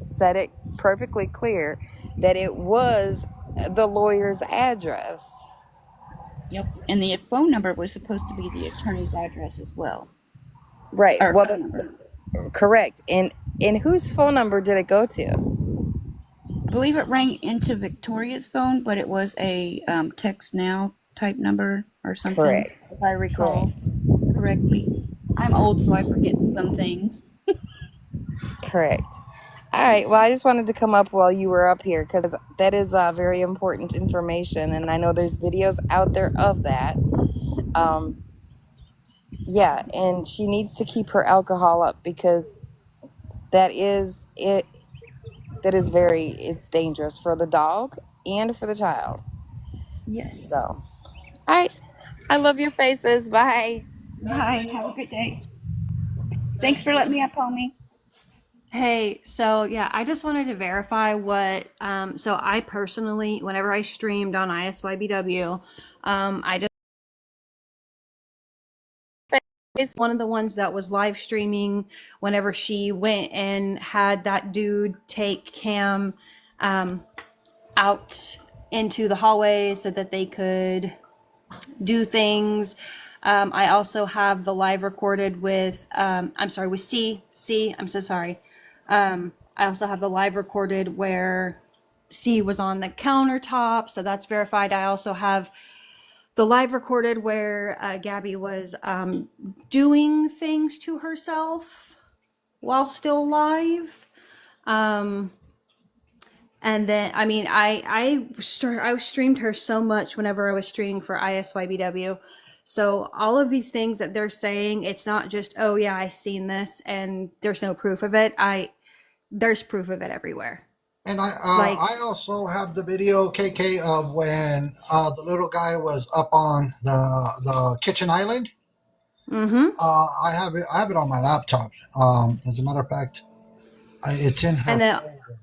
said it perfectly clear that it was the lawyer's address. Yep. And the phone number was supposed to be the attorney's address as well. Right. Or Well, phone number. correct. And whose phone number did it go to? I believe it rang into Victoria's phone, but it was a text now type number or something, Correct. if I recall Correct. correctly. I'm old, so I forget some things. Correct. All right. Well, I just wanted to come up while you were up here because that is very important information, and I know there's videos out there of that. Yeah, and she needs to keep her alcohol up because that is it. That is it's dangerous for the dog and for the child. Yes. So, all right. I love your faces. Bye. Bye. Have a good day. Thanks for letting me up, homie. Hey, so yeah, I just wanted to verify what. So I personally, whenever I streamed on ISYBW, I just is one of the ones that was live streaming whenever she went and had that dude take Cam out into the hallway so that they could do things. I also have the live recorded with, I'm sorry, with C. I'm so sorry. I also have the live recorded where C was on the countertop, so that's verified. I also have the live recorded where Gabby was doing things to herself while still live. And then, I mean, I streamed her so much whenever I was streaming for ISYBW. So all of these things that they're saying, it's not just, oh yeah, I seen this and there's no proof of it. There's proof of it everywhere. And Like, I also have the video, KK, of when the little guy was up on the kitchen island. mm-hmm. I have it on my laptop. As a matter of fact, it's in her And then folder.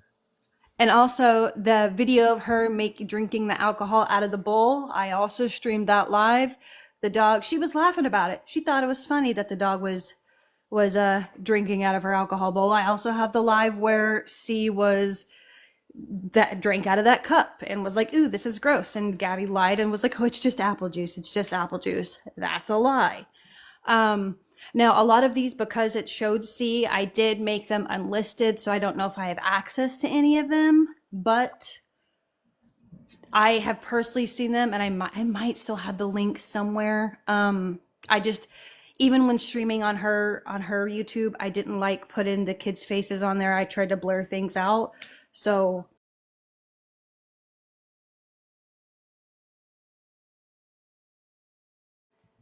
and also the video of her drinking the alcohol out of the bowl. I also streamed that live. The dog, she was laughing about it. She thought it was funny that the dog was drinking out of her alcohol bowl. I also have the live where C was that drank out of that cup and was like, "Ooh, this is gross." And Gabby lied and was like, "Oh, it's just apple juice. It's just apple juice." That's a lie. Now, a lot of these, because it showed C, I did make them unlisted, so I don't know if I have access to any of them, but I have personally seen them, and I might still have the link somewhere. I just, even when streaming on her YouTube, I didn't like putting the kids' faces on there. I tried to blur things out. So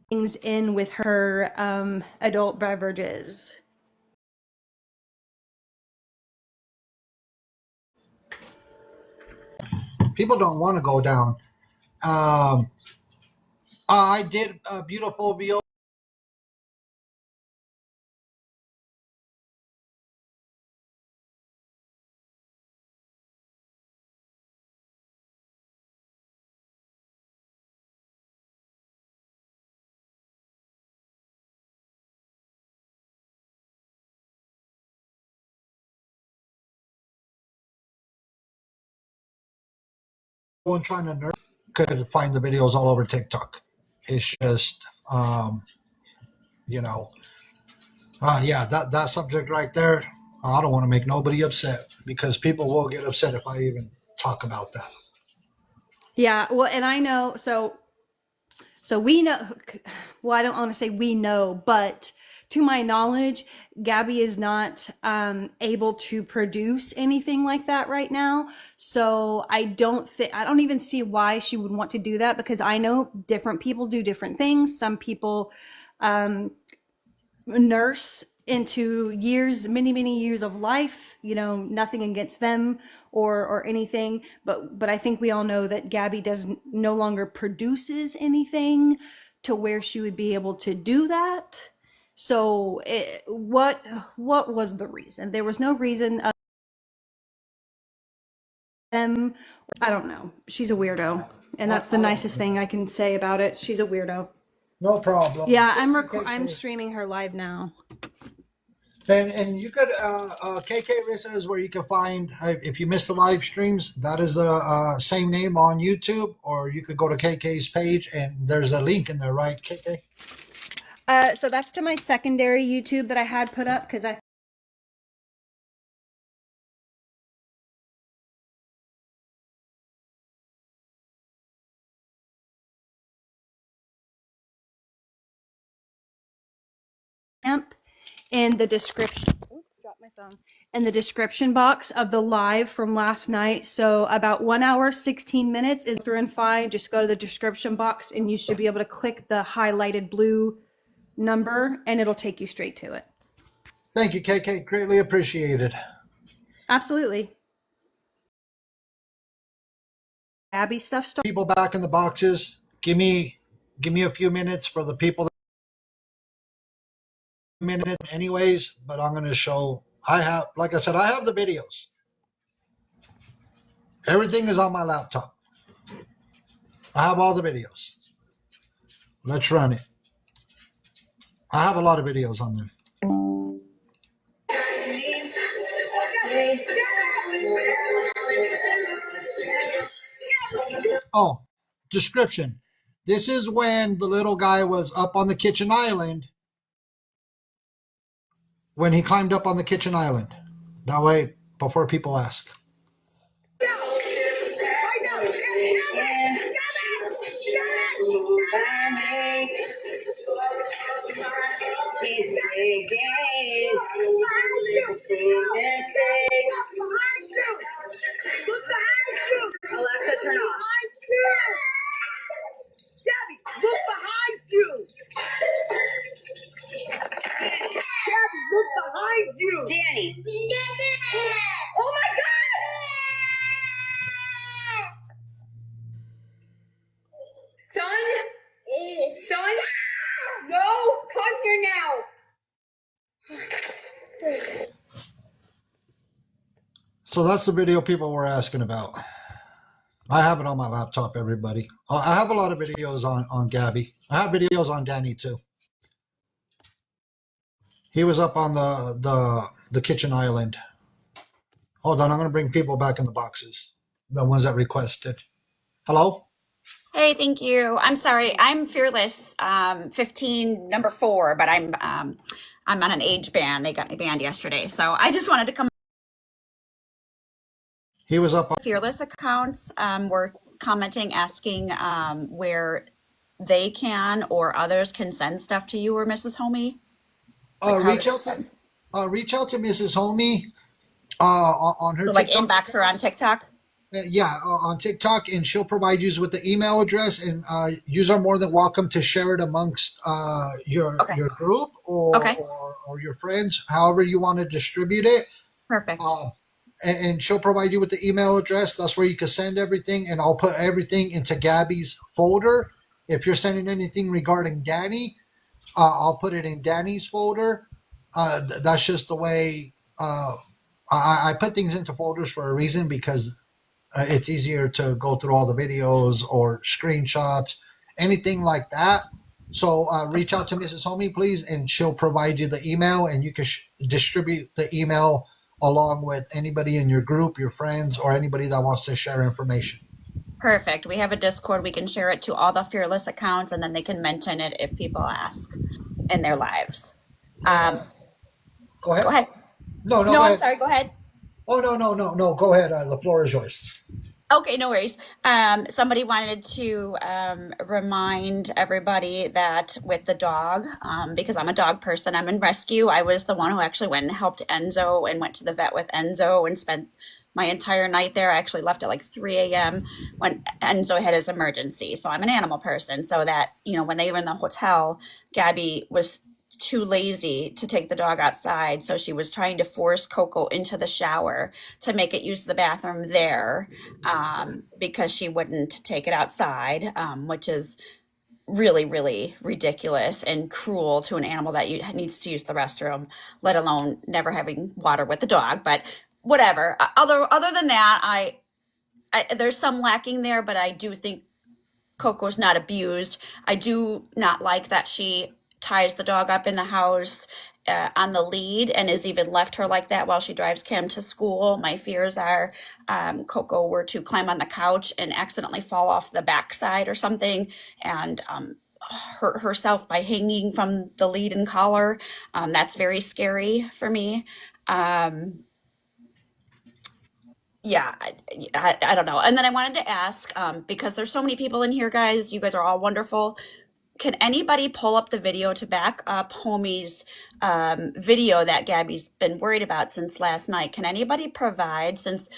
things in with her adult beverages. People don't want to go down. Um, I did a beautiful VO. One trying to nerd could find the videos all over TikTok. It's just, you know, yeah, that subject right there. I don't want to make nobody upset because people will get upset if I even talk about that. Yeah, well, and I know, so we know, well, I don't want to say we know, but to my knowledge, Gabby is not able to produce anything like that right now. So I don't even see why she would want to do that, because I know different people do different things. Some people nurse into years, many years of life, nothing against them or anything, but I think we all know that Gabby no longer produces anything to where she would be able to do that. So what was the reason? There was no reason of them. I don't know. She's a weirdo, and that's the I don't nicest know. thing I can say about it. She's a weirdo. No problem. Yeah, Thank you, I'm KK. streaming her live now. And you could KK Rissa is where you can find if you missed the live streams. That is the same name on YouTube, or you could go to KK's page and there's a link in there, right, KK? So that's to my secondary YouTube that I had put up, because I amp in the description. Oops, dropped my phone. In the description box of the live from last night. So about 1 hour, 16 minutes is through and fine. Just go to the description box and you should be able to click the highlighted blue number and it'll take you straight to it. Thank you, KK. Greatly appreciated. Absolutely. Abby stuff started. People back in the boxes. Give me a few minutes for the people. Minutes, anyways. But I'm going to show. I have, like I said, I have the videos. Everything is on my laptop. I have all the videos. Let's run it. I have a lot of videos on them. Oh, description. This is when the little guy was up on the kitchen island. When he climbed up on the kitchen island. That way, before people ask. Alexa, turn off. Gabby, look behind you. was you. Danny. Oh my God! Son? No! Come here now! So that's the video people were asking about. I have it on my laptop, everybody. I have a lot of videos on Gabby. I have videos on Danny too. He was up on the kitchen island. Hold on, I'm going to bring people back in the boxes. The ones that requested. Hello? Hey, thank you. I'm sorry. I'm Fearless 15 number 4, but I'm on an age ban. They got me banned yesterday. So I just wanted to come. He was up on Fearless accounts were commenting, asking where they can or others can send stuff to you or Mrs. Homie. Like how reach to out to send, Mrs. Homie on her like TikTok. inbox her on TikTok. Yeah, on TikTok, and she'll provide you with the email address, and you are more than welcome to share it amongst Okay. your group Okay. or your friends, however you want to distribute it. Perfect. And she'll provide you with the email address. That's where you can send everything, and I'll put everything into Gabby's folder. If you're sending anything regarding Danny, I'll put it in Danny's folder. That's just the way I put things into folders for a reason, because it's easier to go through all the videos or screenshots, anything like that. So reach out to Mrs. Homie, please, and she'll provide you the email, and you can distribute the email along with anybody in your group, your friends, or anybody that wants to share information. Perfect. We have a Discord. We can share it to all the Fearless accounts, and then they can mention it if people ask in their lives. Go ahead. Go ahead. No, No, go I'm ahead. sorry. Go ahead. Oh, no. Go ahead. The floor is yours. Okay, no worries. Somebody wanted to remind everybody that with the dog, because I'm a dog person, I'm in rescue. I was the one who actually went and helped Enzo and went to the vet with Enzo and spent my entire night there. I actually left at like 3 a.m. when Enzo had his emergency. So I'm an animal person. So that, when they were in the hotel, Gabby was too lazy to take the dog outside. So she was trying to force Coco into the shower to make it use the bathroom there, because she wouldn't take it outside, which is really, really ridiculous and cruel to an animal that needs to use the restroom, let alone never having water with the dog. But whatever. Other than that, I there's some lacking there, but I do think Coco's not abused. I do not like that she ties the dog up in the house on the lead and has even left her like that while she drives Kim to school. My fears are Coco were to climb on the couch and accidentally fall off the backside or something and hurt herself by hanging from the lead and collar. That's very scary for me. Yeah, I don't know. And then I wanted to ask, because there's so many people in here, guys, you guys are all wonderful. Can anybody pull up the video to back up Homie's video that Gabby's been worried about since last night? Can anybody provide, since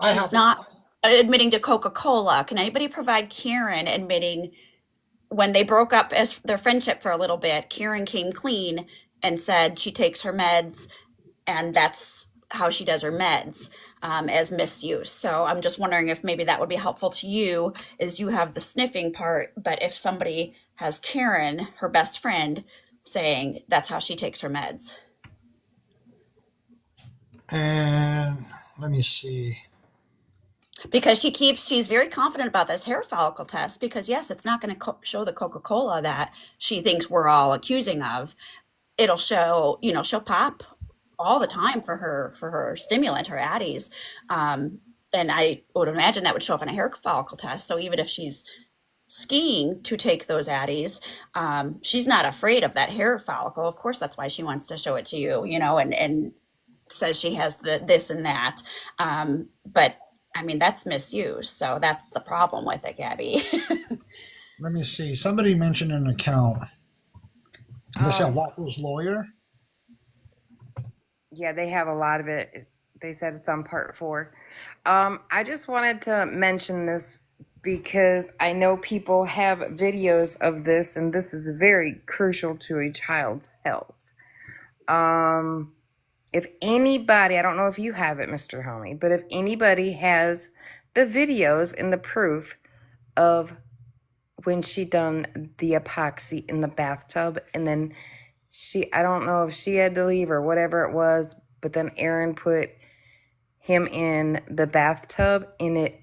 I she's have it. not admitting to Coca-Cola, can anybody provide Karen admitting when they broke up as their friendship for a little bit, Karen came clean and said she takes her meds and that's how she does her meds, as misuse. So I'm just wondering if maybe that would be helpful to you, is you have the sniffing part, but if somebody has Karen, her best friend, saying that's how she takes her meds. And let me see. Because she's very confident about this hair follicle test, because yes, it's not going to show the Coca-Cola that she thinks we're all accusing of. It'll show, she'll pop all the time for her stimulant, her Addies. And I would imagine that would show up in a hair follicle test. So even if she's skiing to take those Addies, she's not afraid of that hair follicle. Of course, that's why she wants to show it to you, and says she has this and that. But I mean, that's misuse. So that's the problem with it, Gabby. Let me see. Somebody mentioned an account. They said Waffles Lawyer. Yeah, they have a lot of it. They said it's on part 4. I just wanted to mention this because I know people have videos of this, and this is very crucial to a child's health. If anybody, I don't know if you have it, Mr. Homie, but if anybody has the videos and the proof of when she done the epoxy in the bathtub, and then I don't know if she had to leave or whatever it was, but then Aaron put him in the bathtub and it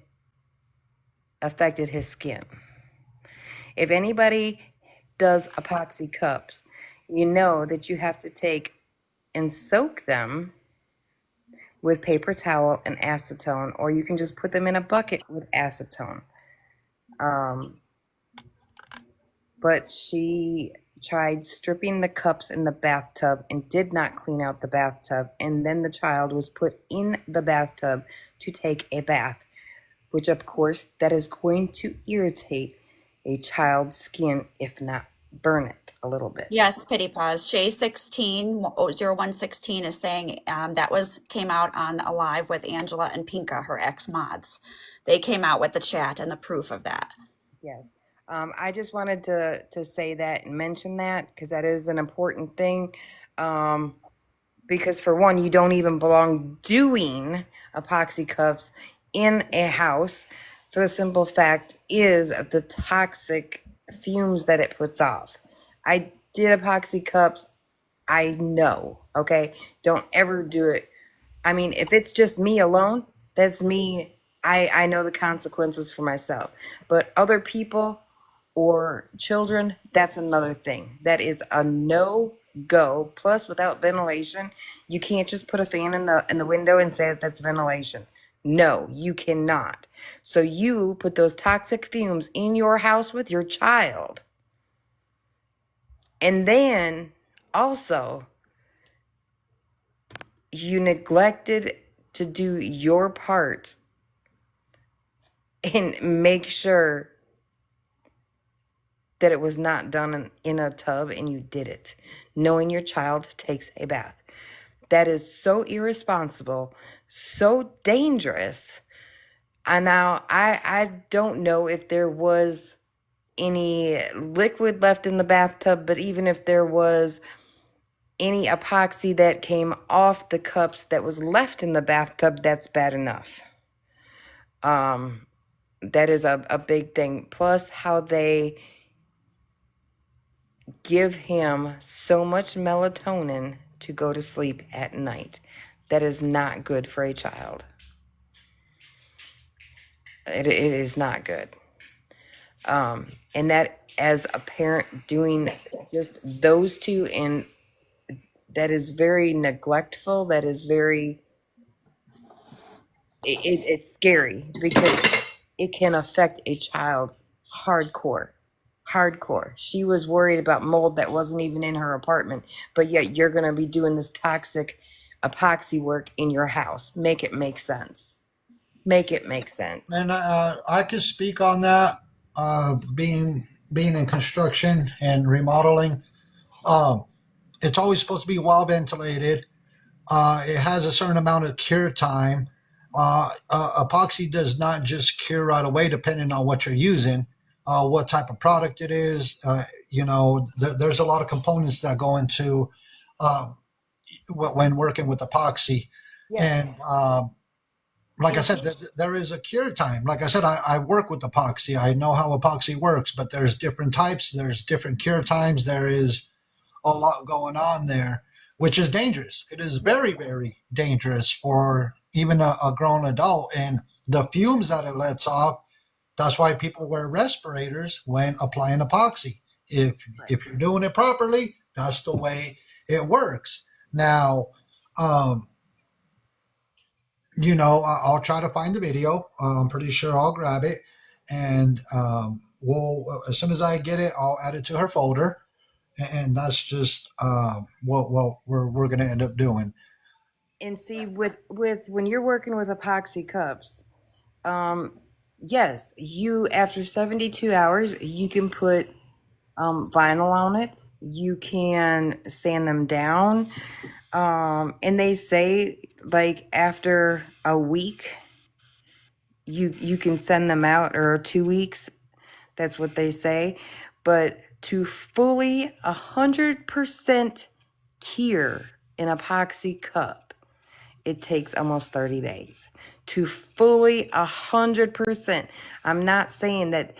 affected his skin. If anybody does epoxy cups, you know that you have to take and soak them with paper towel and acetone, or you can just put them in a bucket with acetone. But she tried stripping the cups in the bathtub and did not clean out the bathtub, and then the child was put in the bathtub to take a bath, which of course that is going to irritate a child's skin, if not burn it a little bit. Yes, pity pause. Shay0116 is saying that came out on a live with Angela and Pinka, her ex mods. They came out with the chat and the proof of that. Yes. I just wanted to say that and mention that because that is an important thing. Because for one, you don't even belong doing epoxy cups in a house for the simple fact is the toxic fumes that it puts off. I did epoxy cups. I know, okay? Don't ever do it. I mean, if it's just me alone, that's me. I know the consequences for myself. But other people or children, that's another thing. That is a no-go. Plus, without ventilation, you can't just put a fan in the window and say that that's ventilation. No, you cannot. So you put those toxic fumes in your house with your child. And then also, you neglected to do your part and make sure that it was not done in a tub and you did it, knowing your child takes a bath. That is so irresponsible, so dangerous. And now I don't know if there was any liquid left in the bathtub, but even if there was any epoxy that came off the cups that was left in the bathtub, that's bad enough. That is a big thing. Plus how they give him so much melatonin to go to sleep at night. That is not good for a child. It is not good. And that as a parent doing just those two, and that is very neglectful. That is very, it's scary because it can affect a child hardcore. She was worried about mold that wasn't even in her apartment, but yet you're going to be doing this toxic epoxy work in your house. Make it make sense. And I can speak on that. Being in construction and remodeling, it's always supposed to be well ventilated. It has a certain amount of cure time. Epoxy does not just cure right away, depending on what you're using, what type of product it is. There's a lot of components that go into when working with epoxy. Yes. And like I said, there is a cure time. Like I said, I work with epoxy. I know how epoxy works, but there's different types. There's different cure times. There is a lot going on there, which is dangerous. It is very, very dangerous for even a grown adult. And the fumes that it lets off, that's why people wear respirators when applying epoxy. If you're doing it properly, that's the way it works. Now, I'll try to find the video. I'm pretty sure I'll grab it, and we'll as soon as I get it, I'll add it to her folder, and that's just what we're going to end up doing. And see, with when you're working with epoxy cups, yes, you after 72 hours, you can put vinyl on it. You can sand them down. And they say like after a week, you can send them out, or 2 weeks. That's what they say. But to fully 100% cure an epoxy cup, it takes almost 30 days to fully 100%. I'm not saying that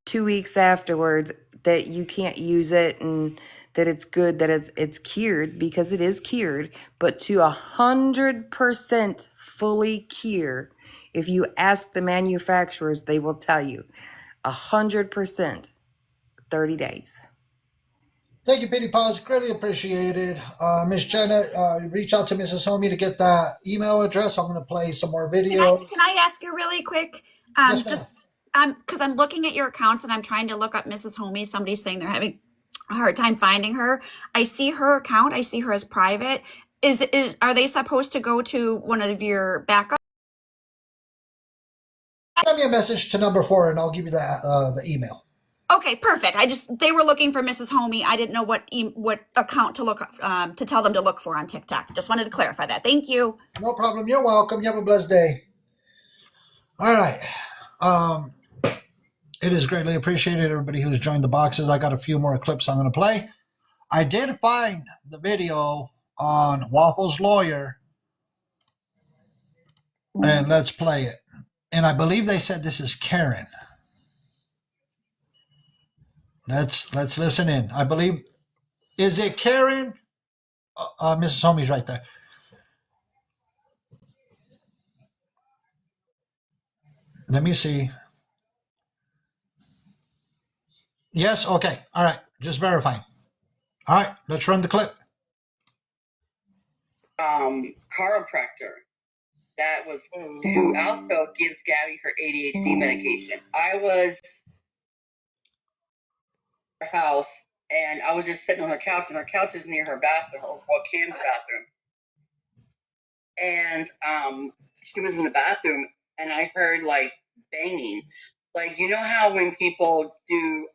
2 weeks afterwards that you can't use it and that it's good, that it's cured, because it is cured, but to 100% fully cure, if you ask the manufacturers, they will tell you 100%, 30 days. Thank you, Pity Paws. Greatly appreciated. Miss Jenna, reach out to Mrs. Homie to get that email address. I'm going to play some more videos. Can I ask you really quick? Yes, ma'am. Just because I'm looking at your accounts and I'm trying to look up Mrs. Homey. Somebody's saying they're having a hard time finding her. I see her account. I see her as private. Are they supposed to go to one of your backup? Send me a message to number 4 and I'll give you the email. Okay, perfect. They were looking for Mrs. Homey. I didn't know what account to look to tell them to look for on TikTok. Just wanted to clarify that. Thank you. No problem. You're welcome. You have a blessed day. All right. It is greatly appreciated, everybody who's joined the boxes. I got a few more clips I'm going to play. I did find the video on Waffle's Lawyer, and let's play it. And I believe they said this is Karen. Let's listen in. I believe, is it Karen? Mrs. Homey's right there. Let me see. Yes, okay. All right, just verifying. All right, let's run the clip. Chiropractor that was who also gives Gabby her ADHD medication. I was at her house and I was just sitting on her couch, and her couch is near her bathroom, or Cam's bathroom. And she was in the bathroom, and I heard like banging, like you know how when people do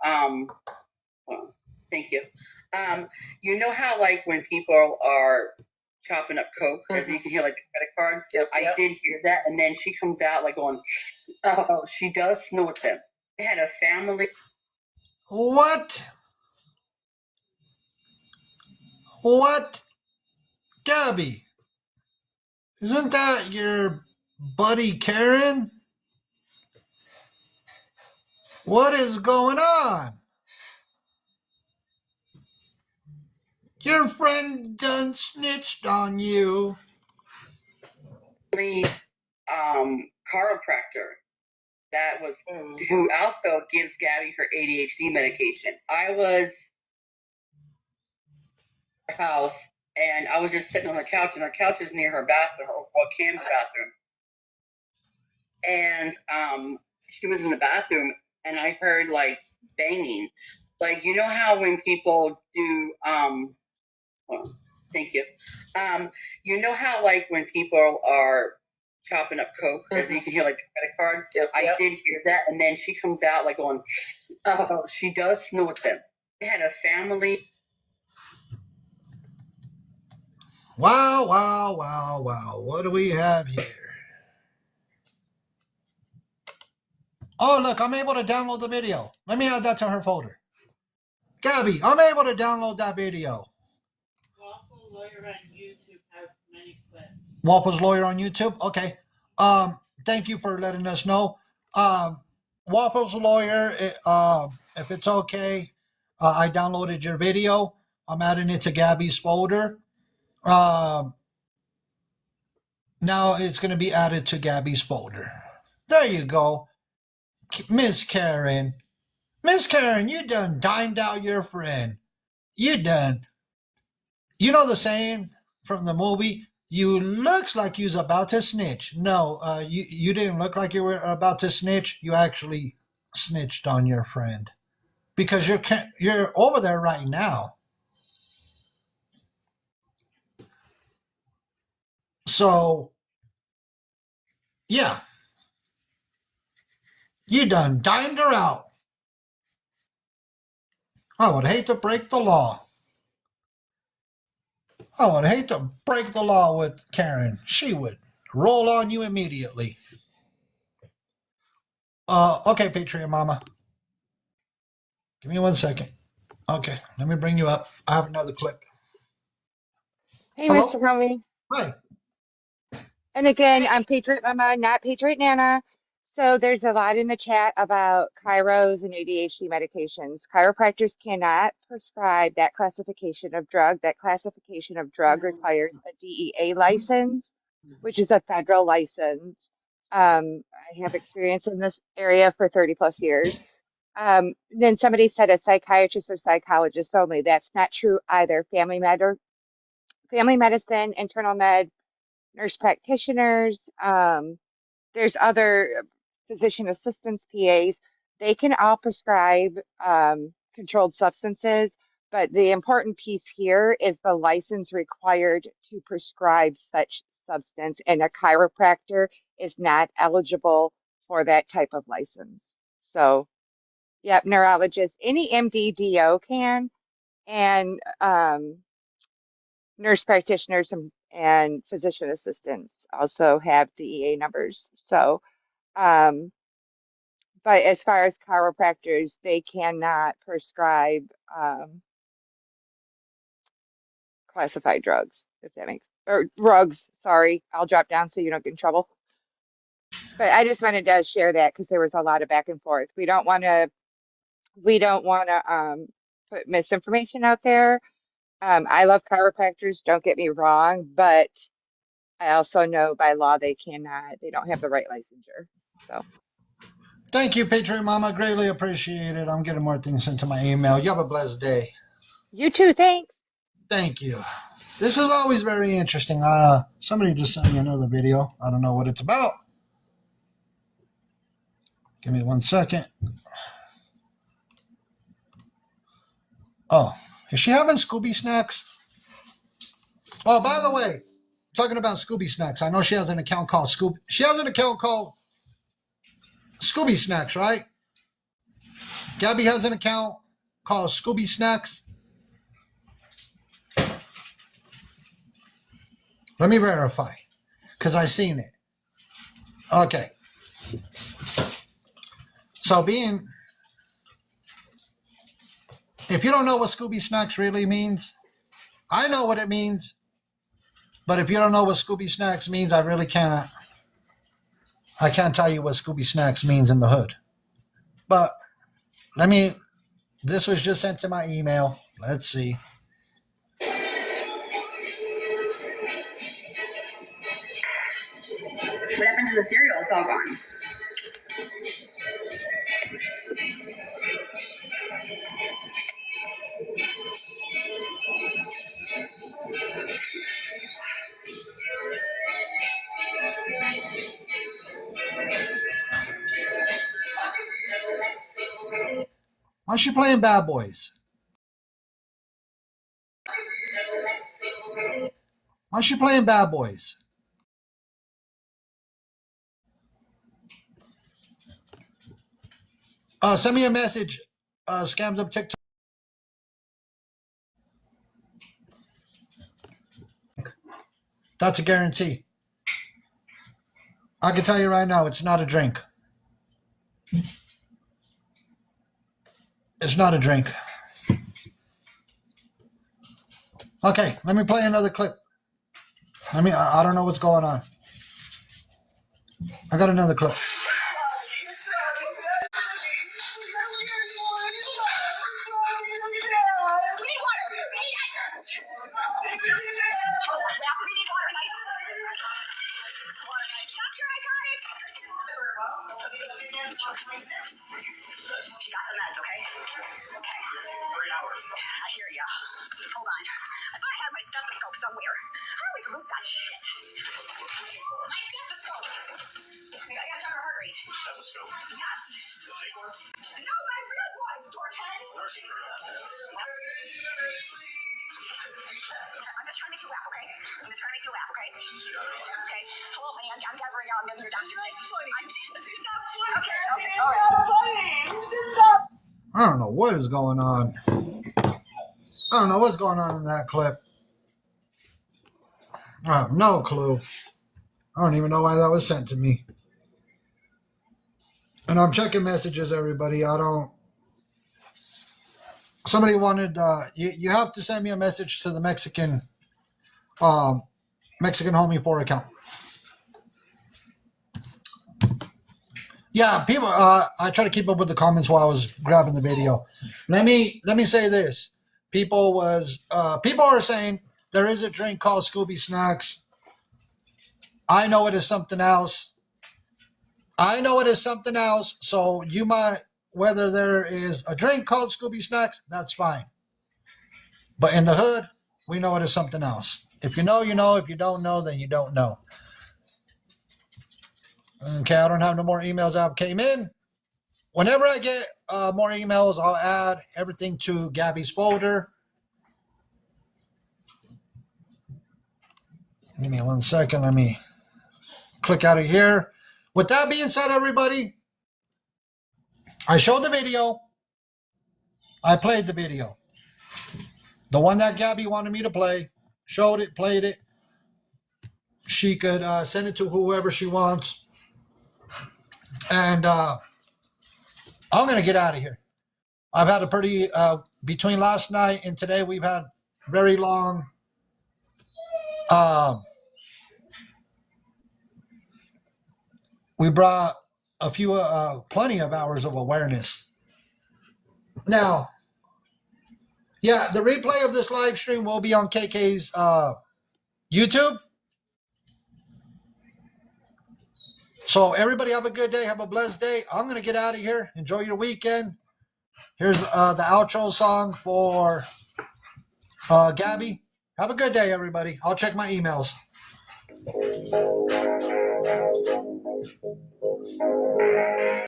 well, thank you. You know how like when people are chopping up coke, as you can hear like the credit card. Yep. I did hear that, and then she comes out like going, "Oh, she does snort them." They had a family. What? What? Gabby, isn't that your buddy Karen? What is going on? Your friend done snitched on you. Chiropractor that was who also gives Gabby her ADHD medication. I was at her house, and I was just sitting on her couch, and her couch is near her bathroom, or Cam's bathroom. And she was in the bathroom, and I heard like banging, like you know how when people do well, thank you. You know how like when people are chopping up coke, as you can hear like the credit card. Yep. I did hear that, and then she comes out like going, "Oh, she does snort them." They had a family. Wow, wow, wow, wow. What do we have here? Oh, look, I'm able to download the video. Let me add that to her folder. Gabby, I'm able to download that video. Waffle Lawyer on YouTube has many clips. Waffle's Lawyer on YouTube? Okay. Thank you for letting us know. Waffle's Lawyer, if it's okay, I downloaded your video. I'm adding it to Gabby's folder. Now it's going to be added to Gabby's folder. There you go. Miss Karen. Miss Karen, you done dimed out your friend. You done. You know the saying from the movie? You looks like you was about to snitch. No, you didn't look like you were about to snitch. You actually snitched on your friend. Because you're over there right now. So, yeah. You done dimed her out. I would hate to break the law. I would hate to break the law with Karen. She would roll on you immediately. Okay, Patriot Mama. Give me 1 second. Okay, let me bring you up. I have another clip. Hey, Hello? Mr. Homie. Hi. And again, I'm Patriot Mama, not Patriot Nana. So there's a lot in the chat about chiros and ADHD medications. Chiropractors cannot prescribe that classification of drug. That classification of drug requires a DEA license, which is a federal license. I have experience in this area for 30 plus years. Then somebody said a psychiatrist or psychologist only. That's not true either. Family medicine, internal med, nurse practitioners, there's other physician assistants, PAs. They can all prescribe controlled substances, but the important piece here is the license required to prescribe such substance, and a chiropractor is not eligible for that type of license. So, yep, neurologist, any MDDO can, and nurse practitioners and physician assistants also have DEA numbers. So, but as far as chiropractors, they cannot prescribe classified drugs, if that makes, or drugs. Sorry, I'll drop down so you don't get in trouble. But I just wanted to share that because there was a lot of back and forth. We don't want to put misinformation out there. I love chiropractors, don't get me wrong, but I also know by law they don't have the right licensure. So Thank you, Patriot Mama. Greatly appreciate it. I'm getting more things into my email. You have a blessed day. you too, thanks. Thank you. This is always very interesting. Somebody just sent me another video. I don't know what it's about. Give me 1 second. Oh, is she having Scooby snacks? Oh, by the way, talking about Scooby snacks, I know she has an account called Scooby. She has an account called Scooby Snacks, right? Gabby has an account called Scooby Snacks. Let me verify, because I seen it. Okay. So if you don't know what Scooby Snacks really means, I know what it means. But if you don't know what Scooby Snacks means, I can't tell you what Scooby Snacks means in the hood. But this was just sent to my email. Let's see. What happened to the cereal? It's all gone. Why is she playing Bad Boys? Why is she playing Bad Boys? Send me a message. Scams up TikTok. That's a guarantee. I can tell you right now, it's not a drink. It's not a drink. Okay, let me play another clip. I don't know what's going on. I got another clip. She got the meds, okay? Okay. 3 hours. I hear ya. Hold on. I thought I had my stethoscope somewhere. I always lose that shit. My stethoscope. I gotta check her heart rate. Stethoscope? Yes. The fake one? No, my real one, dorkhead. Nursing her. I'm just trying to make you laugh, okay? I'm just trying to make you laugh, okay? Okay. Hello, honey. I'm Gabby right now. I'm giving your doctor. That's funny. That's funny. Okay, all right. I don't know what is going on. I don't know what's going on in that clip. I have no clue. I don't even know why that was sent to me. And I'm checking messages, everybody. Somebody wanted, you have to send me a message to the Mexican Mexican Homie 4 account. Yeah, people. I try to keep up with the comments while I was grabbing the video. Let me say this. People are saying there is a drink called Scooby Snacks. I know it is something else. So you might, whether there is a drink called Scooby Snacks, that's fine. But in the hood, we know it is something else. If you know, you know. If you don't know, then you don't know. Okay, I don't have no more emails that came in. Whenever I get more emails, I'll add everything to Gabby's folder. Give me 1 second. Let me click out of here. With that being said, everybody, I showed the video. I played the video. The one that Gabby wanted me to play. Showed it, played it. She could send it to whoever she wants. And I'm going to get out of here. I've had a pretty, between last night and today, we've had very long, we brought a few, plenty of hours of awareness. Now, yeah, the replay of this live stream will be on KK's YouTube. So everybody have a good day. Have a blessed day. I'm going to get out of here. Enjoy your weekend. Here's the outro song for Gabby. Have a good day, everybody. I'll check my emails.